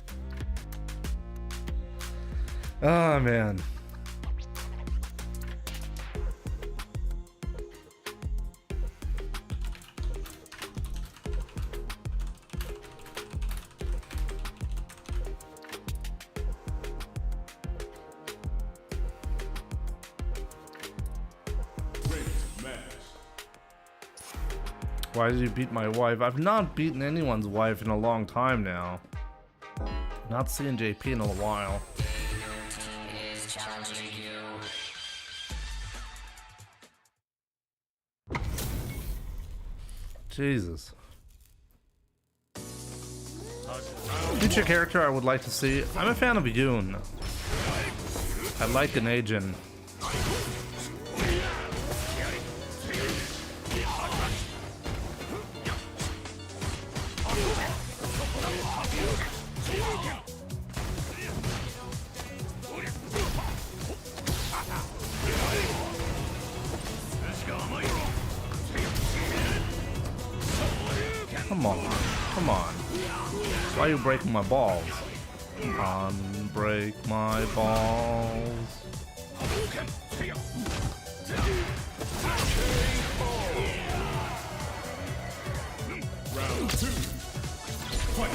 Speaker 1: Oh, man. Why did you beat my wife? I've not beaten anyone's wife in a long time now. Not seeing JP in a while. Jesus. Future character I would like to see. I'm a fan of Yoon. I like an agent. Come on, come on. Why are you breaking my balls? Come on, break my balls.
Speaker 4: Round 2. Fight.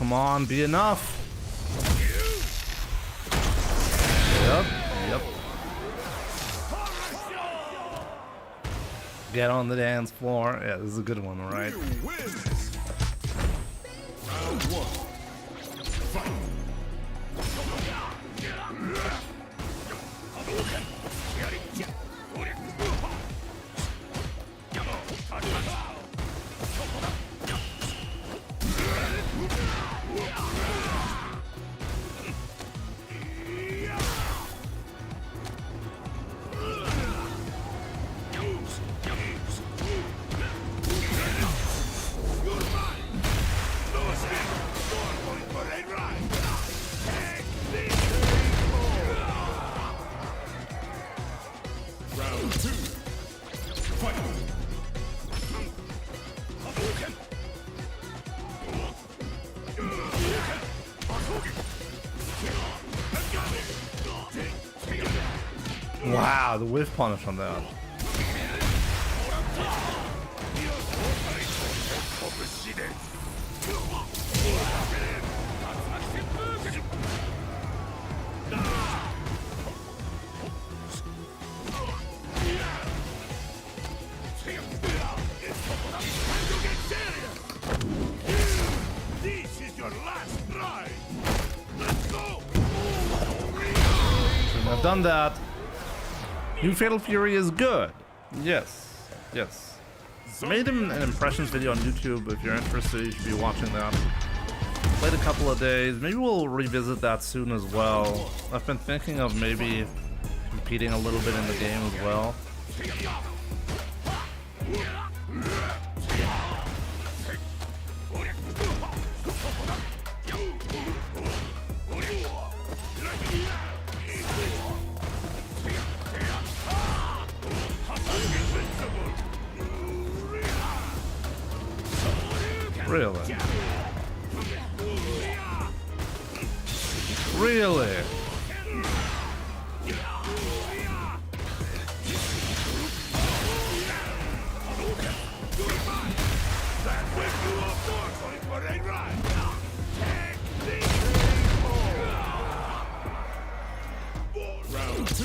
Speaker 1: Come on, be enough. Yep, yep. Get on the dance floor. Yeah, this is a good one, right?
Speaker 5: Ryu wins. Round one. Fight. Round two. Fight.
Speaker 1: Wow, the whiff punish on that.
Speaker 5: This is your last ride. Let's go.
Speaker 1: Shouldn't have done that. New Fatal Fury is good. Yes, yes. I made him an impressions video on YouTube. If you're interested, you should be watching that. Played a couple of days. Maybe we'll revisit that soon as well. I've been thinking of maybe competing a little bit in the game as well. Really? Really?
Speaker 5: Round two.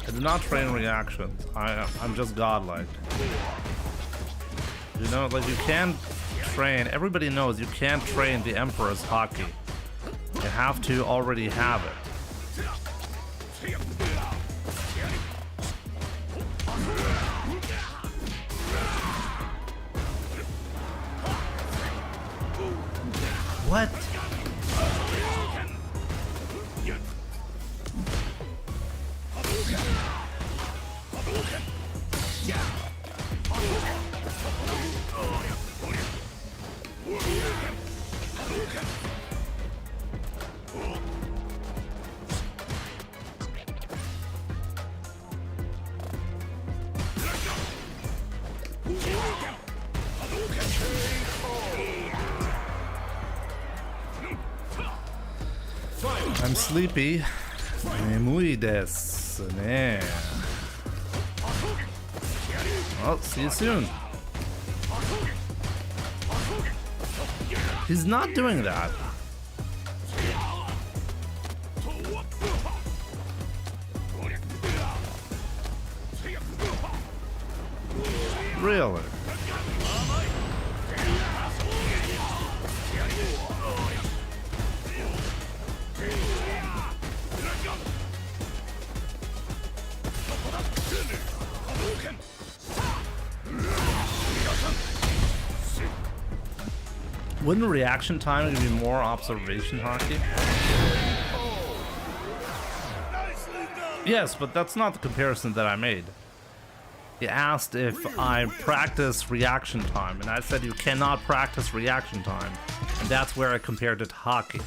Speaker 1: I do not train reactions. I'm just godlike. You know, like you can't train. Everybody knows you can't train the Emperor's hockey. You have to already have it. What? I'm sleepy. Muy desu ne. Well, see you soon. He's not doing that. Really? Wouldn't reaction time be more observation hockey? Yes, but that's not the comparison that I made. He asked if I practice reaction time, and I said you cannot practice reaction time, and that's where I compared it to hockey.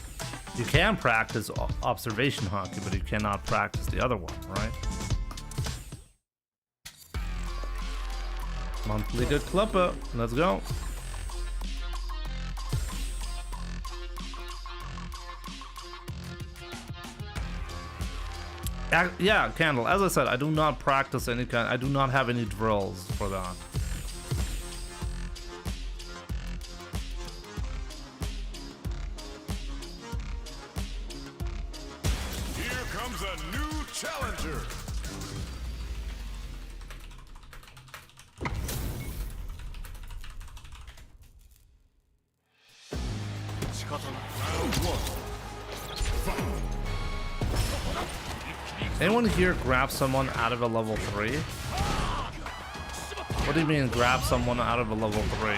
Speaker 1: You can practice observation hockey, but you cannot practice the other one, right? Monthly good Klappe, let's go. Yeah, Candle, as I said, I do not practice any kind, I do not have any drills for that.
Speaker 5: the new challenger. Round one.
Speaker 1: Anyone here grab someone out of a level 3? What do you mean grab someone out of a level 3?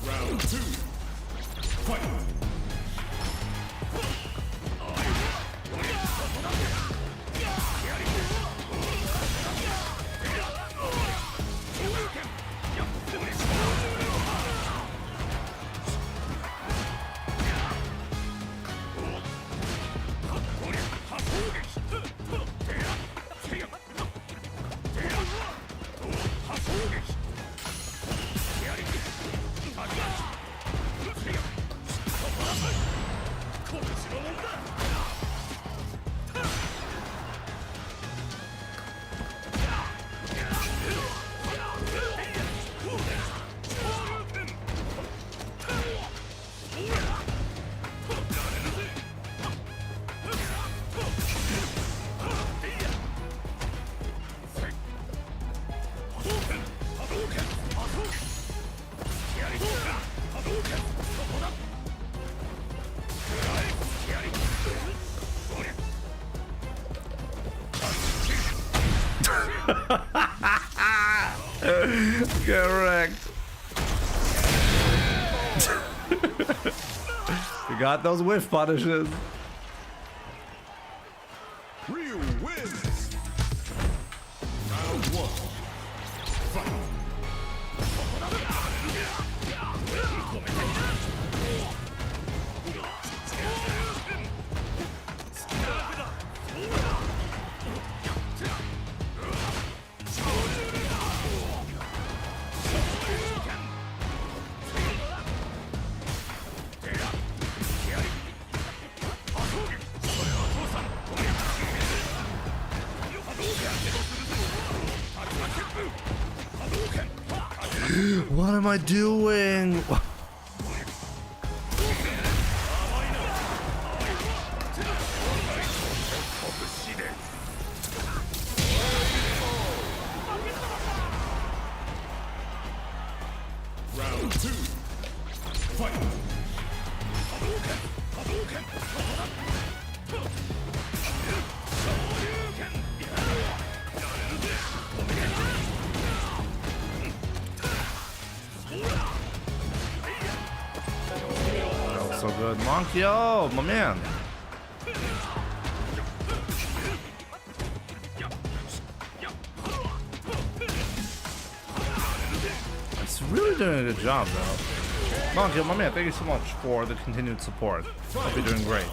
Speaker 5: Round two. Fight.
Speaker 1: Correct. You got those whiff punishes.
Speaker 5: Ryu wins. Round one. Fight.
Speaker 1: What am I doing?
Speaker 5: Round two. Fight.
Speaker 1: Oh, so good. Monkey, oh, my man. It's really doing a good job, though. Monkey, my man, thank you so much for the continued support. Hope you're doing great.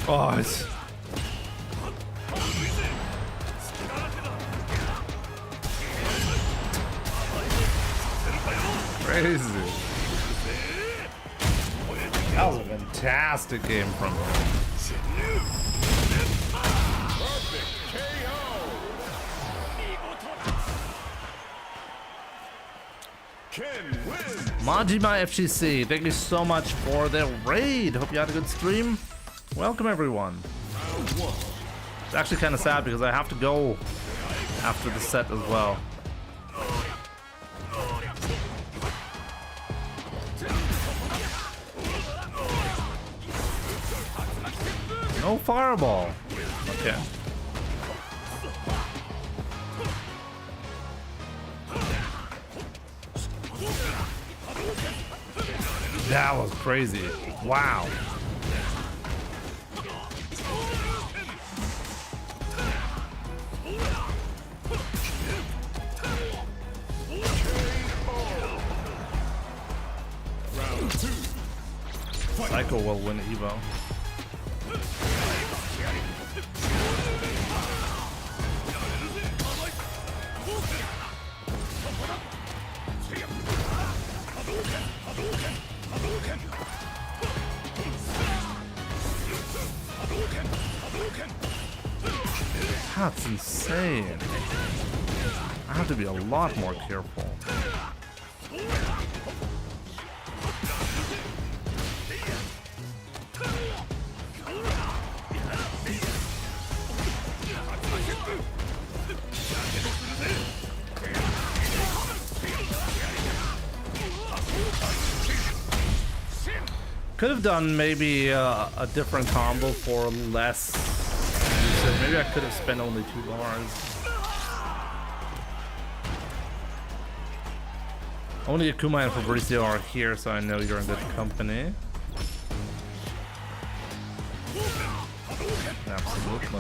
Speaker 1: Oh, it's... crazy. That was a fantastic game from him.
Speaker 5: Perfect KO. Ken wins.
Speaker 1: Majima FGC, thank you so much for the raid. Hope you had a good stream. Welcome everyone.
Speaker 5: Round one.
Speaker 1: It's actually kind of sad because I have to go after the set as well. No fireball. Okay. That was crazy. Wow.
Speaker 5: Round 2.
Speaker 1: Psycho will win Evo. That's insane. I have to be a lot more careful. Could have done maybe a different combo for less usage. Maybe I could have spent only 2 bars. Only Akuma and Fabrizio are here, so I know you're in good company. Absolutely.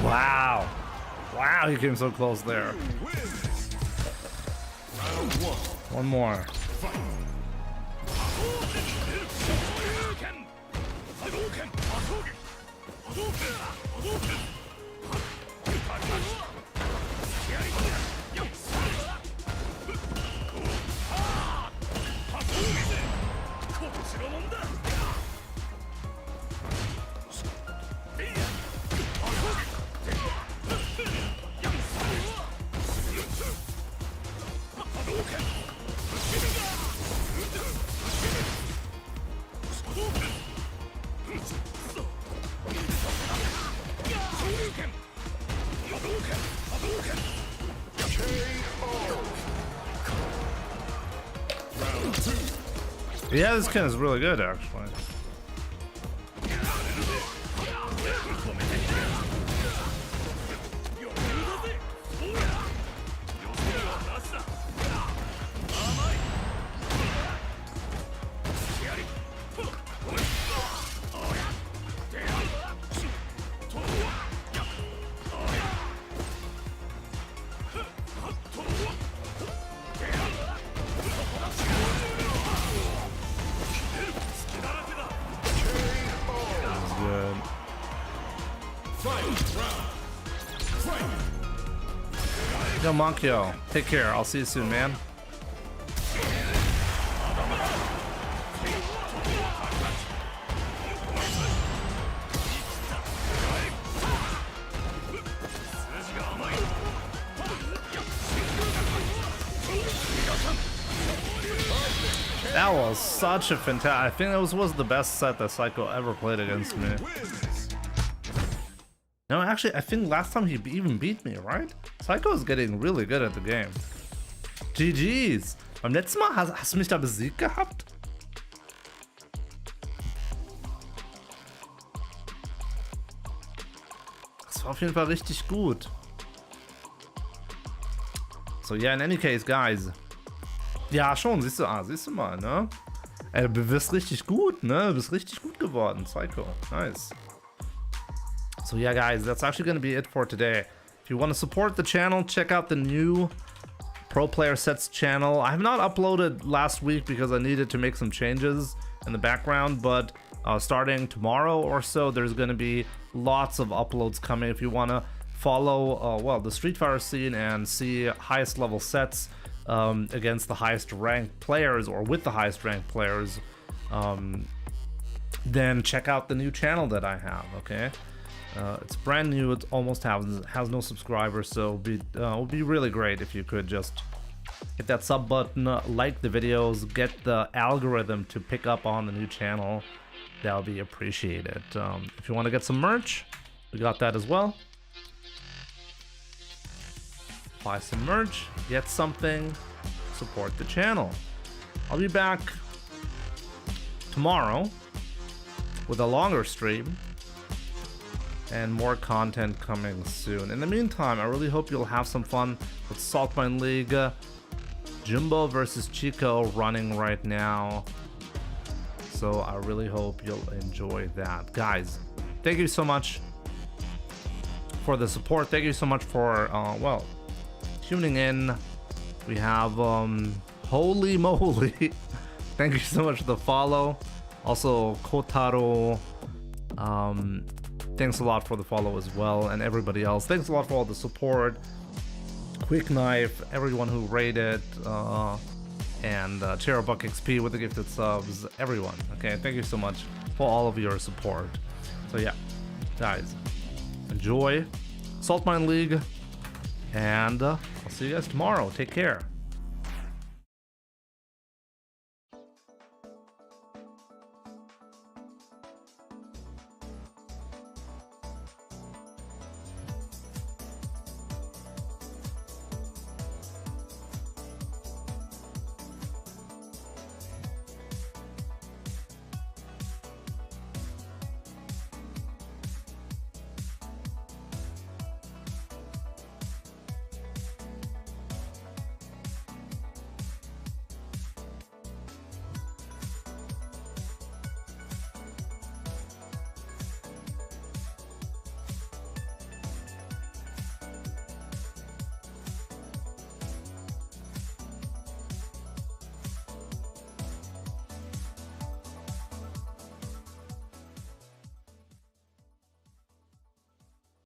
Speaker 1: Wow. Wow, he came so close there. One more. Yeah, this kid is really good, actually. Yo, Monkyo, take care. I'll see you soon, man. That was such a fantastic. I think that was the best set that Psycho ever played against me. No, actually, I think last time he even beat me, right? Psycho is getting really good at the game. GG's. Beim letzten Mal hast du mich da besiegt gehabt? Das war auf jeden Fall richtig gut. So, yeah, in any case, guys. Ja, schon, siehst du mal, ne? Ey, du bist richtig gut, ne? Du bist richtig gut geworden, Psycho. Nice. So yeah, guys, that's actually going to be it for today. If you want to support the channel, check out the new Pro Player Sets channel. I have not uploaded last week because I needed to make some changes in the background, but starting tomorrow or so, there's going to be lots of uploads coming. If you want to follow, well, the Street Fighter scene and see highest level sets, against the highest ranked players or with the highest ranked players, then check out the new channel that I have. Okay, it's brand new. It almost has no subscribers, so it would be really great if you could just hit that sub button, like the videos, get the algorithm to pick up on the new channel. That would be appreciated. If you want to get some merch, we got that as well. Buy some merch, get something, support the channel. I'll be back tomorrow with a longer stream and more content coming soon. In the meantime, I really hope you'll have some fun with Salt Mine League. Jumbo versus Chico running right now, so I really hope you'll enjoy that. Guys, thank you so much for the support. Thank you so much for well, tuning in. We have holy moly. Thank you so much for the follow. Also Kotaro, thanks a lot for the follow as well, and everybody else, thanks a lot for all the support. Quick Knife, everyone who rated, and Cherubuck XP with the gifted subs, everyone. Okay, thank you so much for all of your support. So yeah, guys, enjoy Salt Mine League, and I'll see you guys tomorrow. Take care.